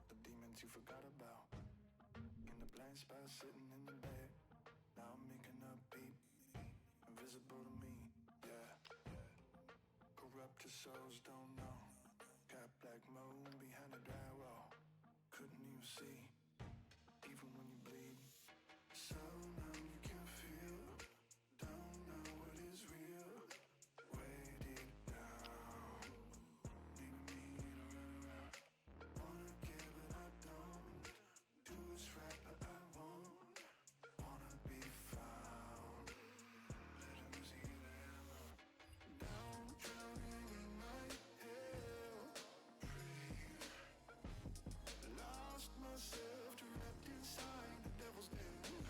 The demons you forgot about, in the blind spot sitting in the bed. Now I'm making up beat, invisible to me, yeah. Corrupted souls don't know. Got black moon behind the dry wall. Couldn't even see, even when you bleed. So now you can feel, don't know what is real. Way deep down, leaving me to run around. Wanna give but I don't. Do what's right but I won't. Wanna be found. Let the music heal the hammer. Down, drowning in my hell. Breathe. Lost myself trapped inside the devil's den.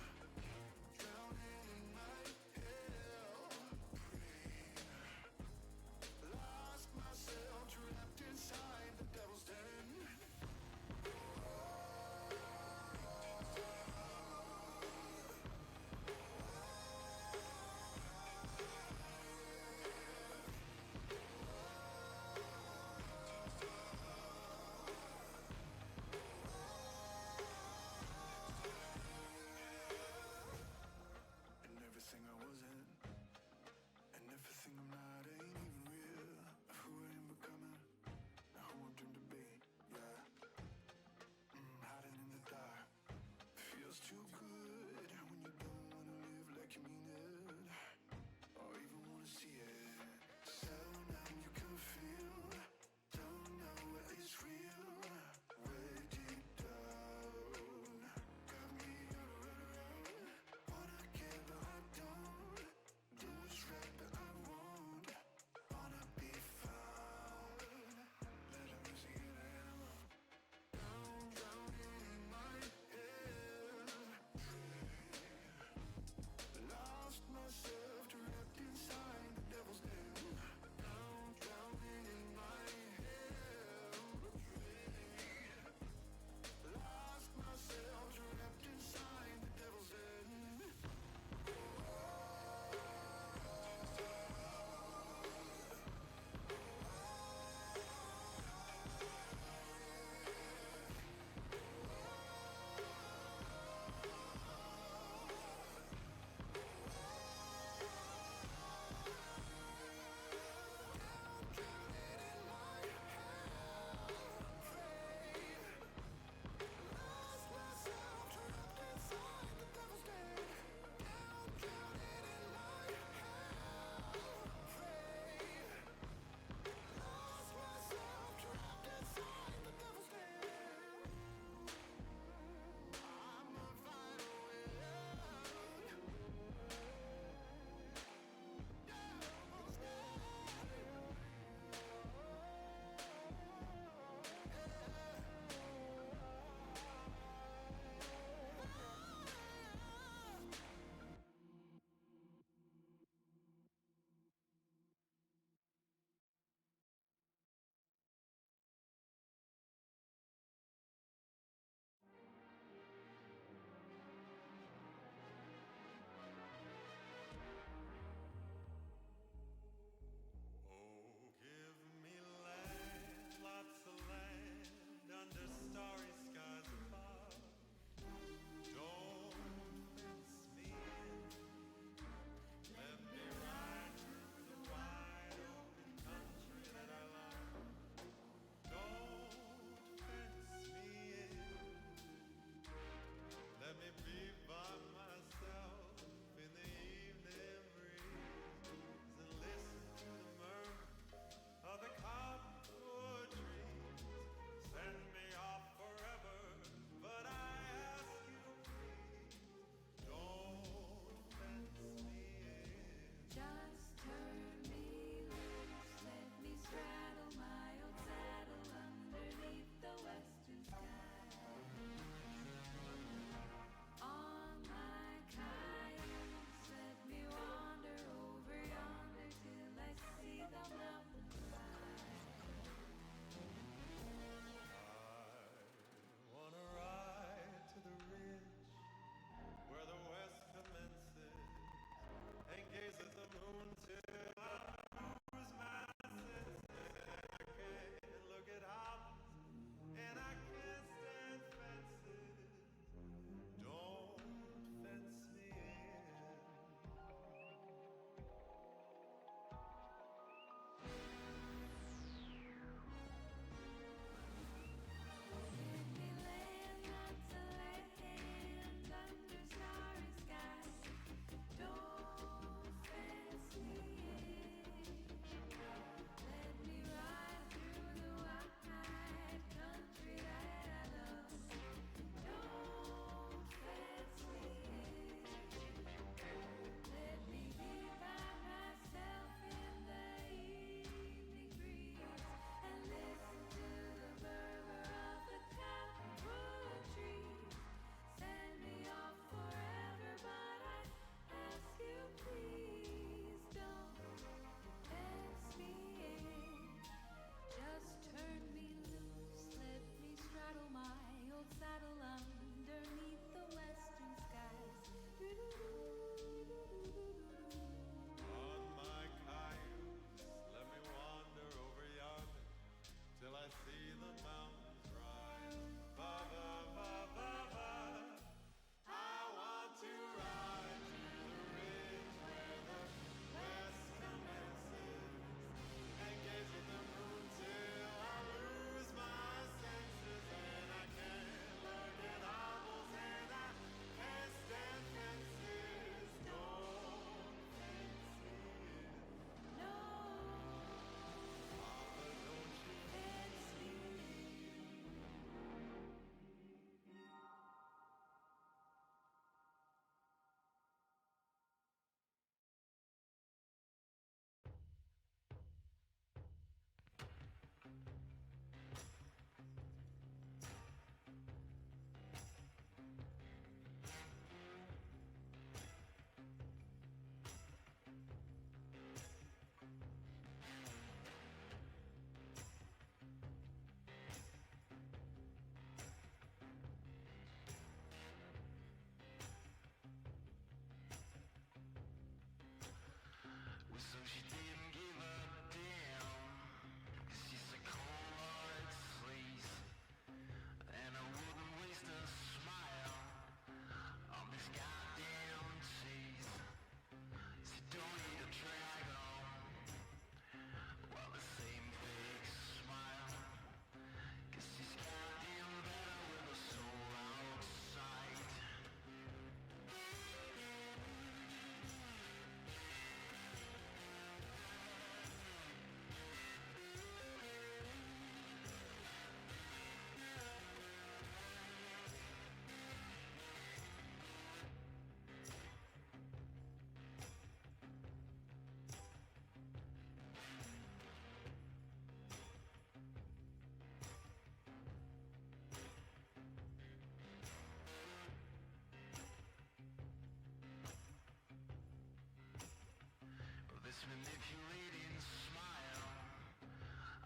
And if you didn't smile,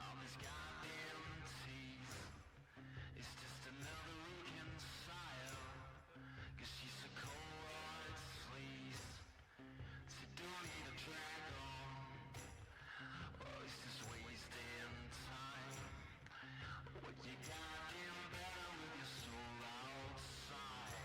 all these goddamn teeth, it's just another reconcile. Cause she's a cold fleece. So don't need a drag on. Oh, it's just wasting time. What you goddamn better with your soul outside.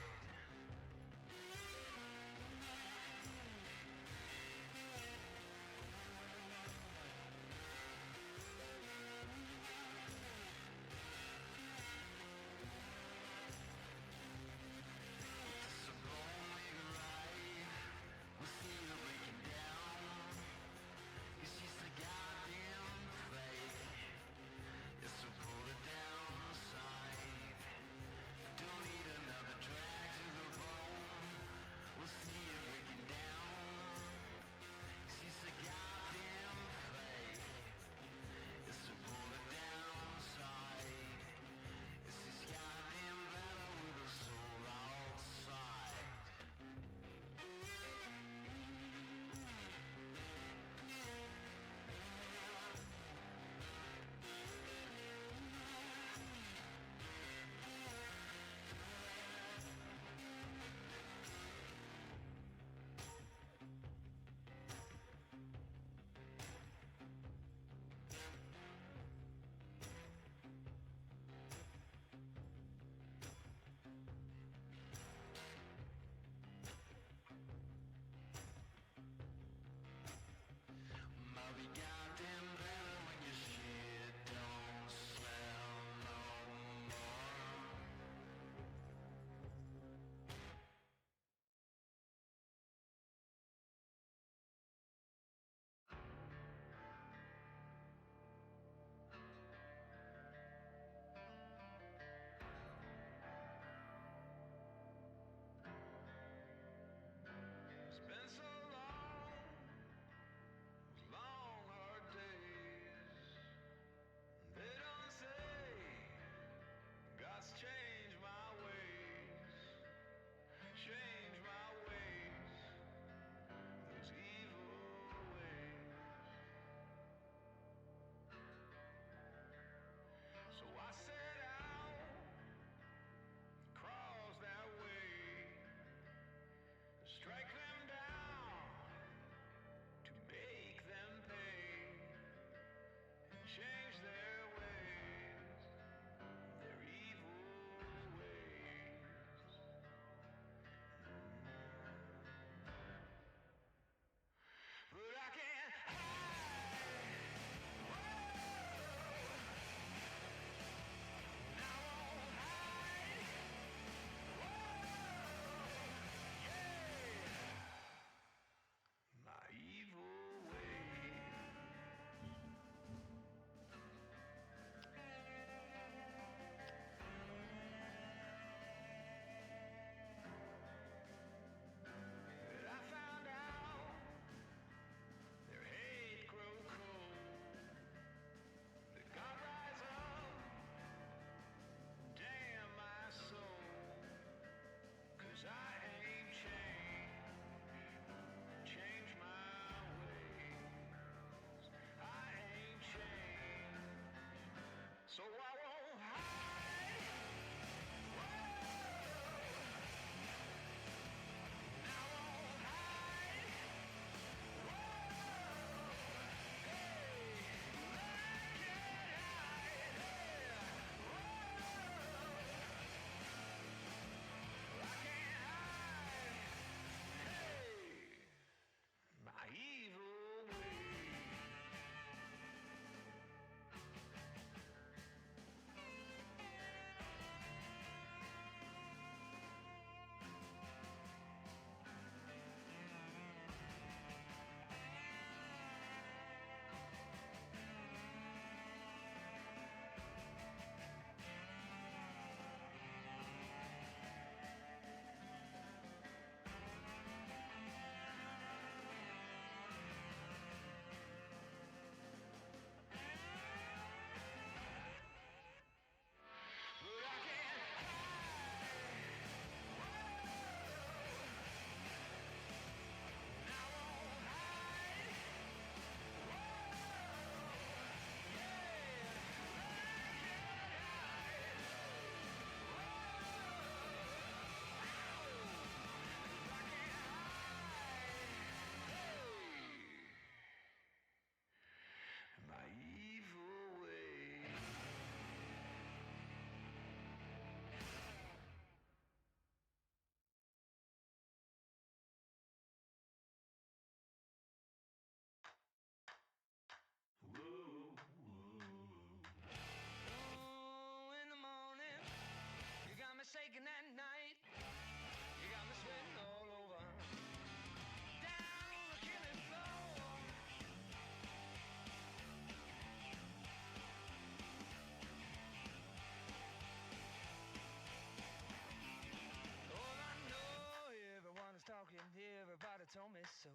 told me so.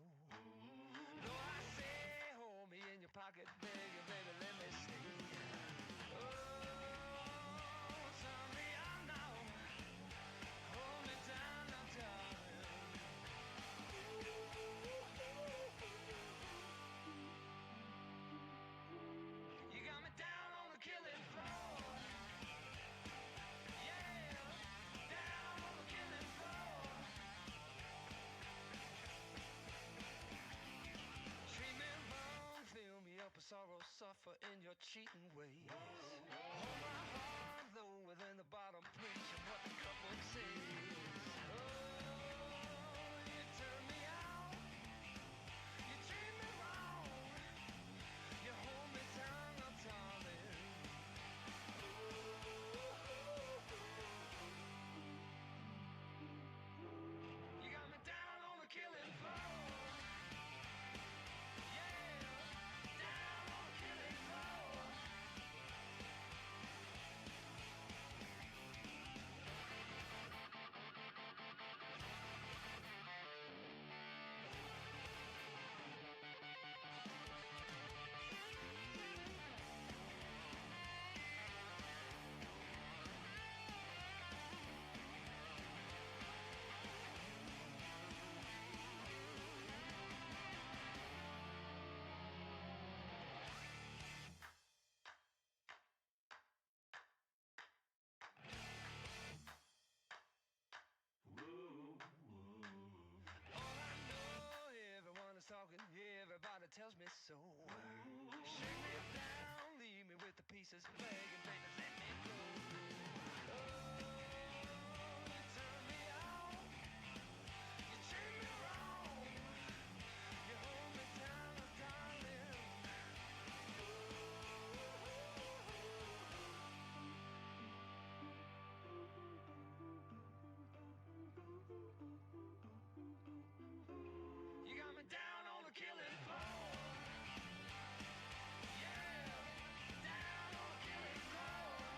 No, I say, hold me in your pocket, baby, baby, let me stay. Oh, turn me on now. Hold me down now, darling. You got me down on the killing floor. Yeah, down on the killing floor. Treat me wrong, fill me up with sorrow, suffer in your cheating ways. Hold my heart low within the bottom, preaching what the cup book says. Oh, you turn me out, you treat me wrong, you hold me down, oh, darling. You got me down on the killing floor. Yeah, down on the killing floor. All I know, everyone is talking, everybody tells me so. Shake me down, leave me with the pieces, begging, baby, let me go. Oh, you turn me out, you treat me wrong, you hold me down, oh, darling. You got me down on the killing floor. Yeah, down on the killing floor.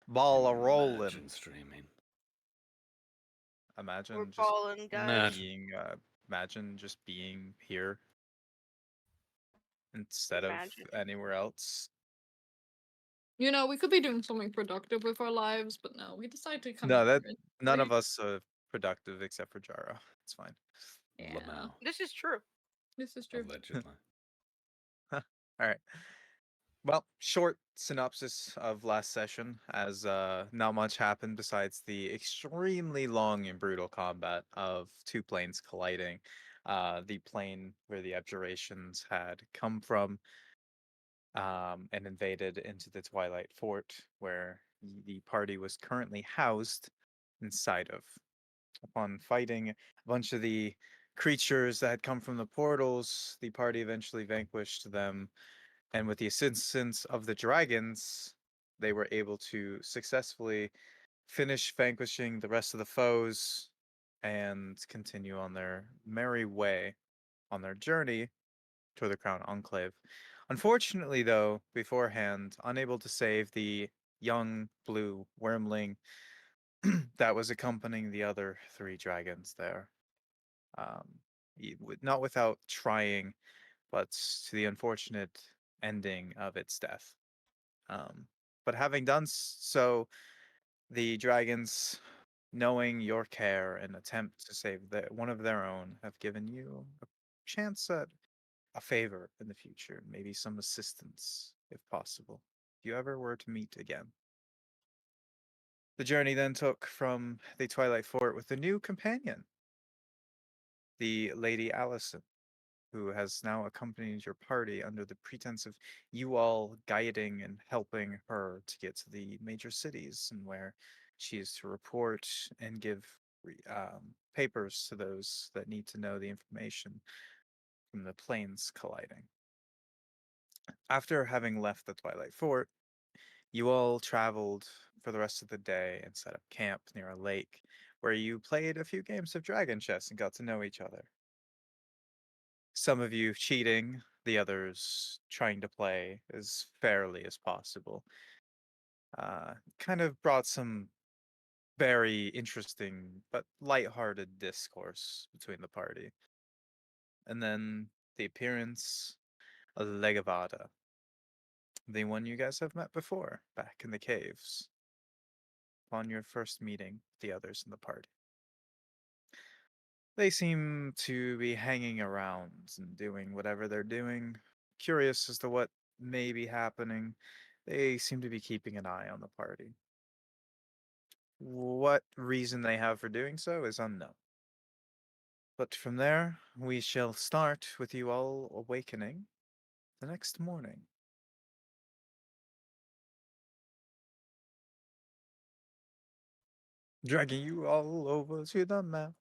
Ball a Imagine rolling. streaming. We're Imagine just balling, guys. Matt. being. Imagine just being here instead Imagine. of anywhere else. You know, we could be doing something productive with our lives, but no, we decide to come No, in that here and none of sleep. us are productive except for Jaro. It's fine. Yeah, Lamau. This is true. this is true. Allegedly. All right. Well, short synopsis of last session, as not much happened besides the extremely long and brutal combat of two planes colliding. The plane where the abjurations had come from, and invaded into the Twilight Fort, where the party was currently housed inside of. Upon fighting a bunch of the creatures that had come from the portals, the party eventually vanquished them, and with the assistance of the dragons, they were able to successfully finish vanquishing the rest of the foes and continue on their merry way on their journey toward the Crown Enclave. Unfortunately, though, beforehand, unable to save the young blue wormling that was accompanying the other three dragons there. Not without trying, but to the unfortunate ending of its death. But having done so, the dragons, knowing your care and attempt to save one of their own, have given you a chance at a favor in the future, maybe some assistance, if possible, if you ever were to meet again. The journey then took from the Twilight Fort with a new companion, the Lady Allison, who has now accompanied your party under the pretense of you all guiding and helping her to get to the major cities and where she is to report and give papers to those that need to know the information from the planes colliding. After having left the Twilight Fort, you all traveled for the rest of the day and set up camp near a lake where you played a few games of dragon chess and got to know each other. Some of you cheating, the others trying to play as fairly as possible. Kind of brought some very interesting but light-hearted discourse between the party. And then the appearance of Legavada, the one you guys have met before, back in the caves, upon your first meeting with the others in the party. They seem to be hanging around and doing whatever they're doing, curious as to what may be happening. They seem to be keeping an eye on the party. What reason they have for doing so is unknown. But from there, we shall start with you all awakening the next morning. Dragging you all over to the map.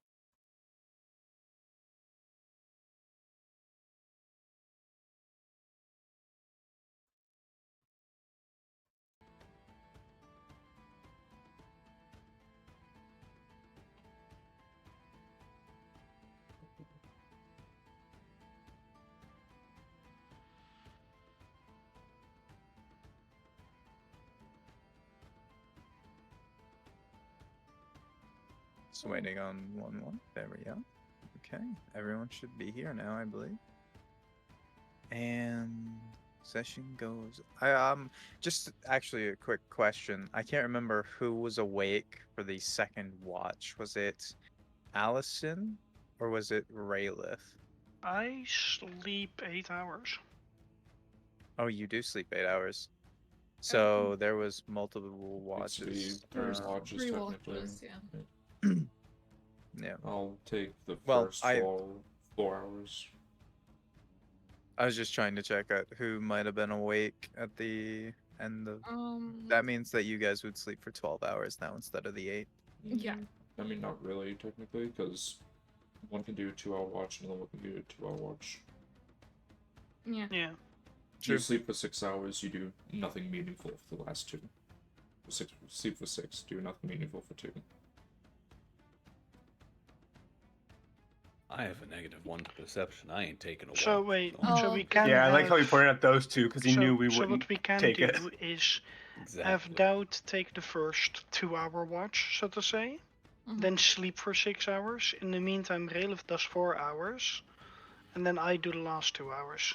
Just waiting on one. There we go. Okay, everyone should be here now, I believe. And session goes. Just actually a quick question. I can't remember who was awake for the second watch. Was it Allison or was it Raylith? I sleep 8 hours. Oh, you do sleep 8 hours. So there was multiple It's the watches. third There's watch is 3 technically. watches, yeah. Yeah. I'll take the Well, first 4 hours. I was just trying to check out who might have been awake at the end of. That means that you guys would sleep for 12 hours now instead of the 8. Yeah. I mean, not really, technically, because one can do a 2-hour watch and the other one can do a 2-hour watch. Yeah. Yeah. If you sleep for 6 hours, you do nothing meaningful for the last 2. Sleep for 6, do nothing meaningful for 2. I have a -1 to perception. I ain't taking a walk. So wait, Don't so Oh. we can Yeah, I like how he have- pointed out those two because he knew we So wouldn't what we can take do it. is have exactly. Doubt take the first 2-hour watch, so to say, Mhm. then sleep for 6 hours. In the meantime, Ralph does 4 hours, and then I do the last 2 hours.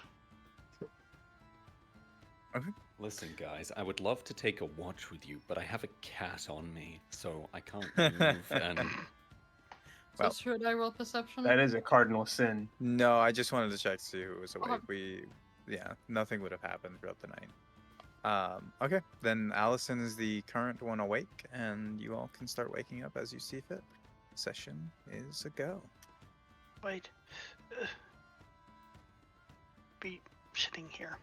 Listen, guys, I would love to take a watch with you, but I have a cat on me, so I can't move. And So Well. should I roll perception? That is a cardinal sin. No, I just wanted to check to see who was Okay. awake. Yeah, nothing would have happened throughout the night. Okay, then Allison is the current one awake, and you all can start waking up as you see fit. Session is a go. Wait. Be sitting here.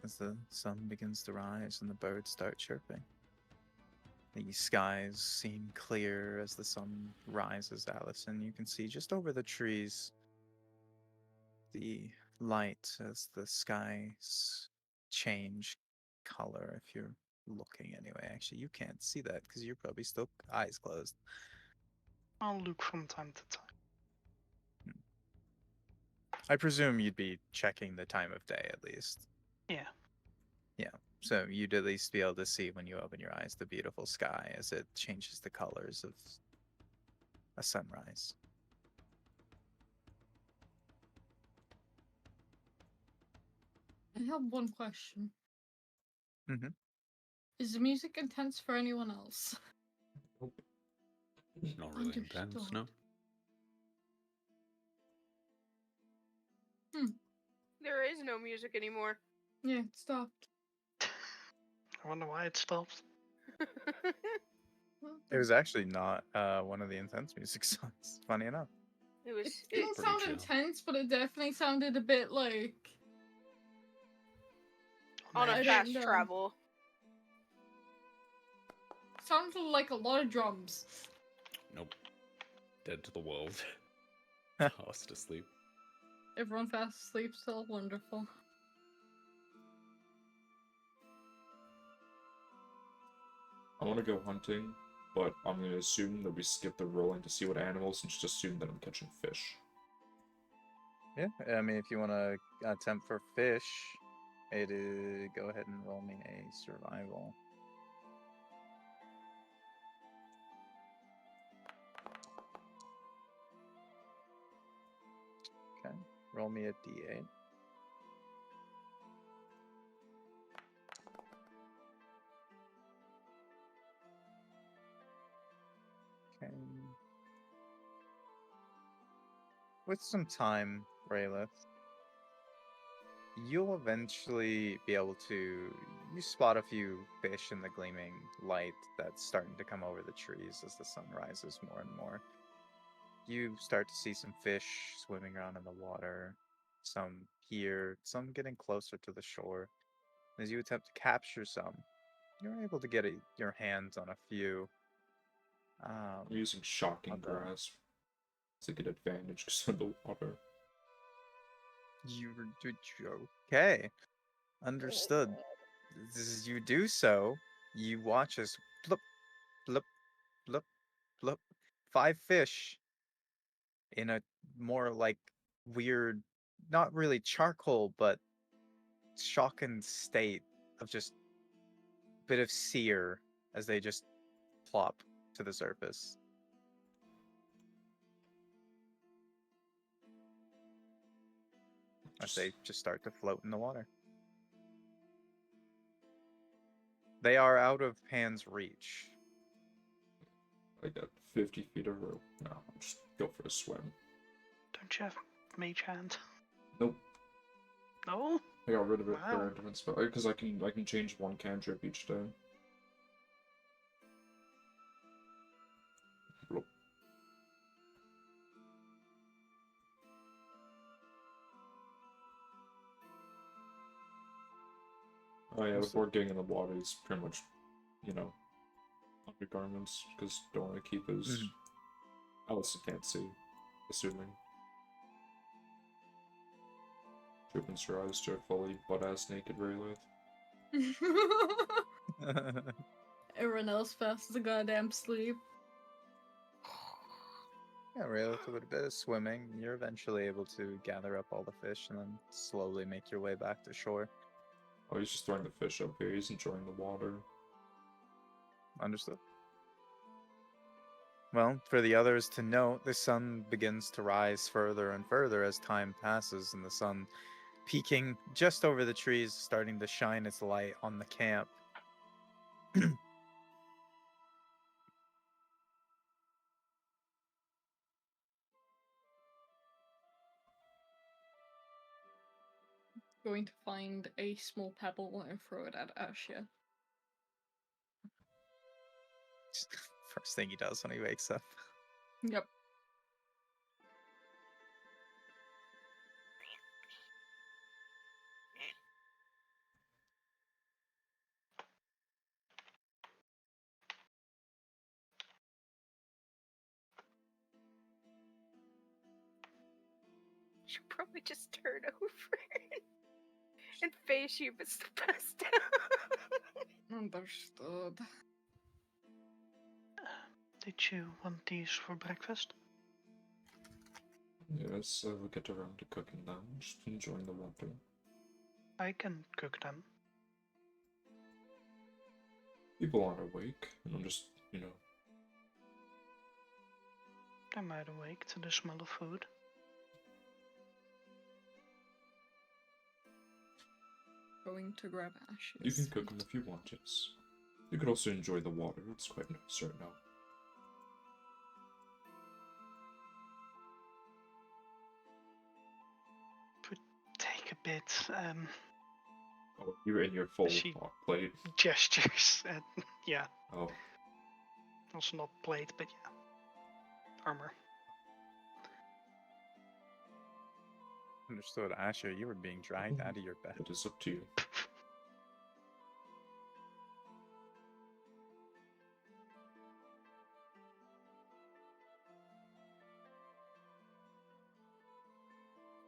As the sun begins to rise and the birds start chirping. The skies seem clear as the sun rises, Allison. You can see just over the trees the light as the skies change color if you're looking anyway. Actually, you can't see that because you're probably still eyes closed. I'll look from time to time. I presume you'd be checking the time of day at least. Yeah. Yeah. So you'd at least be able to see when you open your eyes the beautiful sky as it changes the colors of a sunrise. I have one question. Mhm. Is the music intense for anyone else? not really intense, Understood. no. There is no music anymore. Yeah, it stopped. I wonder why it stopped. It was actually not one of the intense music songs, funny enough. It was. It didn't pretty sound chill. intense, but it definitely sounded a bit like On I a don't fast know. travel. Sounded like a lot of drums. Nope. Dead to the world. Fast asleep. Everyone fast asleep still. Wonderful. I want to go hunting, but I'm going to assume that we skip the rolling to see what animals and just assume that I'm catching fish. Yeah, I mean, if you want to attempt for fish, it is, go ahead and roll me a survival. Okay, roll me a d8. Okay. With some time, Raylith, you'll eventually be able to. You spot a few fish in the gleaming light that's starting to come over the trees as the sun rises more and more. You start to see some fish swimming around in the water, some here, some getting closer to the shore. As you attempt to capture some, you're able to get your hands on a few. I'm using shocking Okay. grasp. It's a good advantage because of the water. Okay, understood. As you do so, you watch as blip, blip, blip, blip, 5 fish in a more like weird, not really charcoal, but shocking state of just bit of sear as they just plop to the surface. As they just start to float in the water. They are out of Pan's reach. I got 50 feet of rope. No, I'll just go for a swim. Don't you have mage hand? Nope. No? I got rid of it Wow. for a different spell because I can change one cantrip each day. Bloop. Oh yeah, before getting in the water, it's pretty much, undergarments because don't want to keep his. Allison can't see, assuming. opens her eyes to a fully butt-ass naked Raylith. Everyone else fast as a goddamn sleep. Yeah, really, with a bit of swimming, you're eventually able to gather up all the fish and then slowly make your way back to shore. Oh, he's just throwing the fish up here. He's enjoying the water. Understood. Well, for the others to note, the sun begins to rise further and further as time passes, and the sun peeking just over the trees, starting to shine its light on the camp. Going to find a small pebble and throw it at Asha. First thing he does when he wakes up. Yep. Should probably just turn over and face you, but it's the best. Understood. Did you want these for breakfast? Yes, we'll get around to cooking them. Just enjoying the water. I can cook them. People aren't awake, and I'm just, They might awake to the smell of food. Going to grab Ashes. You can cook them if you want, yes. You could also enjoy the water. It's quite nice right now. Would take a bit Oh, you're in your full She- hot plate. gestures and yeah, Oh, also not plate, but yeah, armor. Understood, Asher, you were being dragged out of your bed. it is up to you.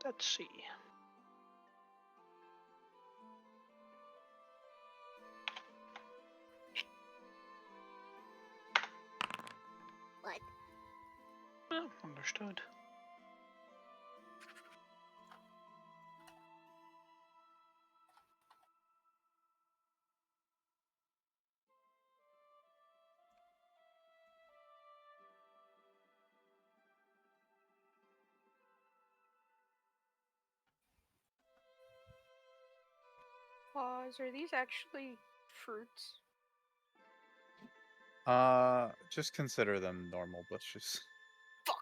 Let's see. What? Oh, understood. Pause. Are these actually fruits? Just consider them normal bushes. Fuck.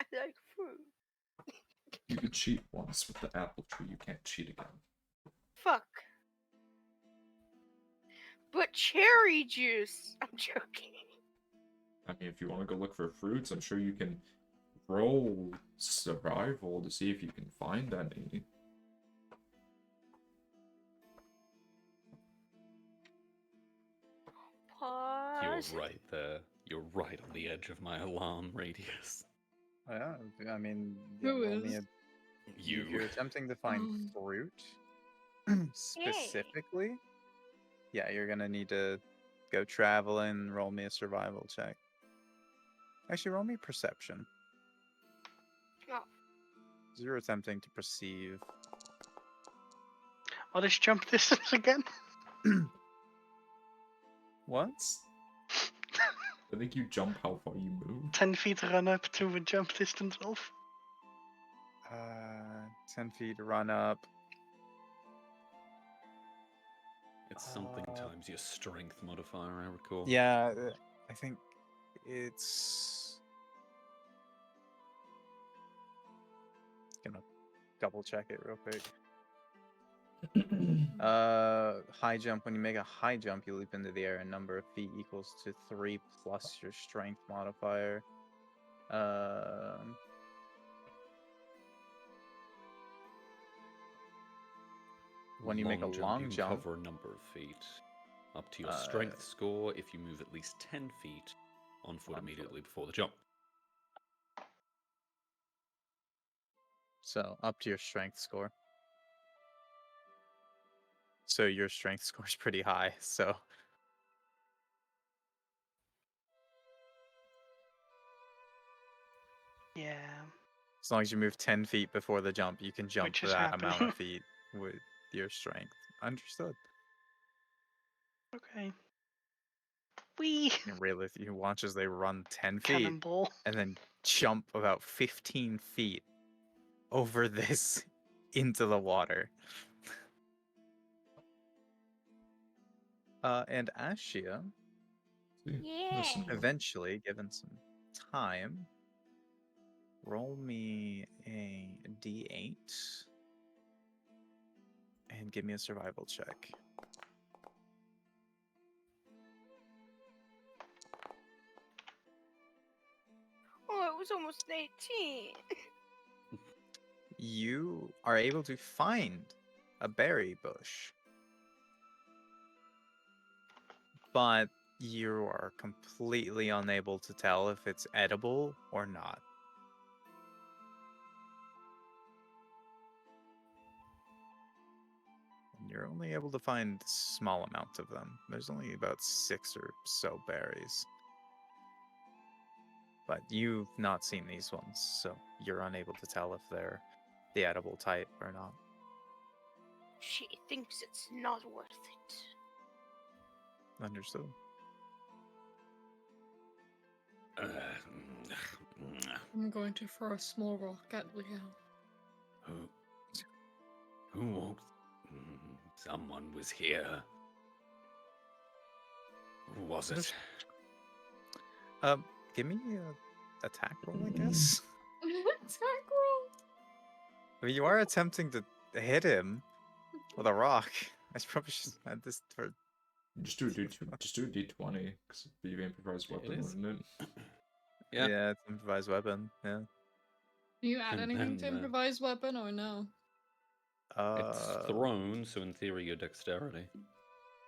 I like fruit. You could cheat once with the apple tree. You can't cheat again. Fuck. But cherry juice. I'm joking. I mean, if you want to go look for fruits, I'm sure you can roll survival to see if you can find any. Pause. You're right there. You're right on the edge of my alarm radius. Yeah, I mean, Who roll me is? If You. you're attempting to find fruit, specifically, yeah, you're gonna need to go traveling, roll me a survival check. Actually, roll me perception. Oh. 'Cause you're attempting to perceive. What is jump distance again? What? I think you jump how far you move. 10 feet run up to a jump distance of. 10 feet run up. It's something times your strength modifier, I recall. Yeah, I think it's gonna double check it real quick. High jump. When you make a high jump, you leap into the air. A number of feet equals to 3 plus your strength modifier. When you make a long you can jump, cover a number of feet. Up to your strength score if you move at least 10 feet on foot 1 foot. immediately before the jump. So up to your strength score. So your strength score is pretty high. So Yeah. as long as you move 10 feet before the jump, you can jump Which is that amount happening. of feet with your strength. Understood. Okay. Wee. And really, you watch as they run 10 feet Cannonball. and then jump about 15 feet over this into the water. And Ashia, Yeah. Listen, eventually, given some time, roll me a d8 and give me a survival check. Oh, it was almost 18. You are able to find a berry bush, but you are completely unable to tell if it's edible or not. And you're only able to find a small amount of them. There's only about 6 or so berries. But you've not seen these ones, so you're unable to tell if they're the edible type or not. She thinks it's not worth it. Understood. I'm going to throw a small rock at Leo. Who walked? Someone was here. Who was it? Give me a attack roll, I guess. Attack roll. I mean, you are attempting to hit him with a rock. I probably should add this for. just do a d20 because it'd be an improvised It weapon, is. wouldn't it? Yeah. Yeah, it's an improvised weapon. Yeah. Do you add And anything to then, improvised weapon or no? It's thrown, so in theory, your dexterity.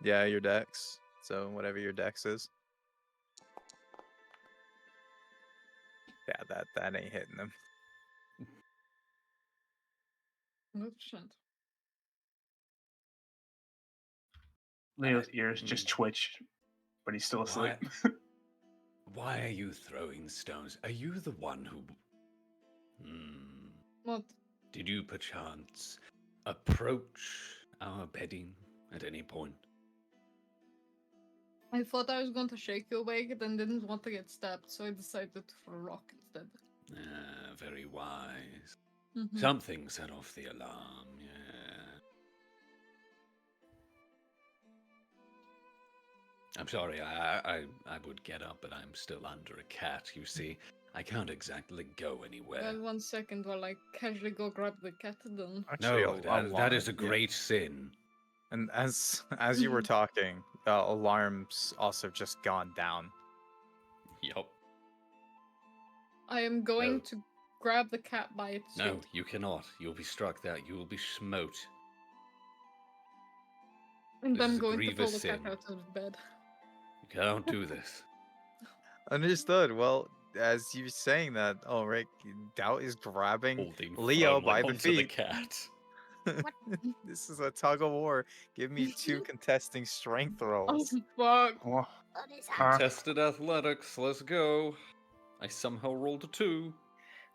Yeah, your dex. So whatever your dex is. Yeah, that ain't hitting him. 100%. Leo's ears just twitch, but he's still asleep. Why are you throwing stones? Are you the one who? What? Did you perchance approach our bedding at any point? I thought I was going to shake you awake, then didn't want to get stabbed, so I decided to throw a rock instead. Very wise. Mhm. Something set off the alarm, yeah. I'm sorry, I would get up, but I'm still under a cat, you see. I can't exactly go anywhere. Well, 1 second while I casually go grab the cat then. Actually, No, that is a great sin. And as you were talking, alarms also just gone down. Yup. I am going No. to grab the cat by its No, feet. you cannot. You'll be struck that. You will be smote. And This I'm is a going to pull grievous the cat sin. out of bed. You cannot do this. Understood. Well, as you saying that, Ulrich, Doubt is grabbing Holding Leo firmly by the onto the feet. cat. This is a tug of war. Give me 2 contesting strength Oh rolls. fuck. Oh, What is Contested athletics. Let's go. I somehow rolled a 2.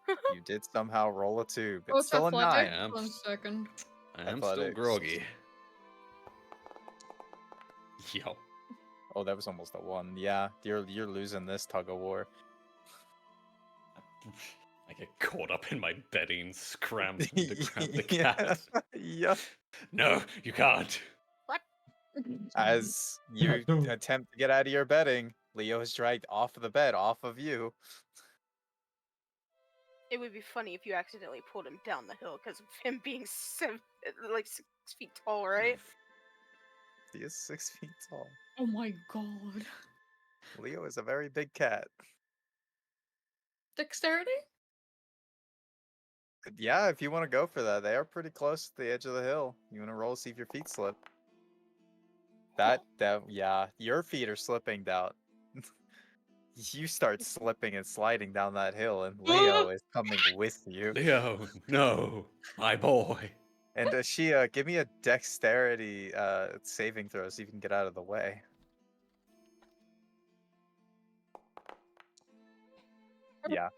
You did somehow roll a 2, but Oh, it's still a athletic. 9. Yeah. 1 second. I am still Athletics. groggy. Yup. Oh, that was almost a 1. Yeah, you're losing this tug of war. I get caught up in my bedding, scrambling to grab the Yeah, cat. yeah. No, you can't. As you No. attempt to get out of your bedding, Leo is dragged off of the bed, off of you. It would be funny if you accidentally pulled him down the hill because of him being 6 feet tall, right? He is 6 feet tall. Oh my god. Leo is a very big cat. Dexterity? Yeah, if you want to go for that, they are pretty close to the edge of the hill. You want to roll, see if your feet slip. Yeah, your feet are slipping, Doubt. you start slipping and sliding down that hill, and Leo is coming with you. Leo, no, my boy. And Ashia, give me a dexterity saving throw so you can get out of the way. Yeah,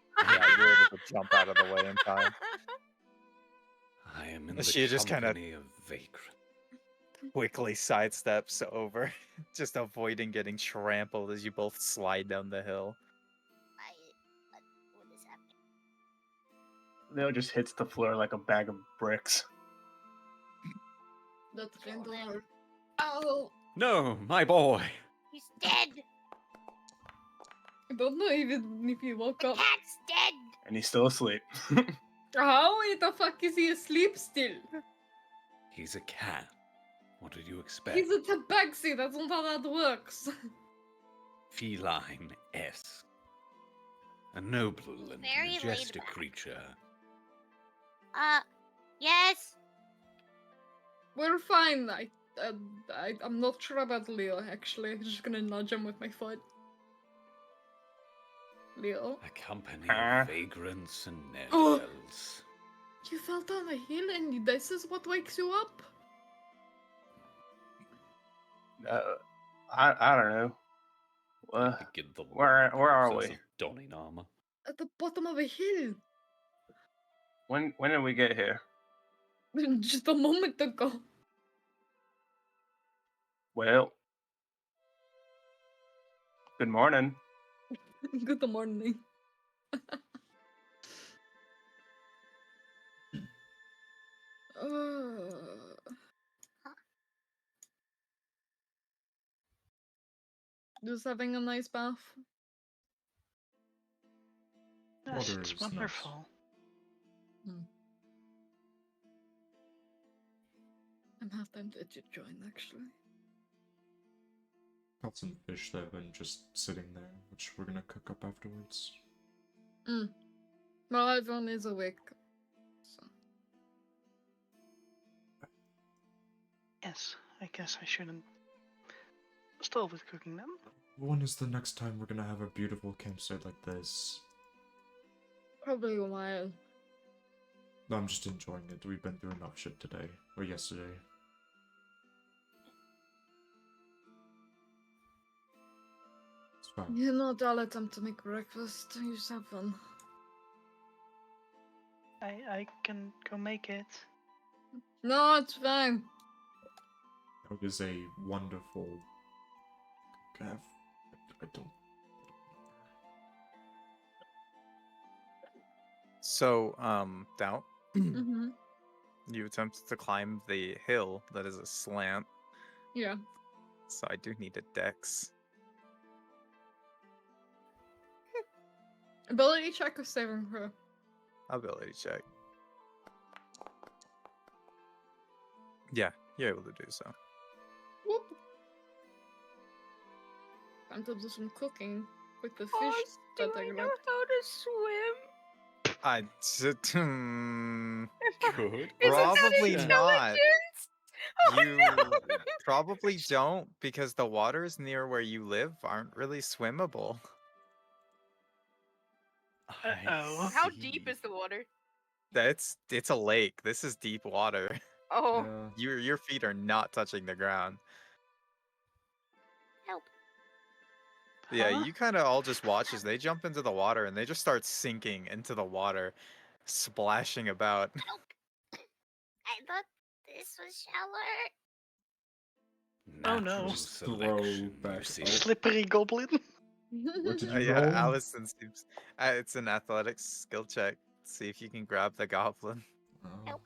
you're able to jump out of the way in time. I am in the She just kinda- company of vagrant. Quickly sidesteps over, just avoiding getting trampled as you both slide down the hill. What is happening? Leo just hits the floor like a bag of bricks. That Kill Rindor. him. Ow! No, my boy. He's dead. I don't know even if he woke The up. cat's dead. And he's still asleep. How the fuck is he asleep still? He's a cat. What did you expect? He's a tabaxi, that's not how that works. Feline-esque. A noble and Very laid majestic back. creature. Yes. We're fine. I'm not sure about Leo, actually. I'm just gonna nudge him with my foot. Leo? A company Huh? of vagrants and ne'er-do-wells. You fell down a hill and this is what wakes you up? I don't know. Begin the where long are process we? of donning armor. At the bottom of a hill. When did we get here? Just a moment ago. Well, good morning. Good morning. Just having a nice bath. Yes, Water it's is nice. wonderful. I'm half tempted to join, actually. Got some fish that have been just sitting there, which we're gonna cook up afterwards. Well, everyone is awake. So. Yes, I guess I shouldn't start with cooking them. When is the next time we're gonna have a beautiful campsite like this? Probably a while. No, I'm just enjoying it. We've been through enough shit today, or yesterday. It's fine. You know, I'll attempt to make breakfast. You just have fun. I can go make it. No, it's fine. That is a wonderful. I don't. So, Doubt, Mm-hmm. you attempt to climb the hill that is a slant, Yeah. so I do need a dex. Ability check or saving throw? Ability check. Yeah, you're able to do so. Whoop. Time to do some cooking with the fish Oz, do that I I know grabbed. how to swim? Good. Isn't that Probably not. intelligence? Oh, You no. probably don't, because the waters near where you live aren't really swimmable. Uh-oh. How deep is the water? It's a lake. This is deep water. Oh, Your feet are not touching the ground. help. Yeah, Huh? you kind of all just watch as they jump into the water and they just start sinking into the water, splashing about. I thought this was shallower. Oh, no. Natural Just throw selection, you back see. up. Slippery goblin. What did you Yeah, roll? Allison seems. It's an athletics skill check. See if you can grab the goblin. Oh.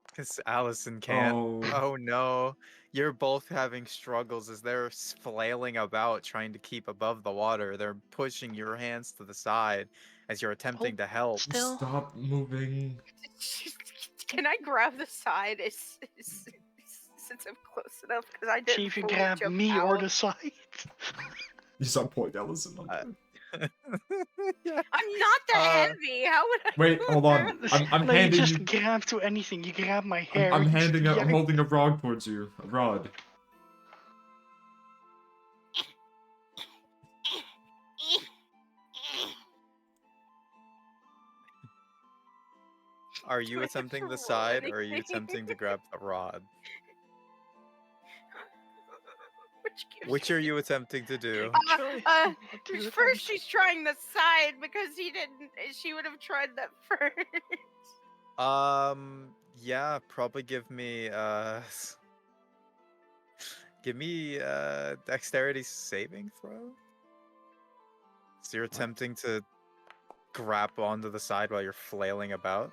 Because Allison can't. Oh no. You're both having struggles as they're flailing about trying to keep above the water. They're pushing your hands to the side as you're attempting to help. Still. Stop moving. Can I grab the side since I'm close enough? Because I didn't See if you fully grab jump me or out. the side. You stop pointing Allison like that. Yeah. I'm not that heavy. How would I? Wait, hold on. I'm No, you handing just you. grab to anything. You grab my hair. I'm you handing just a. I'm yank. holding a rod towards you. A rod. Are Do you I have to attempting the roll side, or are you anything? attempting to grab the rod? Which Which are you attempting to do? Actually, Uh, what do you first attempt? she's trying the side because he didn't. She would have tried that first. Yeah, probably give me dexterity saving throw. So you're attempting to grab onto the side while you're flailing about.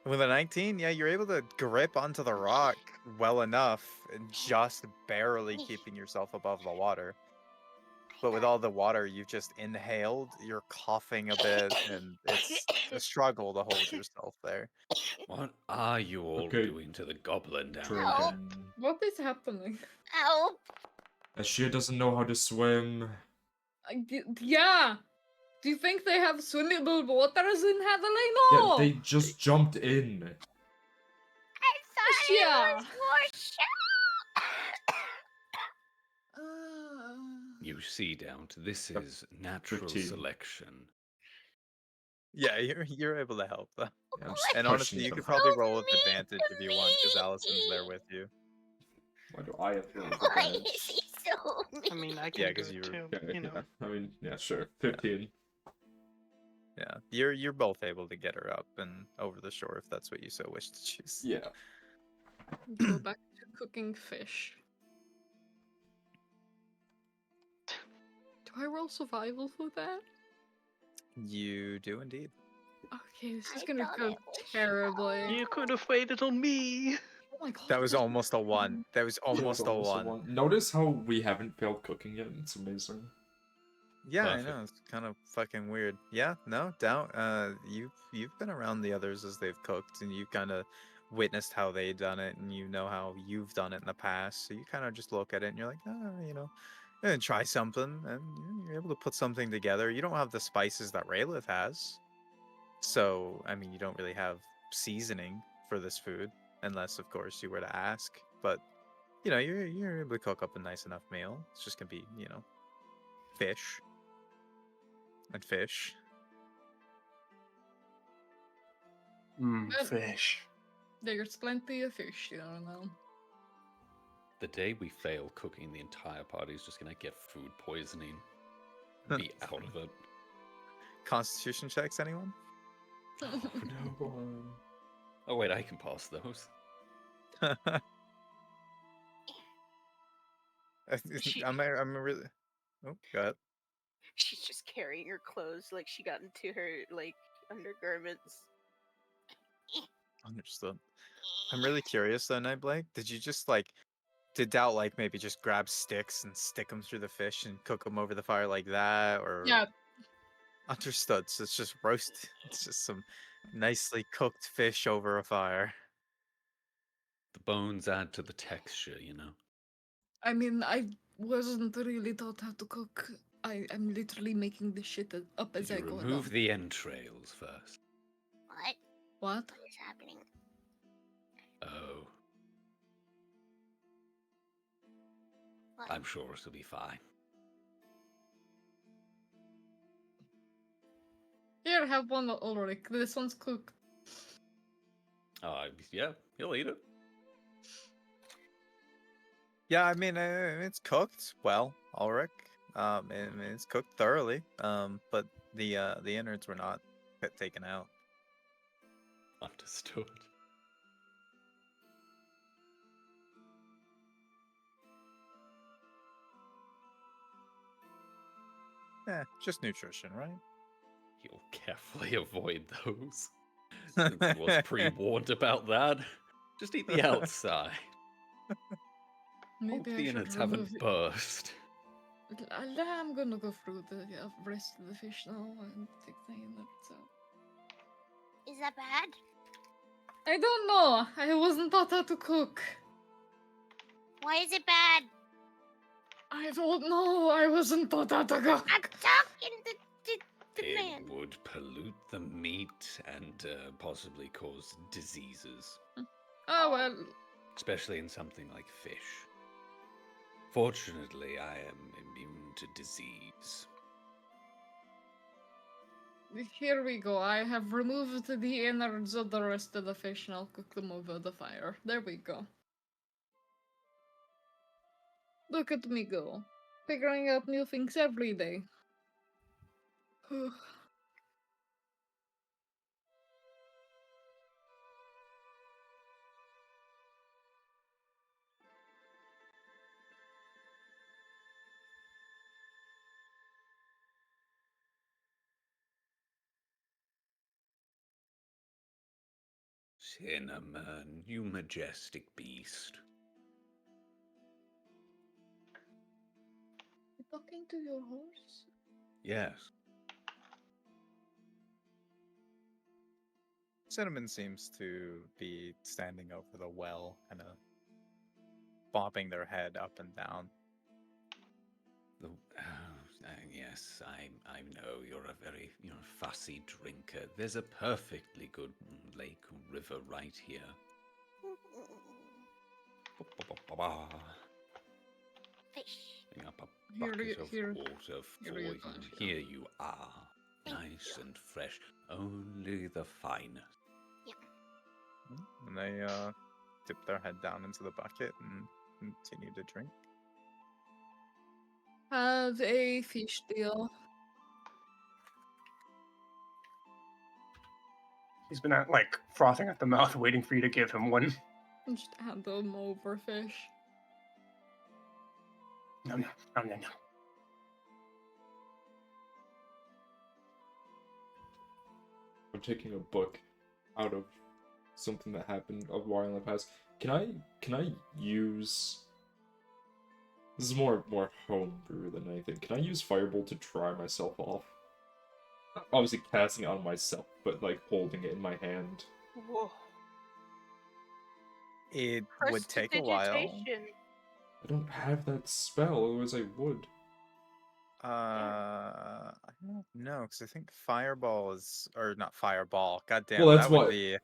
With a 19, yeah, you're able to grip onto the rock well enough and just barely keeping yourself above the water. But with all the water you've just inhaled, you're coughing a bit, and it's a struggle to hold yourself there. What are you all Okay. doing to the goblin down there? Dragon. What is happening? Help! Ashia doesn't know how to swim. Yeah. Do you think they have swimmable waters in Hadley? Yeah, No. they just jumped in. I thought Yeah. it was more You see, Doubt, this is natural 15. selection. Yeah, you're able to help though. Yeah, I'm just And pushing honestly, you them. could probably roll with advantage if you want, because Allison's there with you. Why do I have to roll with Why advantage? is he so mean? I mean, I Yeah, can do 'cause it you too. Okay, You know. yeah. I mean, yeah, sure. 15. Yeah, you're both able to get her up and over the shore if that's what you so wish to choose. Yeah. Go back to cooking fish. Do I roll survival for that? You do indeed. Okay, this is I gonna thought go it was terribly. You could have waited on me. Oh my god. That was this- almost a 1. That was Yeah, it was almost a almost 1. Notice how we haven't failed cooking yet. It's amazing. Yeah, Perfect. I know. It's kind of fucking weird. Yeah, no doubt. You've been around the others as they've cooked, and you kind of witnessed how they done it, and you know how you've done it in the past. So you kind of just look at it, and you're like, and try something, and you're able to put something together. You don't have the spices that Raylith has, so I mean, you don't really have seasoning for this food, unless of course you were to ask. But you're able to cook up a nice enough meal. It's just gonna be fish. And fish. Good. Fish. There's plenty of fish, you know. The day we fail cooking, the entire party is just gonna get food poisoning. Be out of it. Constitution checks, anyone? Oh no. Oh wait, I can pass those. I'm really. Oh, go ahead. She's just carrying her clothes like she got into her undergarments. Understood. I'm really curious though, Nightblade. Did you just did Doubt maybe just grab sticks and stick them through the fish and cook them over the fire like that, or? Yeah. Understood. So it's just roast. It's just some nicely cooked fish over a fire. The bones add to the texture, you know. I mean, I wasn't really taught how to cook. I'm literally making this shit up as You I go remove along. the entrails first. What? What? What is happening? Oh. What? I'm sure it'll be fine. Here, have one, Ulrich. This one's cooked. Yeah, he'll eat it. Yeah, I mean it's cooked well, Ulrich. It's cooked thoroughly. But the innards were not taken out. Understood. Just nutrition, right? He'll carefully avoid those. Since he was pre-warned about that. Just eat the outside. Hope Maybe the I should innards remove haven't it. burst. I'm gonna go through the rest of the fish now and take the innards out. Is that bad? I don't know. I wasn't taught how to cook. Why is it bad? I don't know. I wasn't taught how to cook. I'm talking to the man. It would pollute the meat and possibly cause diseases. Oh well. Especially in something like fish. Fortunately, I am immune to disease. Here we go. I have removed the innards of the rest of the fish and I'll cook them over the fire. There we go. Look at me go. Figuring out new things every day. Cinnamon, you majestic beast. You talking to your horse? Yes. Cinnamon seems to be standing over the well, kind of bobbing their head up and down. Yes, I know you're a very fussy drinker. There's a perfectly good lake or river right here. Fish. Bring up a Here bucket you- of here- water for here you you. go, Shiro. Here you are, Thank nice you. and fresh. Only the finest. And they dip their head down into the bucket and continue to drink. Have a fish deal. He's been like frothing at the mouth, waiting for you to give him one. Just hand them over fish. No. I'm taking a book out of something that happened a while in the past. Can I use? This is more homebrew than anything. Can I use Firebolt to dry myself off? Obviously casting it on myself, but like holding it in my hand. Whoa. It would take a while. Prestidigitation. I don't have that spell, otherwise I would. I don't know, because I think Fireball is, or not Fireball. Goddamn, Well, that's that would why be.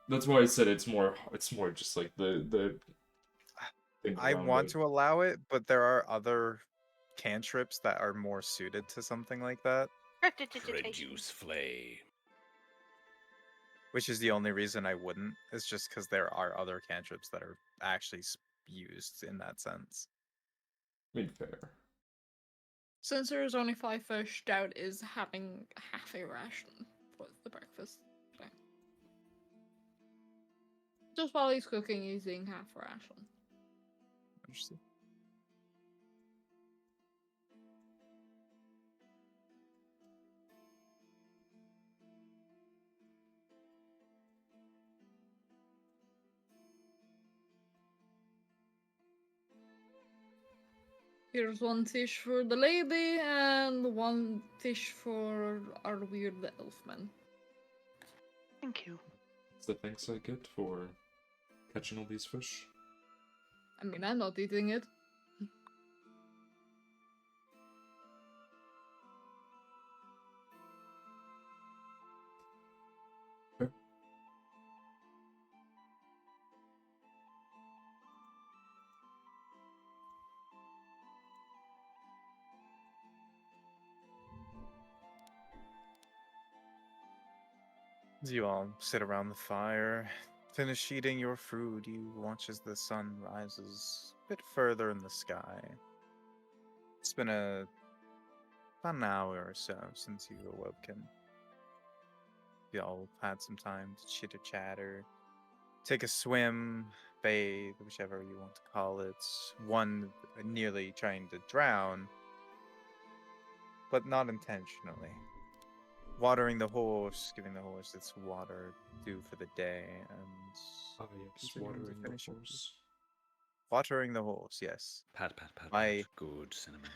that's why I said it's more just like the thing I around want it. to allow it, but there are other cantrips that are more suited to something like that, Prestidigitation. Produce flame. which is the only reason I wouldn't. It's just because there are other cantrips that are actually used in that sense. I mean, fair. Since there's only 5 fish, Dowd is having half a ration for the breakfast. So. Just while he's cooking, he's eating half a ration. Interesting. Here's 1 fish for the lady and 1 fish for our weird elfman. Thank you. It's the thanks I get for catching all these fish. I mean, I'm not eating it. As you all sit around the fire, finish eating your food, you watch as the sun rises a bit further in the sky. It's been about an hour or so since you've awoken. You all had some time to chitter chatter, take a swim, bathe, whichever you want to call it. One nearly trying to drown, but not intentionally. Watering the horse, giving the horse its water due for the day, and Yes, continuing to watering the finish your food. horse. Watering the horse, yes. Pat. My- Good, Cinnamon.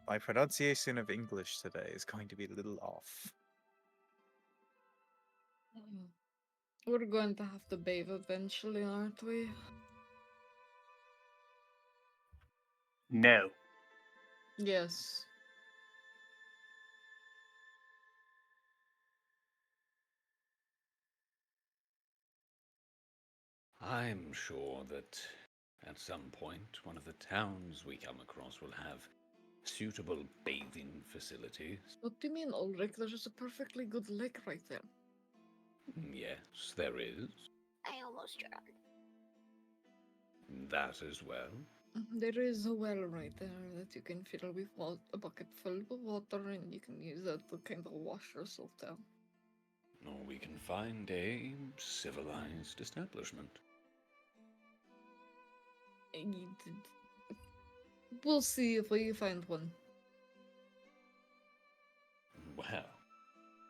My pronunciation of English today is going to be a little off. We're going to have to bathe eventually, aren't we? No. Yes. I'm sure that at some point one of the towns we come across will have suitable bathing facilities. What do you mean, Ulrich? There's a perfectly good lake right there. Yes, there is. I almost drowned. That as well. There is a well right there that you can fill with a bucket full of water, and you can use that to kind of wash yourself down. Or we can find a civilized establishment. We'll see if we find one. Well,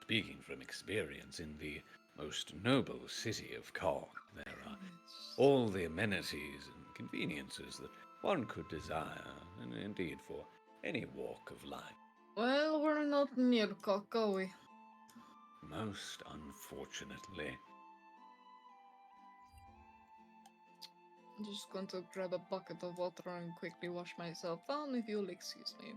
speaking from experience, in the most noble city of Cork, there are all the amenities and conveniences that one could desire, and indeed for any walk of life. Well, we're not near Cork, are we? Most unfortunately. I'm just going to grab a bucket of water and quickly wash myself down, if you'll excuse me.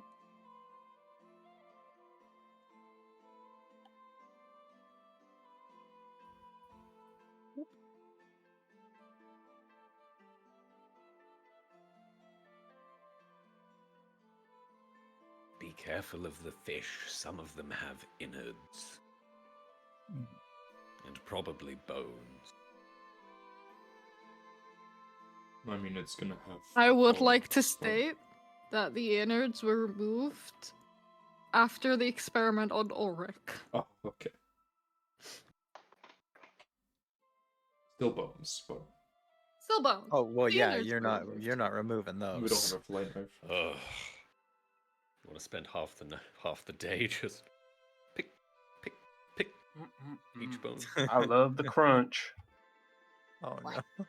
Be careful of the fish. Some of them have innards. And probably bones. I mean, it's gonna have. I would all like to fun. state that the innards were removed after the experiment on Ulrich. Oh, okay. Still bones, but Still bones. Oh well, The yeah, innards you're were not removed. removing we don't those. have a flight knife. Ugh. You want to spend half the day just pick each bone. I love the crunch. Oh What? no.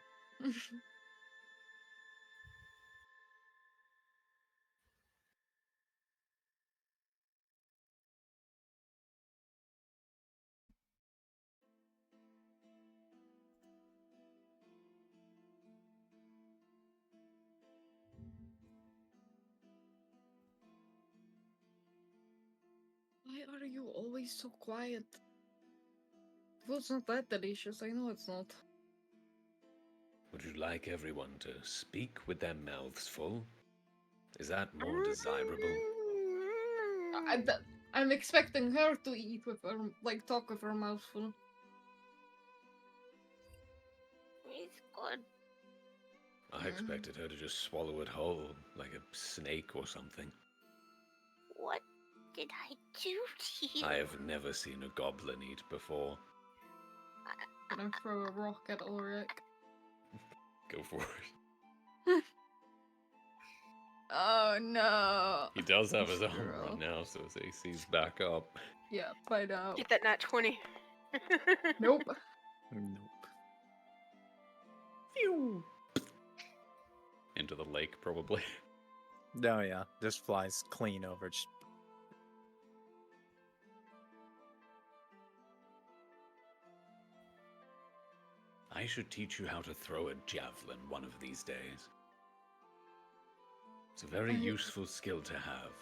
Why are you always so quiet? Food's not that delicious, I know it's not. Would you like everyone to speak with their mouths full? Is that more desirable? I'm expecting her to eat with her, like, talk with her mouth full. It's good. I expected her to just swallow it whole, like a snake or something. What did I do to you? I have never seen a goblin eat before. Gonna throw a rock at Ulrich. Go for it. Oh no. He does have his armor Girl. on now, so his AC's back up. Yeah, find out. Get that nat 20. Nope. Nope. Phew. Into the lake, probably. No, yeah, just flies clean over. Just... I should teach you how to throw a javelin one of these days. It's a very useful skill to have.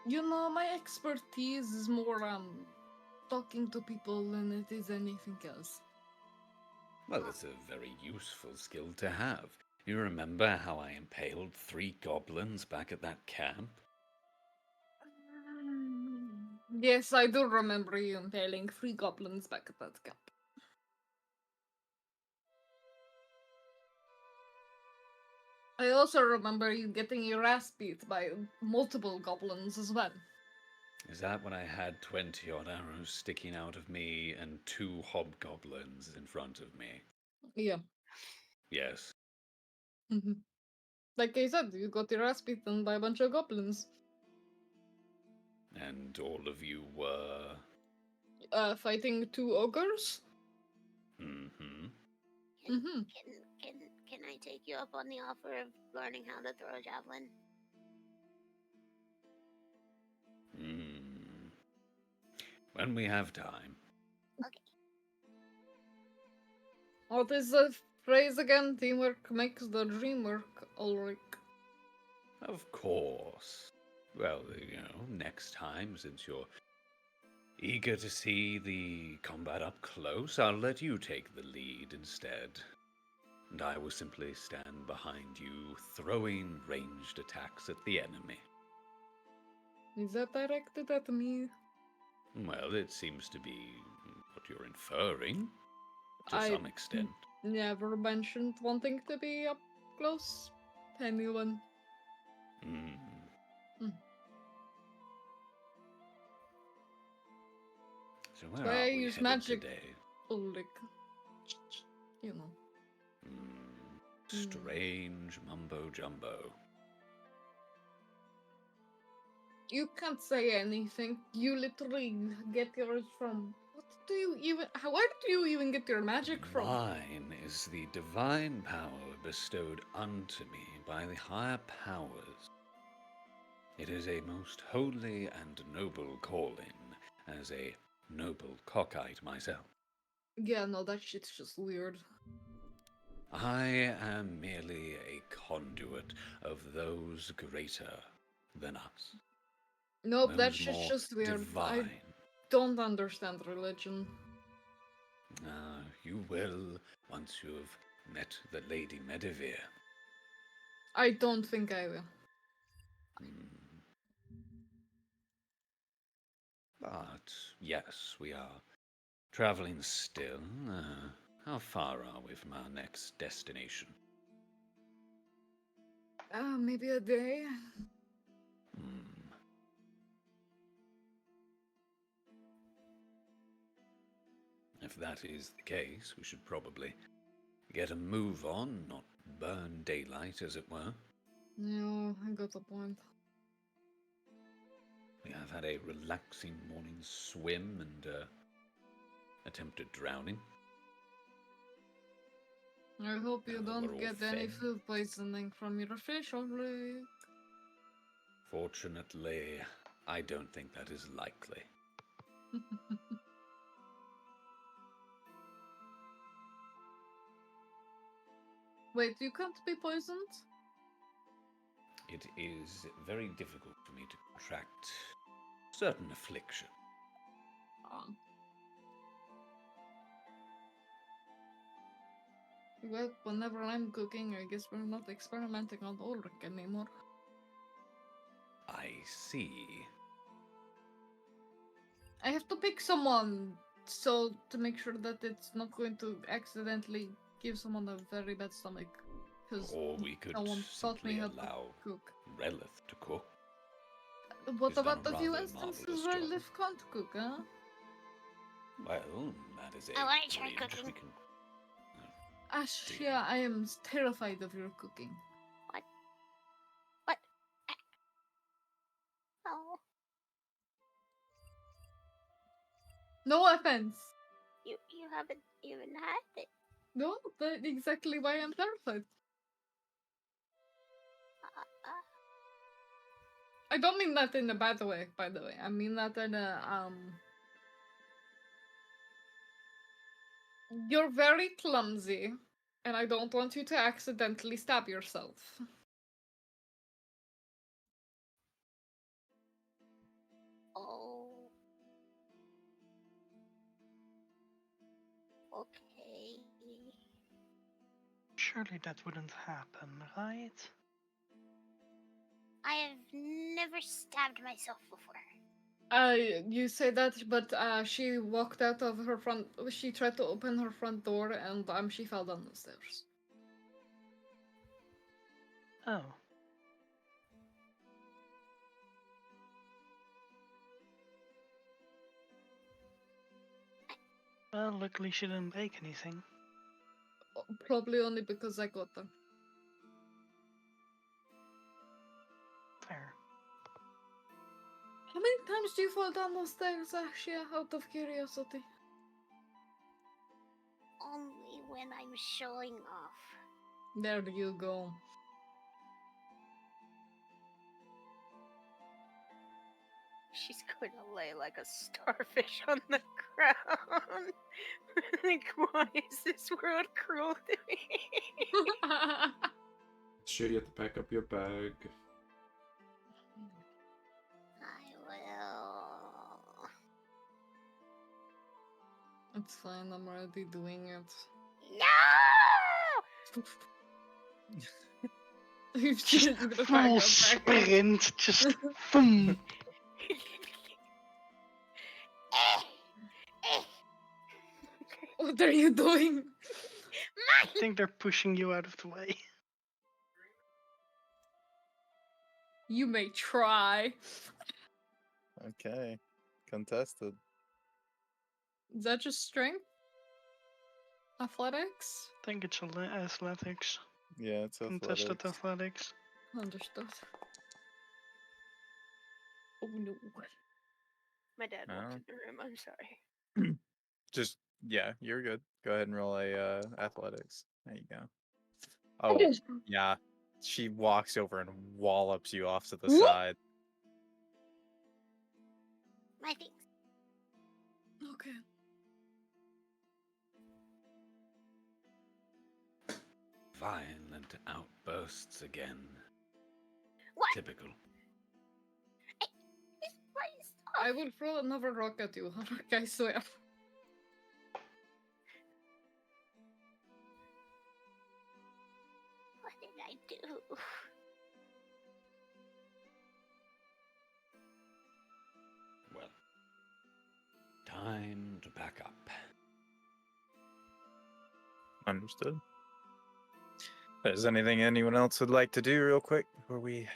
You know, my expertise is more talking to people than it is anything else. Well, it's a very useful skill to have. You remember how I impaled 3 goblins back at that camp? Yes, I do remember you impaling 3 goblins back at that camp. I also remember you getting your ass beat by multiple goblins as well. Is that when I had 20-odd arrows sticking out of me and 2 hobgoblins in front of me? Yeah. Yes. Like I said, you got your ass beaten by a bunch of goblins. And all of you were... Fighting 2 ogres? Mm-hmm. Can I take you up on the offer of learning how to throw a javelin? When we have time. Okay. What is the phrase again? Teamwork makes the dream work, Ulrich. Of course. Well, next time, since you're eager to see the combat up close, I'll let you take the lead instead. and I will simply stand behind you, throwing ranged attacks at the enemy. Is that directed at me? Well, it seems to be what you're inferring, to I some extent. never mentioned wanting to be up close to anyone. Mm. Mm. So where Why are I we use headed magic. today? Ulrich. You know. Strange mumbo jumbo. You can't say anything. You literally get yours from. What do you even. Where do you even get your magic from? Mine is the divine power bestowed unto me by the higher powers. It is a most holy and noble calling, as a noble cockite myself. Yeah, no, that shit's just weird. I am merely a conduit of those greater than us. Nope, that Those shit's more just weird. I divine. don't understand religion. You will once you have met the Lady Medivir. I don't think I will. But yes, we are traveling still. How far are we from our next destination? Maybe a day. If that is the case, we should probably get a move on, not burn daylight, as it were. No, I got the point. We have had a relaxing morning swim and attempted drowning. I hope you We're don't all get any fed. food poisoning from your fish, Ulrich. Fortunately, I don't think that is likely. Wait, you can't be poisoned? It is very difficult for me to contract certain affliction. Well, whenever I'm cooking, I guess we're not experimenting on Ulrich anymore. I see. I have to pick someone so to make sure that it's not going to accidentally give someone a very bad stomach. Because Or we could someone taught me simply how allow to cook. Relith to cook. What He's done about a the few rather instances marvellous where job. Liv can't cook, huh? Well, that is a I wanna try bridge cooking. we can... Ashia, I am terrified of your cooking. What? Oh, No offense. you haven't even had it. No, that's exactly why I'm terrified. I don't mean that in a bad way, by the way. I mean that in a, You're very clumsy, and I don't want you to accidentally stab yourself. Oh. Okay. Surely that wouldn't happen, right? I have never stabbed myself before. You say that, but she walked out of her front. She tried to open her front door, and she fell down the stairs. Oh. Well, luckily she didn't break anything. Probably only because I got them. Fair. How many times do you fall down the stairs, Ashia, out of curiosity? Only when I'm showing off. There you go. She's going to lay like a starfish on the ground. Like, why is this world cruel to me? Should you have to pack up your bag? I will. It's fine, I'm already doing it. No! Just She's gonna pack full her back. sprint, just boom. What are you doing? I think they're pushing you out of the way. You may try. Okay. Contested. Is that just strength? Athletics? I think it's athletics. Yeah, it's Contested athletics. athletics. Understood. Oh no. My dad walked Oh. in the room. I'm sorry. Just yeah, you're good. Go ahead and roll a athletics. There you go. Oh yeah. She walks over and wallops you off to the Whoop. side. My things. Okay. Violent outbursts again. What? Typical. Why stop? I will throw another rock at you, I swear. What did I do? Well, time to pack up. Understood. If there's anything anyone else would like to do real quick before we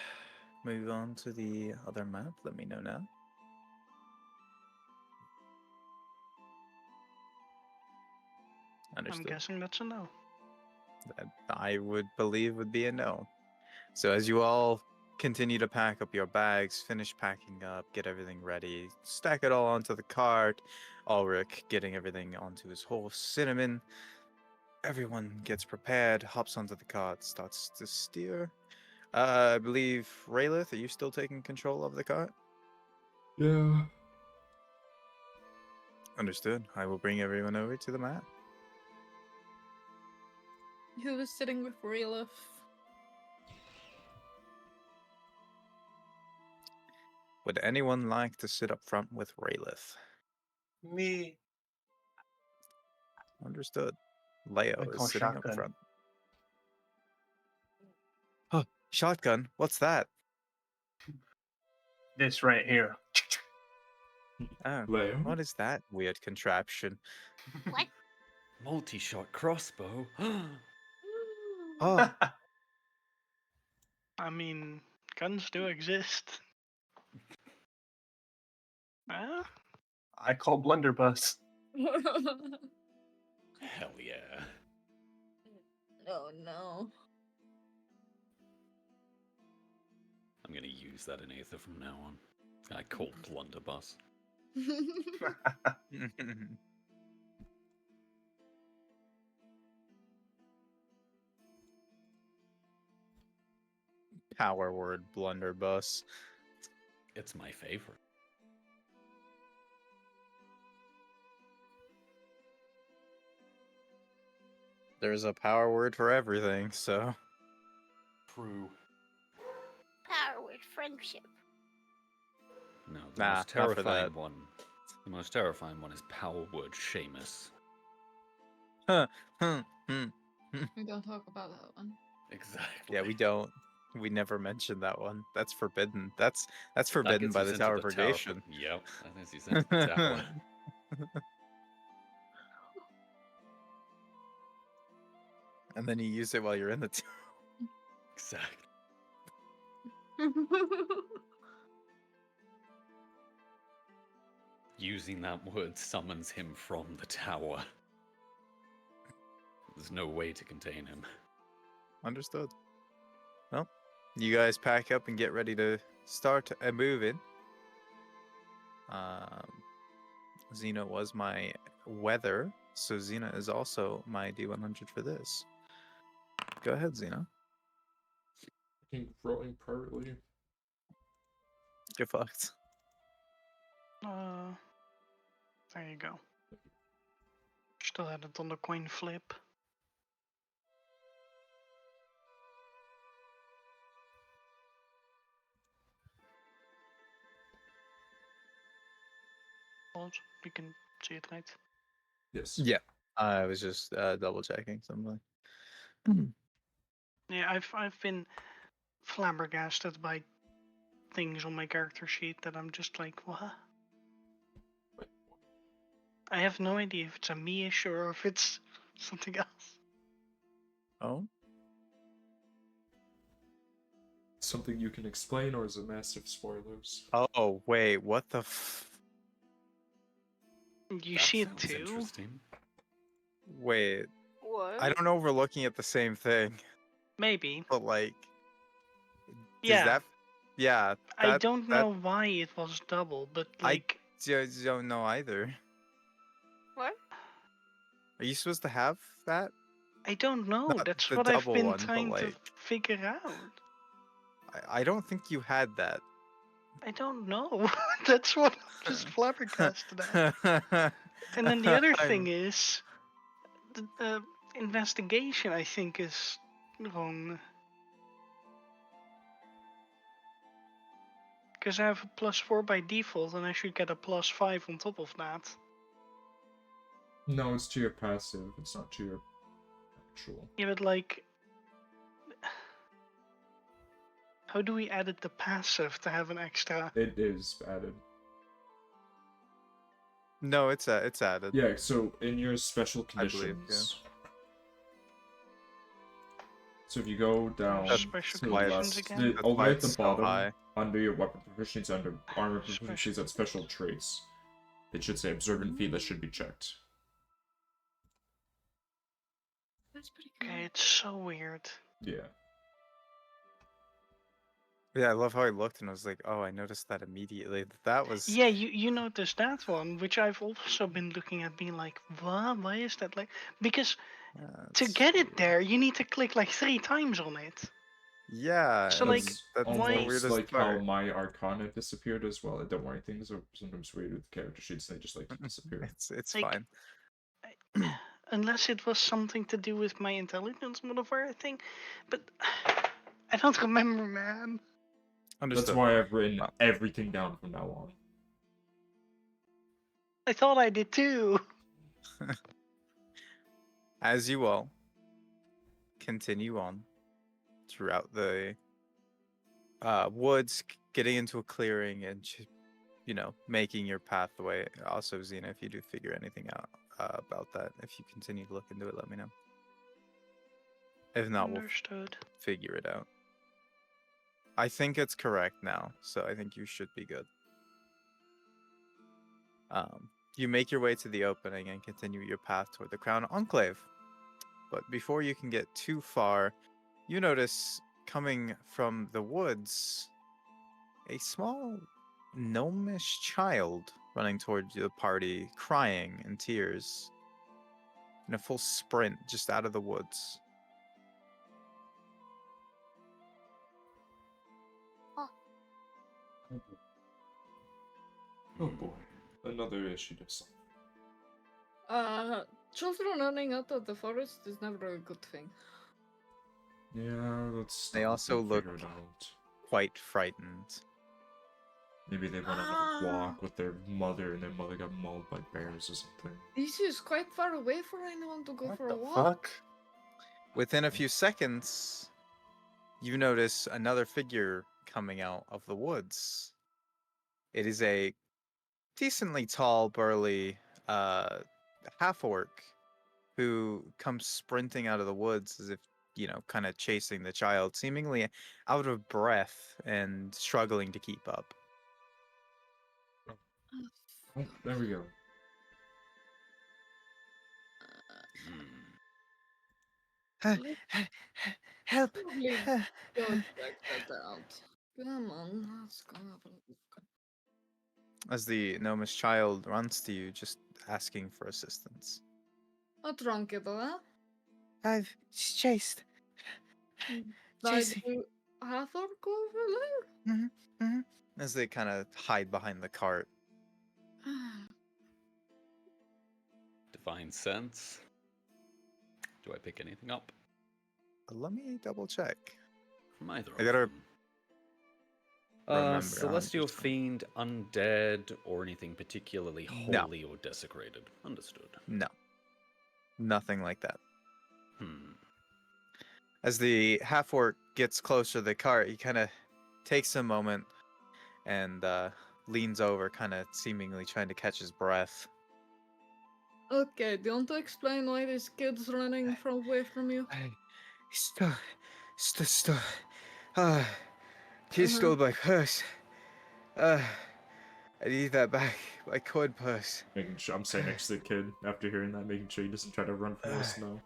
move on to the other map, let me know now. I'm Understood. guessing that's a no. That I would believe would be a no. So as you all continue to pack up your bags, finish packing up, get everything ready, stack it all onto the cart, Ulrich getting everything onto his horse, Cinnamon, everyone gets prepared, hops onto the cart, starts to steer. I believe, Raylith, are you still taking control of the cart? Yeah. Understood. I will bring everyone over to the map. Who was sitting with Relif? Would anyone like to sit up front with Raylith? Me. Understood. Leo I is call sitting up shotgun. front. Oh, shotgun. What's that? This right here. Oh, Leo? what is that weird contraption? What? Multi-shot crossbow. Oh, I mean, guns do exist. Huh? I call blunderbuss. Hell yeah. Oh no. I'm gonna use that in Aether from now on. I call blunderbuss. power word blunderbuss. It's my favorite. There's a power word for everything, so. True. Power word friendship. No, the Nah, most not for terrifying that. one. The most terrifying one is power word Seamus. Huh. We don't talk about that one. Exactly. Yeah, we don't. We never mentioned that one. That's forbidden. That's That forbidden gets by us the into Tower of the tower. Purgation. Yep, that gets us into the tower. And then you use it while you're in the tower. Exactly. Using that word summons him from the tower. There's no way to contain him. Understood. Well, you guys pack up and get ready to start moving. Xena was my weather, so Xena is also my D100 for this. Go ahead, Xena. I think rolling partly. Get fucked. There you go. Still had it on the coin flip. You can see it right. Yes. Yeah. I was just double checking something. Yeah, I've been flabbergasted by things on my character sheet that I'm just like, what? I have no idea if it's a me issue or if it's something else. Oh, Something you can explain, or is it massive spoilers? oh, wait, what the? You That see it sounds too? interesting. Wait, What? I don't know if we're looking at the same thing, Maybe. but like, does Yeah. that? Yeah, I that don't that know why it was double, but I like, don't know either. What? Are you supposed to have that? I don't know. Not That's the what I've double been one, but trying to like, figure out. I don't think you had that. I don't know. That's what I'm just flabbergasted at. And then the other thing is, the investigation I think is wrong. Because I have a +4 by default, and I should get a +5 on top of that. No, it's to your passive. It's not to your actual. Yeah, but like, how do we edit the passive to have an extra? It is added. No, it's added. Yeah, so in your special I believe, conditions. So if you go down That's Special to the conditions left, again? That's all the why way at it's the so bottom, high. under your weapon proficiencies, under armor Special proficiencies at special traits, it should say observant feat that should be checked. That's pretty Okay, it's so weird. Yeah. Yeah, I love how I looked and was like, oh, I noticed that immediately. That was Yeah, you noticed that one, which I've also been looking at, being like, what? Why is that like? Because to that's get it weird. there, you need to click like 3 times on it. Yeah, So, and like, that's why- the almost weirdest like how part. my Arcana disappeared as well. Don't worry, things are sometimes weird with character sheets. They just like to disappear. It's Like, fine. Unless it was something to do with my intelligence modifier thing, but I don't remember, man. Understood. That's why I've written Well. everything down from now on. I thought I did too. As you all continue on throughout the woods, getting into a clearing and making your pathway. Also, Xena, if you do figure anything out about that, if you continue to look into it, let me know. If not, we'll Understood. figure it out. I think it's correct now, so I think you should be good. You make your way to the opening and continue your path toward the Crown Enclave. But before you can get too far, you notice coming from the woods a small gnomish child running towards the party, crying in tears, in a full sprint just out of the woods. Oh boy, another issue to solve. Children running out of the forest is never a good thing. Yeah, let's. They also look figure it out. quite frightened. Maybe they went on a walk with their mother, and their mother got mauled by bears or something. This is quite far away for anyone to go What for the a walk. fuck? Within a few seconds, you notice another figure coming out of the woods. It is a decently tall, burly half-orc who comes sprinting out of the woods as if, kind of chasing the child, seemingly out of breath and struggling to keep up. Oh, there we go. Help! Probably go check that out. Come on, let's go have a look. As the gnomish child runs to you, just asking for assistance. What's wrong, kiddo, huh? I've chased. Died Chasing. you half orc over As they kind of hide behind the cart. there? Divine sense. Do I pick anything up Let me double check. from either I of gotta them? remember Celestial 100%. fiend, undead, or anything particularly No. holy or desecrated. Understood. No. Nothing like that. As the half orc gets closer to the cart, he kind of takes a moment and leans over, kind of seemingly trying to catch his breath. Okay, do you want to explain why this kid's running away from you? Stole. He Uh-huh. stole my purse. I need that back. My coin purse. Making sure I'm staying next to the kid after hearing that, making sure he doesn't try to run from the snow.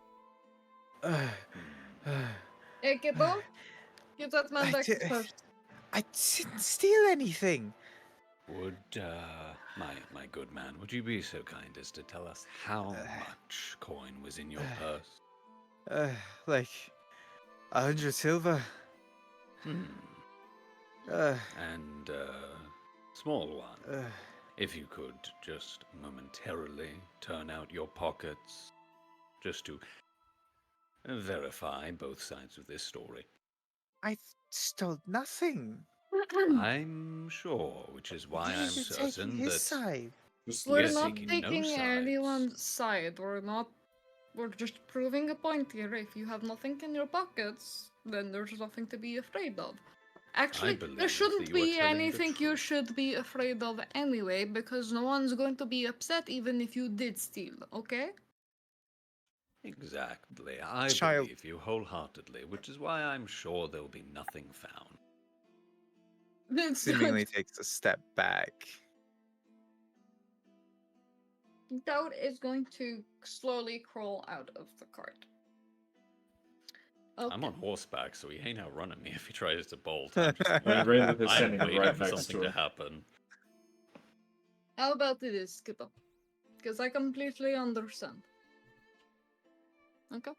Hey, kiddo, give that man I back his did- purse. I didn't steal anything. Would, my good man, would you be so kind as to tell us how much coin was in your purse? Like 100 silver. Uh, And, small one, uh, if you could just momentarily turn out your pockets, just to verify both sides of this story. I stole nothing. I'm sure, which is why I'm You're taking certain his that side. Just We're Yes, not taking no taking sides. anyone's side. We're just proving a point here. If you have nothing in your pockets, then there's nothing to be afraid of. Actually, there believe shouldn't that you are be telling the anything you truth. should be afraid of anyway, because no one's going to be upset even if you did steal, okay? Exactly. I Child. believe you wholeheartedly, which is why I'm sure there'll be nothing found. Seemingly takes a step back. Doubt is going to slowly crawl out of the cart. Okay. I'm on horseback, so he ain't outrunning me if he tries to bolt. I'm just I mean, Rayleigh is I'm standing waiting right for next something to to him. happen. How about this, Skipper? Because I completely understand. Okay.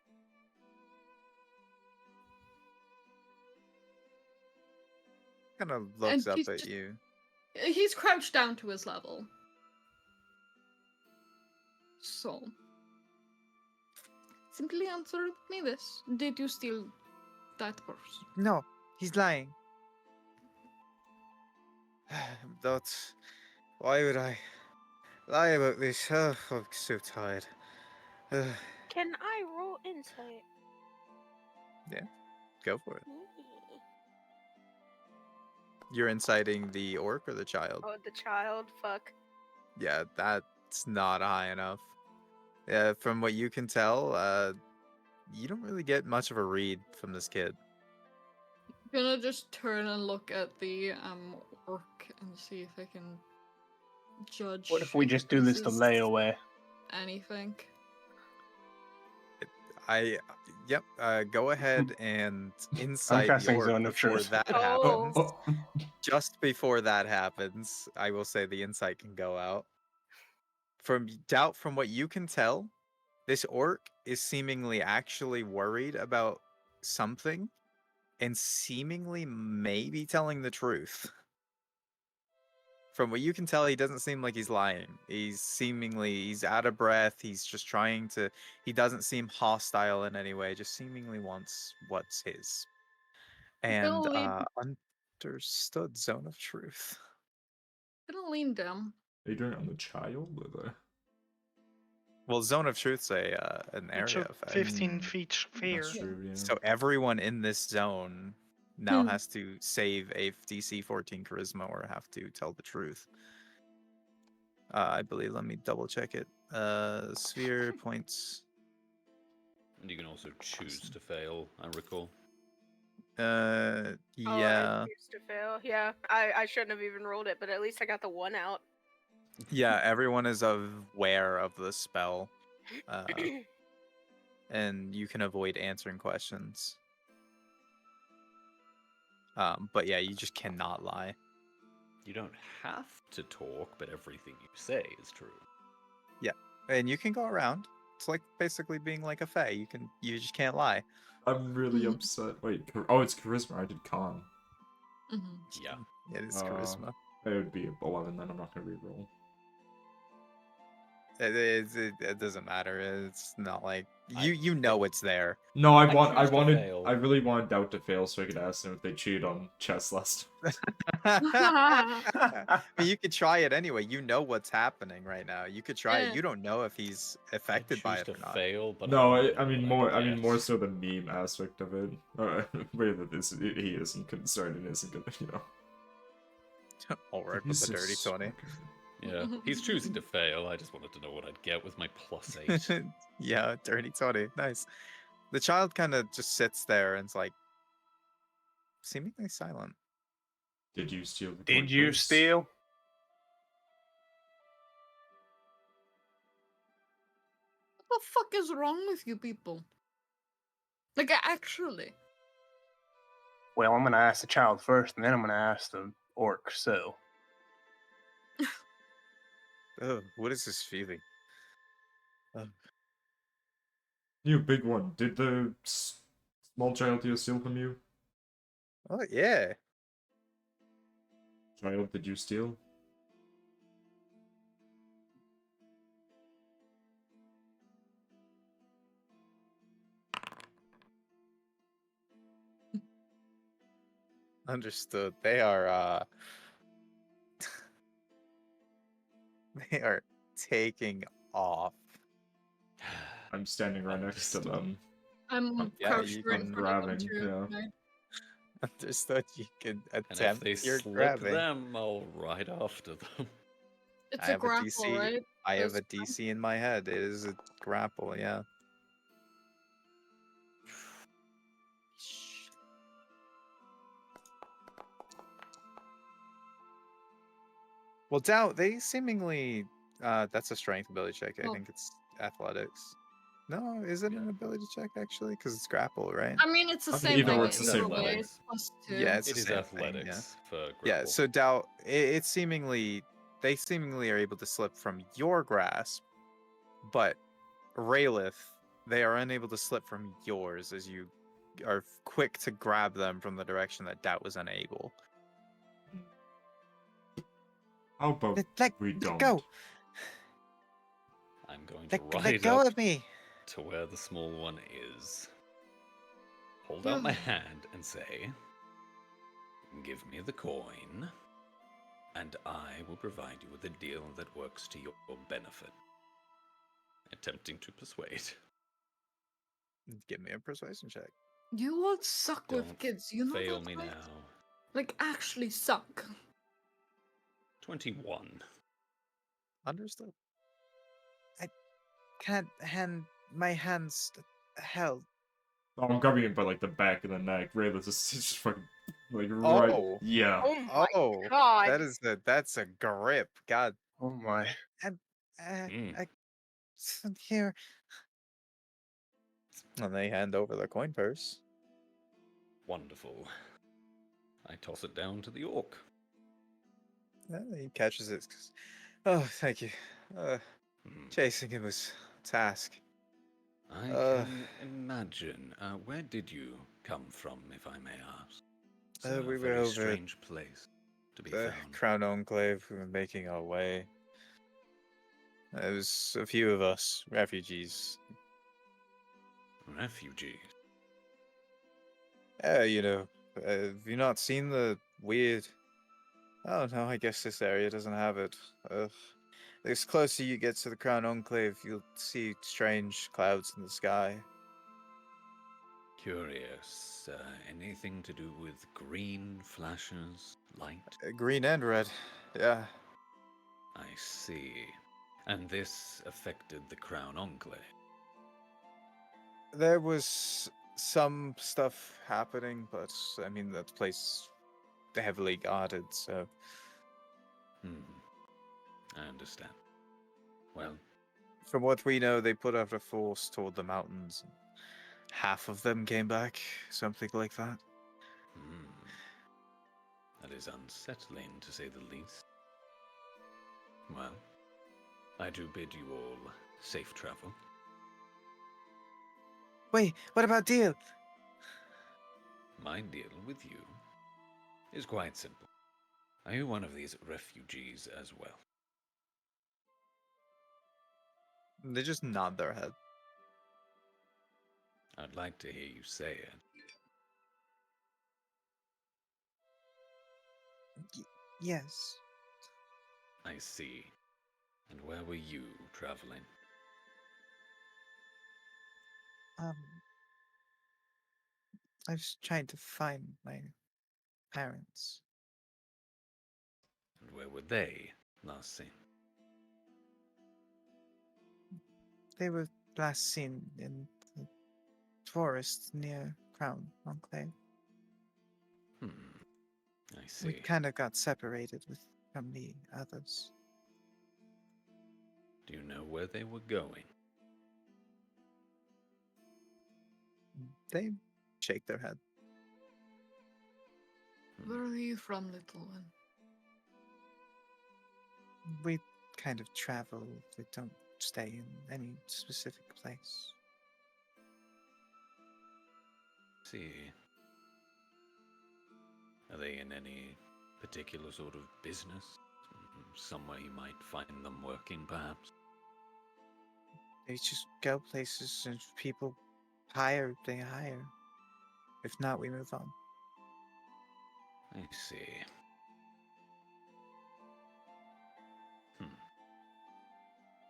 Kind of looks And up he's at just- you. He's crouched down to his level. So, simply answer me this. Did you steal that purse? No, he's lying. That's... Why would I lie about this? Oh, I'm so tired. Can I roll insight? Go for it. Yee. You're inciting the orc or the child? Oh, the child. Fuck. Yeah, that's not high enough. Yeah, from what you can tell, you don't really get much of a read from this kid. I'm gonna just turn and look at the orc and see if I can judge. What if we just do this to is layaway? anything? Yep. Go ahead and incite the casting orc Zone of before Truth. that Oh. happens. Just before that happens, I will say the insight can go out. From what you can tell, this orc is seemingly actually worried about something and seemingly maybe telling the truth. From what you can tell, he doesn't seem like he's lying. He's out of breath. He's just trying to, he doesn't seem hostile in any way, just seemingly wants what's his. And understood zone of truth. Gonna lean down. Are you doing it on the child or the? Well, zone of truth's an It's area a effect. 15 feet sphere. That's true. Yeah. So everyone in this zone now has to save a DC 14 charisma or have to tell the truth. I believe. Let me double check it. Sphere points. And you can also choose to fail, I recall. Oh, Yeah. I choose to fail. Yeah, I shouldn't have even rolled it, but at least I got the one out. Yeah, everyone is aware of the spell. And you can avoid answering questions. But yeah, you just cannot lie. You don't have to talk, but everything you say is true. And you can go around. It's like basically being like a fae. You just can't lie. I'm really upset. Wait. It's charisma. I did con. Mm-hmm. Yeah. It is charisma. It would be 11. Then I'm not gonna reroll. It doesn't matter. It's not like you know it's there. No, I choose to fail. I really wanted Doubt to fail so I could ask them if they cheated on chess last time. I mean, you could try it anyway. You know what's happening right now. You could try it. Yeah. You don't know if he's I affected by choose it to or not. fail, but No, I, I mean more. more so the meme aspect of it. Way that he isn't concerned and isn't gonna, you know. All right, with the dirty 20. Yeah, he's choosing to fail. I just wanted to know what I'd get with my +8. Yeah, dirty 20. Nice. The child kind of just sits there and is like seemingly silent. Did you steal the Did you purse? steal? What the fuck is wrong with you people? Like, actually. Well, I'm gonna ask the child first, and then I'm gonna ask the orc. So, Ugh, what is this feeling? You big one. Did the small child here steal from you? Oh, yeah. Child, did you steal? Understood. They are they are taking off. I'm standing right next to Understood. them. I'm Yeah, crouched you right can in front of them grabbing, too. yeah. Right? Understood. You can And if attempt they your slip grabbing. them, I'll ride after them. It's I a have a grapple, DC. right? I have Those a DC in my head. It is a grapple, yeah. Well, doubt they seemingly that's a strength ability check. I Oh. think it's athletics. No, is it an ability check actually? Because it's grapple, right? I mean, it's the I think same either thing. or it's the same either way, level. it's +2. Yeah, it's It the is same thing, athletics for grapple. yeah. So doubt it seemingly they seemingly are able to slip from your grasp, but Raylith, they are unable to slip from yours as you are quick to grab them from the direction that doubt was unable. How about we Let don't? go! I'm going to Let ride go up of me! to where the small one is. Hold out my hand and say, "Give me the coin, and I will provide you with a deal that works to your benefit." Attempting to persuade. Give me a persuasion check. You all suck with Don't kids. You know fail that, me right? now. Like, actually suck. 21. Understood. I can't hand my hands held. Oh, I'm grabbing him by like the back of the neck. Ray, let's just fucking like right. Oh. Yeah. Oh my Oh, god. that's a grip. God. oh my. I here. And they hand over the coin purse. Wonderful. I toss it down to the orc. He catches it. Oh, thank you. Chasing him was a task. I can imagine. Where did you come from, if I may ask? It's a We were very over strange place to be the found. Crown Enclave. We were making our way. There was a few of us, refugees. Refugees? You know, have you not seen the weird... Oh, no, I guess this area doesn't have it. The closer you get to the Crown Enclave, you'll see strange clouds in the sky. Curious. Anything to do with green flashes, light? Green and red, yeah. I see. And this affected the Crown Enclave? There was some stuff happening, but I mean, that place heavily guarded, so... I understand. Well, from what we know, they put out a force toward the mountains. Half of them came back, something like that. That is unsettling, to say the least. Well, I do bid you all safe travel. Wait, what about deal? My deal with you is quite simple. Are you one of these refugees as well? They just nod their head. I'd like to hear you say it. Yes. I see. And where were you traveling? I was trying to find my parents. And where were they last seen? They were last seen in the forest near Crown Enclave. I see. We kind of got separated from the others. Do you know where they were going? They shake their head. Where are you from, little one? We kind of travel. We don't stay in any specific place. See. Are they in any particular sort of business? Somewhere you might find them working, perhaps? They just go places and people hire, they hire. If not, we move on. I see.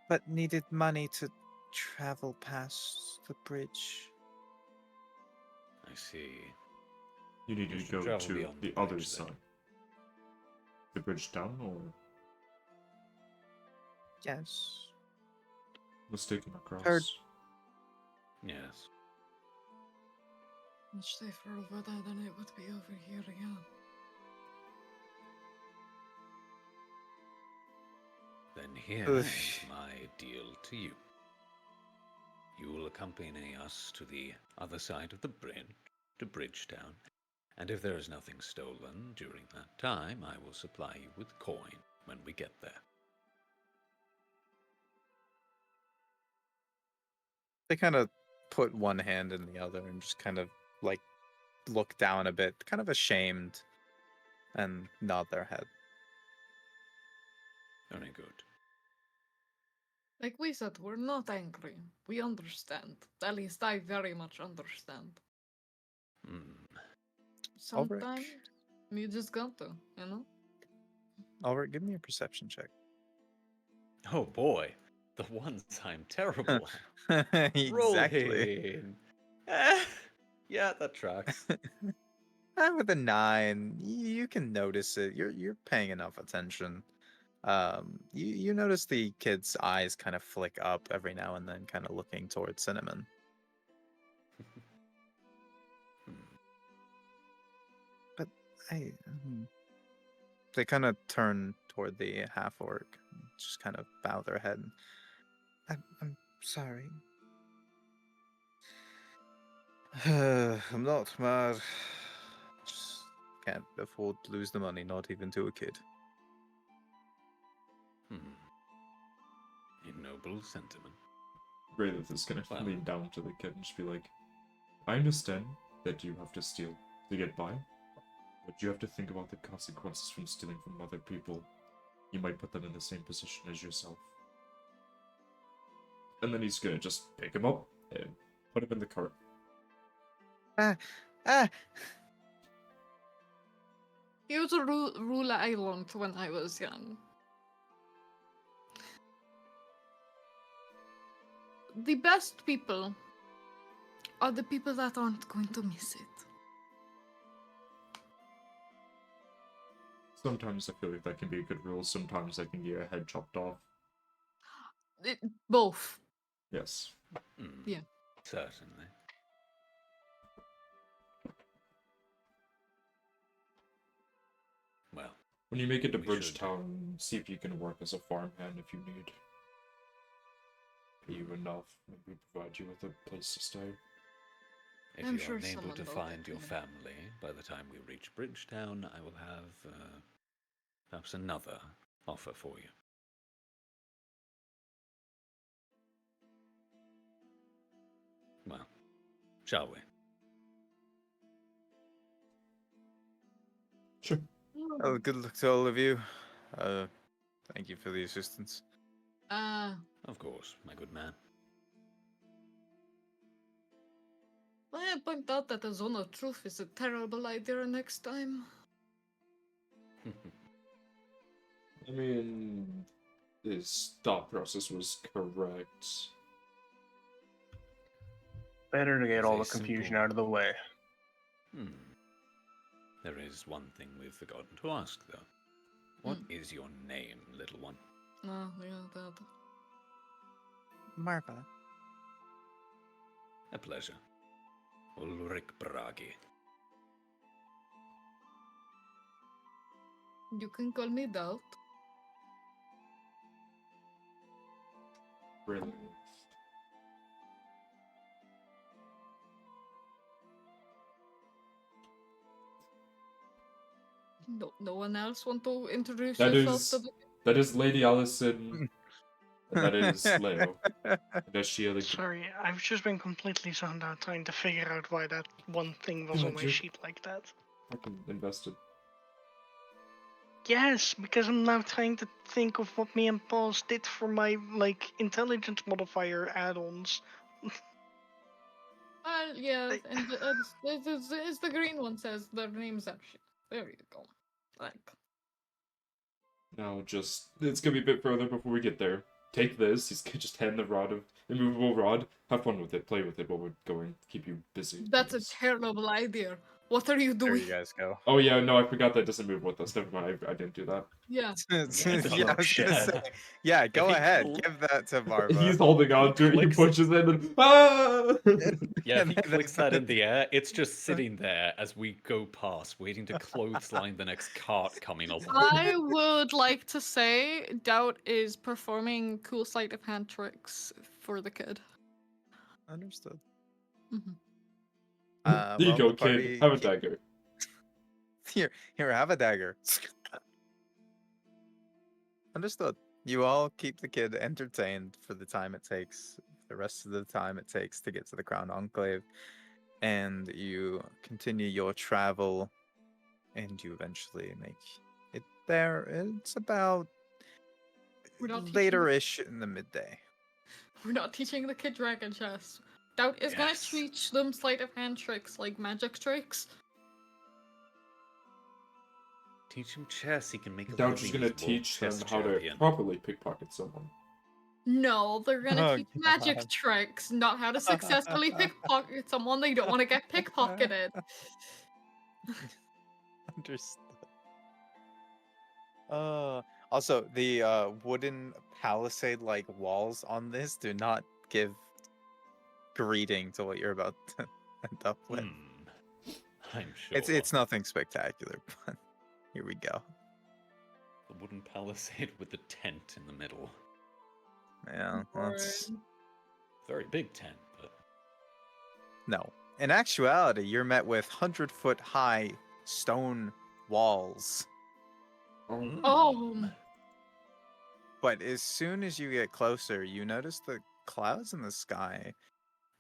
But needed money to travel past the bridge. I see. You need You to should go travel to beyond the the other bridge, then. side. The bridge down, or Yes. mistaken across? Heard. Yes. Much safer over there than it would be over here again. Then here Oof. is my deal to you. You will accompany us to the other side of the bridge, to Bridgetown, and if there is nothing stolen during that time, I will supply you with coin when we get there. They kind of put one hand in the other and just kind of like look down a bit, kind of ashamed, and nod their head. Very good. Like we said, we're not angry. We understand. At least I very much understand. Sometimes you just got to, you know? Ulrich, give me a perception check. Oh boy, the ones I'm terrible Exactly. Rolling. Yeah, that tracks. With a 9, you can notice it. You're paying enough attention. You notice the kid's eyes kind of flick up every now and then, kind of looking towards Cinnamon. But they kind of turn toward the half orc, just kind of bow their head. I'm sorry. I'm not mad. Just can't afford to lose the money, not even to a kid. A noble sentiment. Graylith is gonna lean down to the kid and just be like, I understand that you have to steal to get by, but you have to think about the consequences from stealing from other people. You might put them in the same position as yourself. And then he's gonna just pick him up and put him in the cart. He was a ruler I learned when I was young. The best people are the people that aren't going to miss it. Sometimes I feel like that can be a good rule, sometimes I can get your head chopped off. Both. Yes. Yeah. Certainly. Well, when you make it to Bridgetown, see if you can work as a farmhand if you need. Pay you enough, maybe provide you with a place to stay. If I'm you sure are unable someone to will find get your me. family by the time we reach Bridgetown, I will have perhaps another offer for you. Well, shall we? Sure. Oh, good luck to all of you. Thank you for the assistance. Of course, my good man. I point out that a zone of truth is a terrible idea next time. I mean, his thought process was correct. Better to get It's all a the confusion simple- out of the way. There is one thing we've forgotten to ask, though. What is your name, little one? Oh, yeah, that. Marva. A pleasure. Ulrich Bragi. You can call me Doubt. Brilliant. No one else want to introduce That yourself is to the... that is Lady Allison, and that is Leo. Does she like? Sorry, I've just been completely zoned out trying to figure out why that one thing was Yeah, on my you're- sheet like that. Fucking invested. Yes, because I'm now trying to think of what me and Paul's did for my intelligence modifier add-ons. Well, yeah, Like- and it's the green one says their names actually. There you go. Like, No, just it's gonna be a bit further before we get there. Take this. He's gonna just hand the rod of immovable rod. Have fun with it. Play with it while we're going. Keep you busy. that's a please. terrible idea. What are you There doing? you guys go. Oh yeah, no, I forgot that doesn't move with us. Never mind. I didn't do that. Yeah. Yeah, Yeah, I was shit. gonna say. Yeah, go he ahead. cl- Give that to Marva. He's holding on to it. He clicks- pushes it and ah! Yeah, if he And clicks then- that in the air, it's just sitting there as we go past, waiting to clothesline the next cart coming along. I would like to say Doubt is performing cool sleight of hand tricks for the kid. Understood. Mhm. There you Well, go, the party kid. Have a dagger. Here, have a dagger. Understood. You all keep the kid entertained for the time it takes, the rest of the time it takes to get to the Crown Enclave, and you continue your travel, and you eventually make it there. It's about We're not teaching- later-ish in the midday. We're not teaching the kid dragon chess. Doubt is gonna Yes. teach them sleight of hand tricks, like magic tricks. Teach him chess, he can make a Doubt's just living gonna as world teach them chess how to champion. properly pickpocket someone. No, they're gonna Oh, teach magic God. tricks, not how to successfully pickpocket someone they don't want to get pickpocketed. Understood. Also, the wooden palisade-like walls on this do not give greeting to what you're about to end up with. I'm sure. It's nothing spectacular, but here we go. The wooden palisade with the tent in the middle. Yeah, that's Boring. Very big tent, but no. In actuality, you're met with 100-foot high stone walls. Oh, But as soon as you get closer, you notice the clouds in the sky.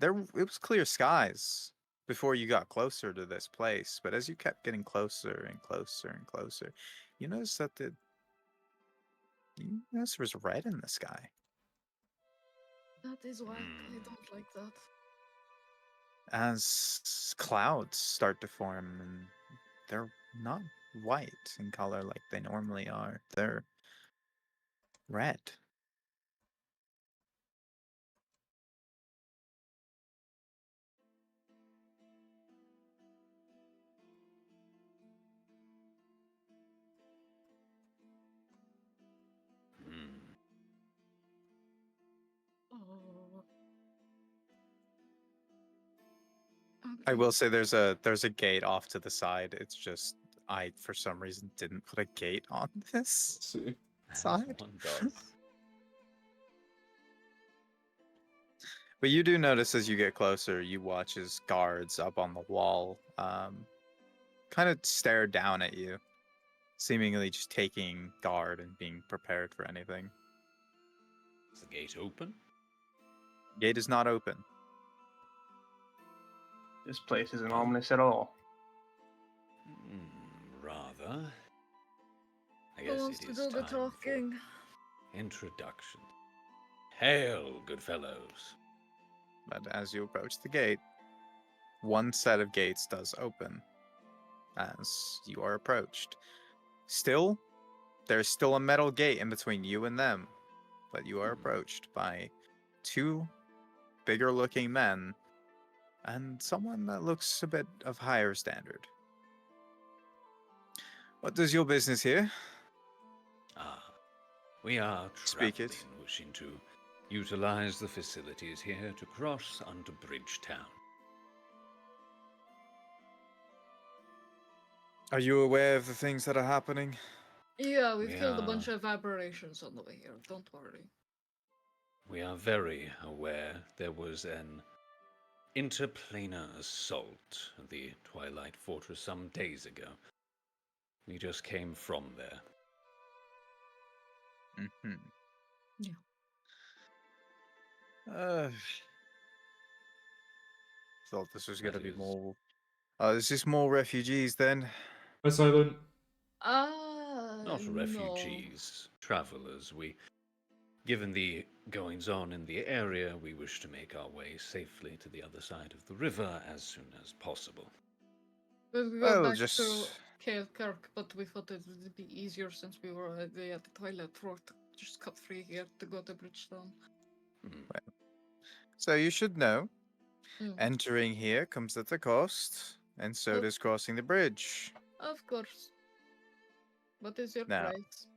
It was clear skies before you got closer to this place, but as you kept getting closer and closer and closer, you notice that there was red in the sky. that is why I don't like that. As clouds start to form, and they're not white in color like they normally are. They're red. Oh. I Okay. will say there's a gate off to the side. It's just I for some reason didn't put a gate on this Let's see. side. one does. But you do notice as you get closer, you watch as guards up on the wall kind of stare down at you, seemingly just taking guard and being prepared for anything. Is the gate open? Gate is not open. This place isn't ominous at all. Rather. I Who guess wants it to is do the time talking? for introduction. Hail, good fellows. But as you approach the gate, one set of gates does open as you are approached. Still, there's still a metal gate in between you and them. But you are approached by 2 bigger looking men and someone that looks a bit of higher standard. What does your business here? We are Speak it. traveling, wishing to utilize the facilities here to cross onto Bridgetown. Are you aware of the things that are happening? Yeah, we've We killed a are- bunch of aberrations on the way here. Don't worry. We are very aware there was an interplanar assault at the Twilight Fortress some days ago. We just came from there. Mm-hmm. Yeah. Thought this was going to That be is- more. Is this more refugees then? Hi, Silent. Not No. refugees, travelers. Given the goings on in the area, we wish to make our way safely to the other side of the river as soon as possible. We'll go Well, back just to Kale Kirk, but we thought it would be easier since we were at the toilet for to just cut free here to go to Bridgetown. so you should know. Mm. Entering here comes at a cost, and so Oh. does crossing the bridge. Of course. What is your Now. price?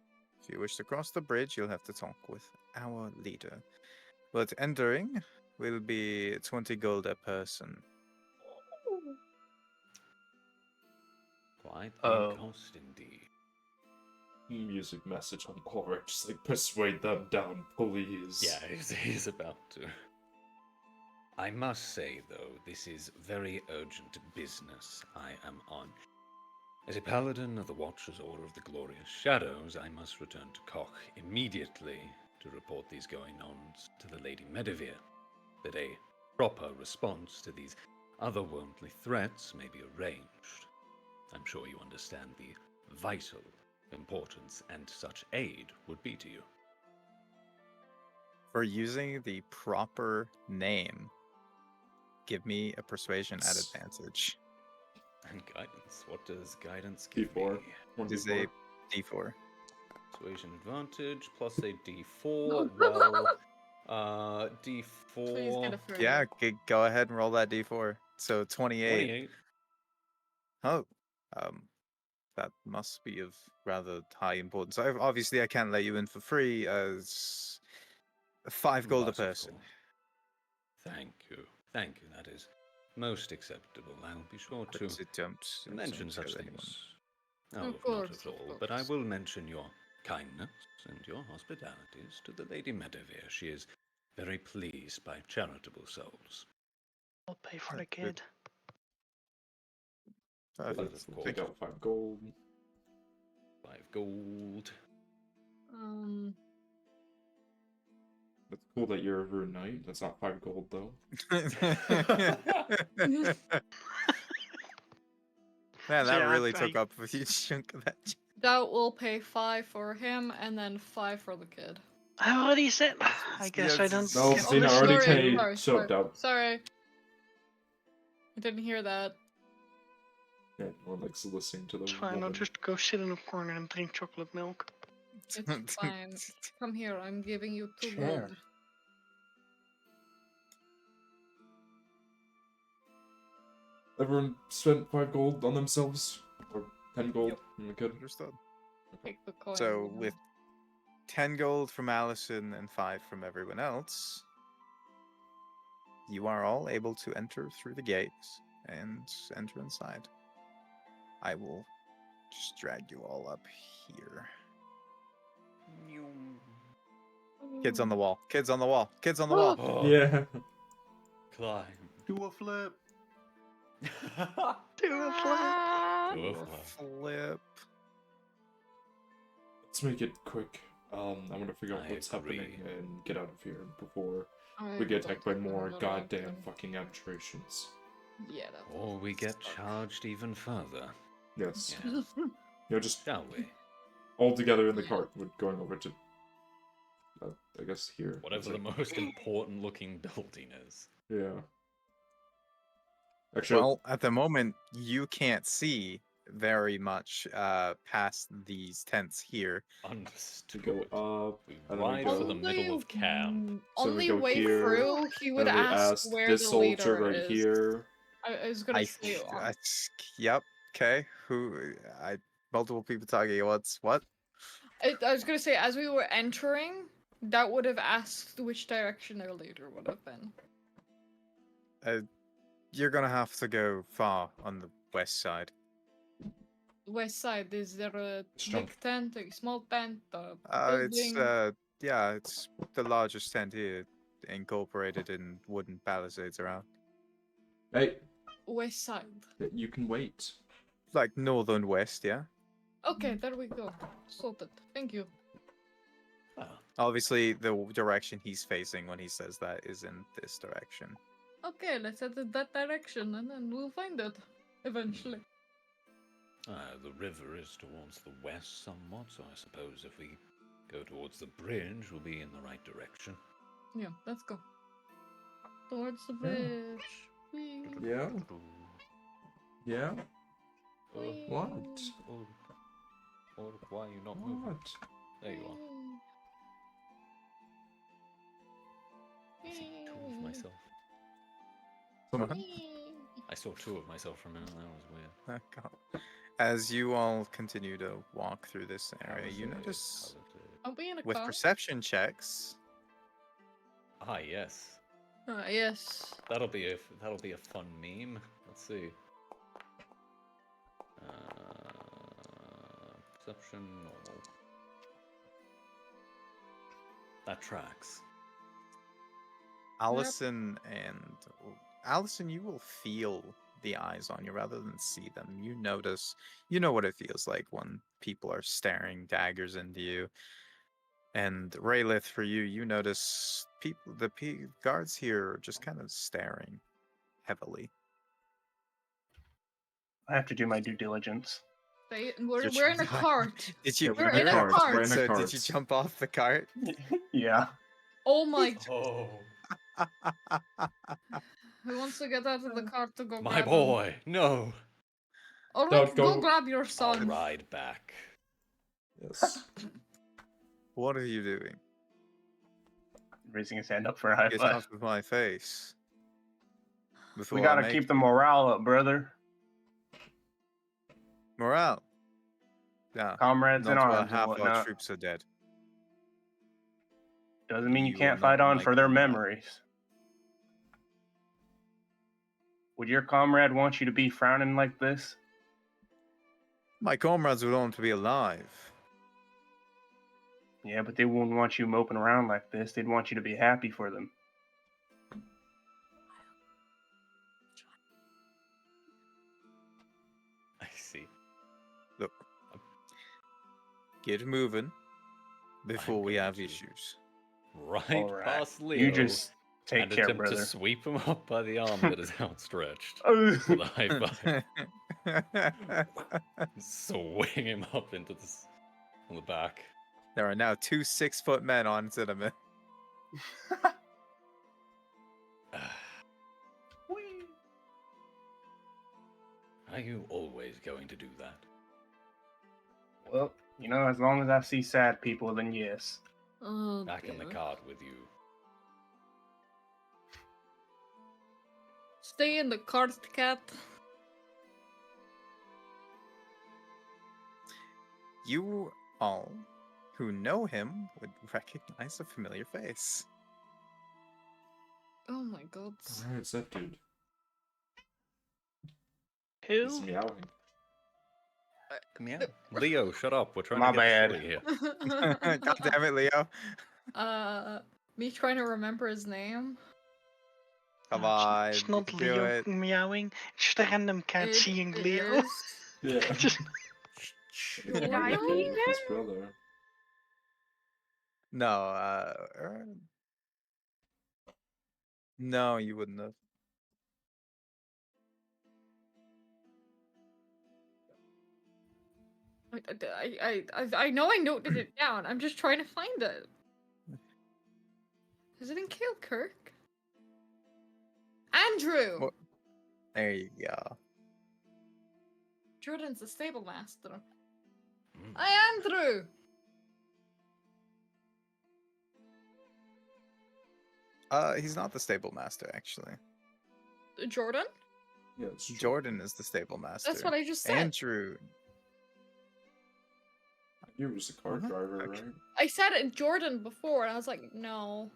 If you wish to cross the bridge, you'll have to talk with our leader. But entering will be 20 gold a person. Quite the Oh. cost indeed. Music message on Cora, just like persuade them down, please. Yeah, he's about to. I must say, though, this is very urgent business I am on. As a paladin of the Watcher's Order of the Glorious Shadows, I must return to Koch immediately to report these going-ons to the Lady Medivir, that a proper response to these otherworldly threats may be arranged. I'm sure you understand the vital importance and such aid would be to you. For using the proper name, give me a persuasion at advantage. And guidance. What does guidance give D4. me? It is a d4. Persuasion advantage plus a d4. Well, Please d4. get a friend. Yeah, go ahead and roll that d4. So 28. 28. Oh, that must be of rather high importance. Obviously, I can't let you in for free as 5 gold a But of person. course. Thank you. Thank you. That is most acceptable. I'll be sure to mention such scare things. Of Oh, not course, at of all. But I course. will mention your kindness and your hospitalities to the Lady Medivir. She is very pleased by charitable souls. I'll pay for the That's good. kid. Perfect. Of course. Take out 5 gold. 5 gold. It's cool that you're a rune knight. That's not 5 gold though. Man, that Yeah, really I- took up a huge chunk of that. That will pay 5 for him and then 5 for the kid. I already said. I guess I don't. No, get- Zena already sorry, paid. sorry, Shut sorry. up. Sorry. I didn't hear that. Yeah, no one likes listening to the It's fine. I'll woman. just go sit in a corner and drink chocolate milk. It's fine. Come here, I'm giving you 2 Sure. gold. Everyone spent 5 gold on themselves? Or 10 gold Yep. on the kid? Understood. Take the coin. So yeah. with 10 gold from Allison and 5 from everyone else, you are all able to enter through the gates and enter inside. I will just drag you all up here. Kids on the wall. Kids on the wall. Kids on the wall. Oh, Yeah. climb. Do a flip. Do a flip. Do a A flip. flip. Let's make it quick. I'm gonna figure out I what's agree. happening and get out of here before I we get don't attacked by think more I'm gonna goddamn let them- fucking abjurations. Yeah, that Or we get suck. charged even further. Yes. Yeah. You know, just Shall we? all together in the Yeah. cart, we're going over to, I guess here. Whatever the It's most important looking building is. Yeah. Actually, Well, at the moment, you can't see very much past these tents here. We Understood. go up, We and then we ride go. for the middle of camp. So On we the go way here, through, he would and we ask asked where this the soldier leader right is. here. I was gonna I, say I, yep. Okay. Multiple people talking at once. What? I was gonna say, as we were entering, that would have asked which direction their leader would have been. You're gonna have to go far on the west side. West side, is there a Strong. big tent, a small tent, a It's building? it's the largest tent here, incorporated in wooden palisades around. Hey, West side. you can wait. Like northern west, yeah. Okay, there we go. Sorted. Thank you. Ah, Obviously, the direction he's facing when he says that is in this direction. Okay, let's head in that direction and then we'll find it. Eventually. the river is towards the west somewhat, so I suppose if we go towards the bridge, we'll be in the right direction. Yeah, let's go. Towards the Yeah. bridge. Whee. Yeah. Yeah. Whee. What? Or why are you not moving? What? There you are. I see two of myself. I saw two of myself for a minute. That was weird. God. As you all continue to walk through this area, you notice Are we in a with car? perception checks. Ah, yes. Yes. That'll be a fun meme. Let's see. Perception normal. That tracks. Allison, you will feel the eyes on you rather than see them. You notice, you know what it feels like when people are staring daggers into you. And Raylith, for you, you notice the guards here are just kind of staring heavily. I have to do my due diligence. We're in a cart. Did you? We're in a cart. We're in a So cart. did you jump off the cart? Yeah. Oh my! Oh, Who wants to get out of the cart to go my grab him? boy! No. All Don't right, go. go grab your I'll son. ride back. Yes. What are you doing? Raising his hand up for a high Get five. out of my face. Before We I gotta make keep the morale up, brother. morale. Yeah. Comrades in Not while arms and half our whatnot. troops are dead. Doesn't mean you You are can't not fight on my for their comrade. memories. Would your comrade want you to be frowning like this? My comrades would want to be alive. Yeah, but they wouldn't want you moping around like this. They'd want you to be happy for them. I see. Look. Get moving before we going have to. issues. Right All right. past Leo. You just take and care, attempt brother. to sweep him up by the arm that is outstretched. Oh. With a high five. Swing him up into this on the back. There are now 2 6-foot men on Cinnamon. Are you always going to do that? Well, you know, as long as I see sad people, then yes. Oh, Back in the dear. cart with you. Stay in the cart, cat. You all who know him would recognize a familiar face. Oh my god. Alright, it's that dude. Who? He's meowing. Meow. Leo, shut up. We're trying My to get bad. the story here. God damn it, Leo. Me trying to remember his name. Come No, on. it's you not can do Leo it. meowing. It's just a random cat It seeing Leo. is Yeah. Just Did I Jordan? meet His him? brother. No, no, you wouldn't have. I know I noted it down. I'm just trying to find it. Is it in Kilkirk? Andrew! What? There you go. Jordan's the stable master. Mm. Hi, Andrew! He's not the stable master, actually. Jordan? Yeah, it's true. Jordan is the stable master. That's what I just said. Andrew. You was the car Uh-huh. driver, Okay. right? I said it Jordan before, and I was like, no.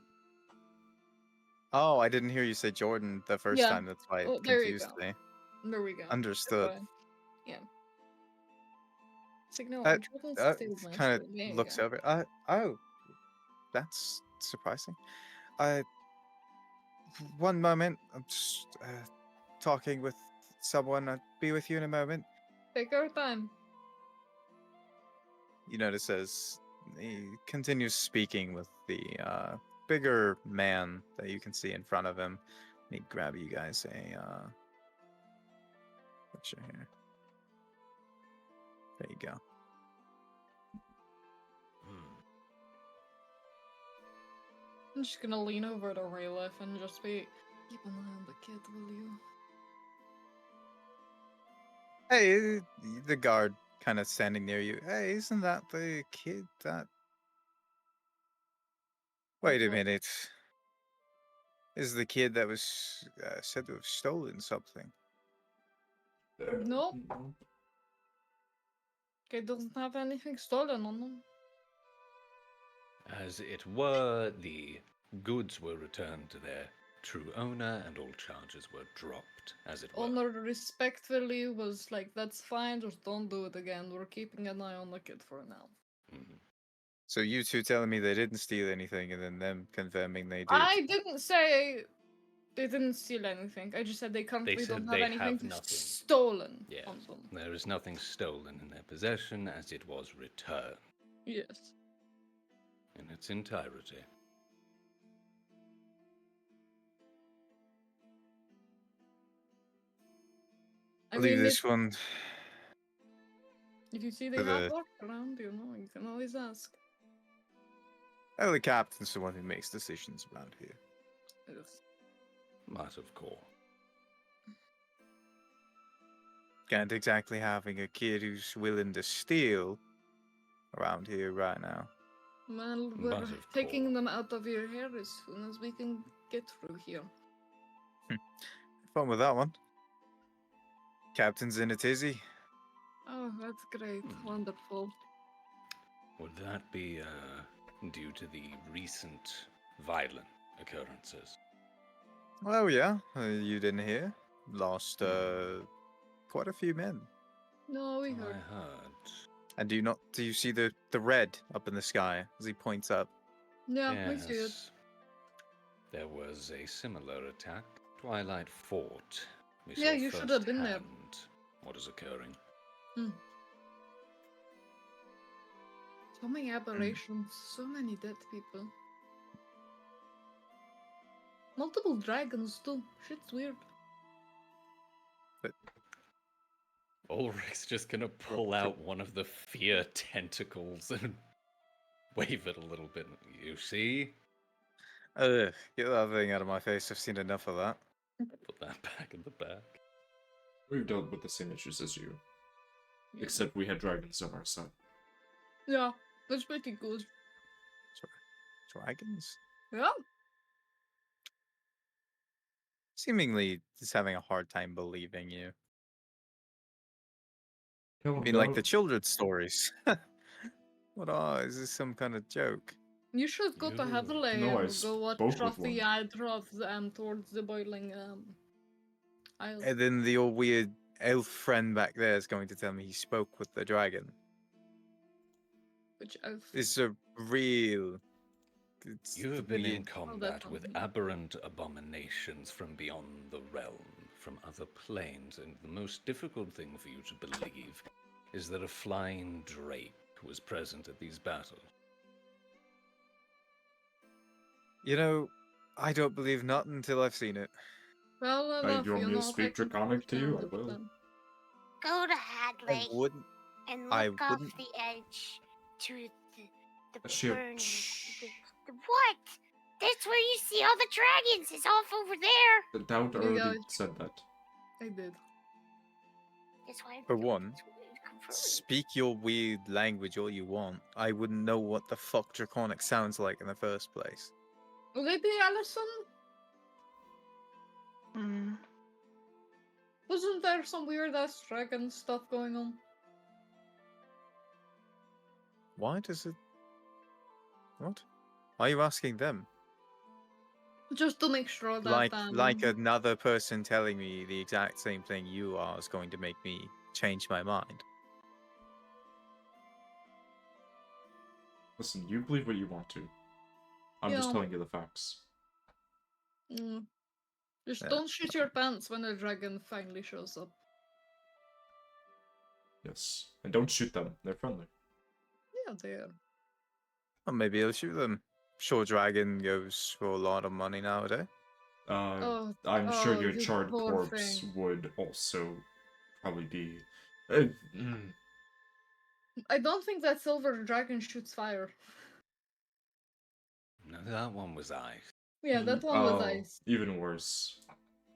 Oh, I didn't hear you say Jordan the first Yeah. time. That's why it Oh, there you confused go. me. There we go. That's Understood. fine. Yeah. It's like, no, That Jordan's the stable master. kind of There you looks go. over. Oh, that's surprising. One moment. I'm just talking with someone. I'll be with you in a moment. Take our time. You notice as he continues speaking with the bigger man that you can see in front of him. Let me grab you guys a picture here. There you go. I'm just gonna lean over to Rayleigh and just be, keep an eye on the kid, will you? Hey, the guard kind of standing near you. Hey, isn't that the kid that... Wait a What? minute. Is the kid that was said to have stolen something? Nope. Kid doesn't have anything stolen on him. As it were, the goods were returned to their true owner, and all charges were dropped, as it were. Owner respectfully was like, that's fine, just don't do it again. We're keeping an eye on the kid for now. Mhm. So you two telling me they didn't steal anything, and then them confirming they did. I didn't say they didn't steal anything. I just said they currently said don't they have have anything nothing. stolen Yes, on them. there is nothing stolen in their possession, as it was returned Yes. in its entirety. I I'll leave mean, this one. if you see they to have the- work around, you know, you can always ask. Oh, the captain's the one who makes decisions around here. Yes. But of course. Can't exactly having a kid who's willing to steal around here right now. Well, we're But of taking course. them out of your hair as soon as we can get through here. Fun with that one. Captain's in a tizzy. Oh, that's great. Wonderful. Would that be due to the recent violent occurrences? Oh yeah, you didn't hear? Lost quite a few men. No, we I heard. heard. And do you see the red up in the sky as he points up? Yeah, we see it. Yes. There was a similar attack. Twilight Fort. We Yeah, saw you should have been there. firsthand what is occurring. So many aberrations, so many dead people. Multiple dragons too. Shit's weird. Ulrich's just gonna pull out one of the fear tentacles and wave it a little bit. You see? Ugh, get that thing out of my face. I've seen enough of that. Put that back in the back. We've dealt with the same issues as you, Yeah. except we had dragons on our side. Yeah, that's pretty good. Dragons? Yeah. Seemingly just having a hard time believing you. Tell I him mean, like no. the children's stories. What is this some kind of joke? You should go to You- Heatherley No, I and go watch spoke with off the one. Idroth towards the boiling isle. And then the old weird elf friend back there is going to tell me he spoke with the dragon. Which elf? It's a real... It's You have been in weird. combat with one. aberrant abominations from beyond the realm, from other planes, and the most difficult thing for you to believe is that a flying drake was present at these battles. You know, I don't believe nothing until I've seen it. Well Hey, enough, you want you me to know. speak take it Draconic to you? I understand it will. then. Go to I Hadley wouldn't. and I look off wouldn't- the edge to the She'll- burning. Shh. The what? That's where you see all the dragons. It's off over there. The doubt You already guys- said that. I did. That's why For one, confirmed. speak your weird language all you want. I wouldn't know what the fuck Draconic sounds like in the first place. Lady Allison, Mm. wasn't there some weird ass dragon stuff going on? Why does it... What? Why are you asking them? Just to make sure that Like another person telling me the exact same thing you are is going to make me change my mind. Listen, you believe what you want to. I'm just Yeah. telling you the facts. Just Yeah. don't shit your pants when a dragon finally shows up. Yes. And don't shoot them. They're friendly. Yeah, they are. Well, maybe I'll shoot them. Sure, dragon goes for a lot of money nowadays. I'm sure your you charred poor corpse thing. would also probably be. I don't think that silver dragon shoots fire. No, that one was ice. Yeah, that one was ice. Even worse.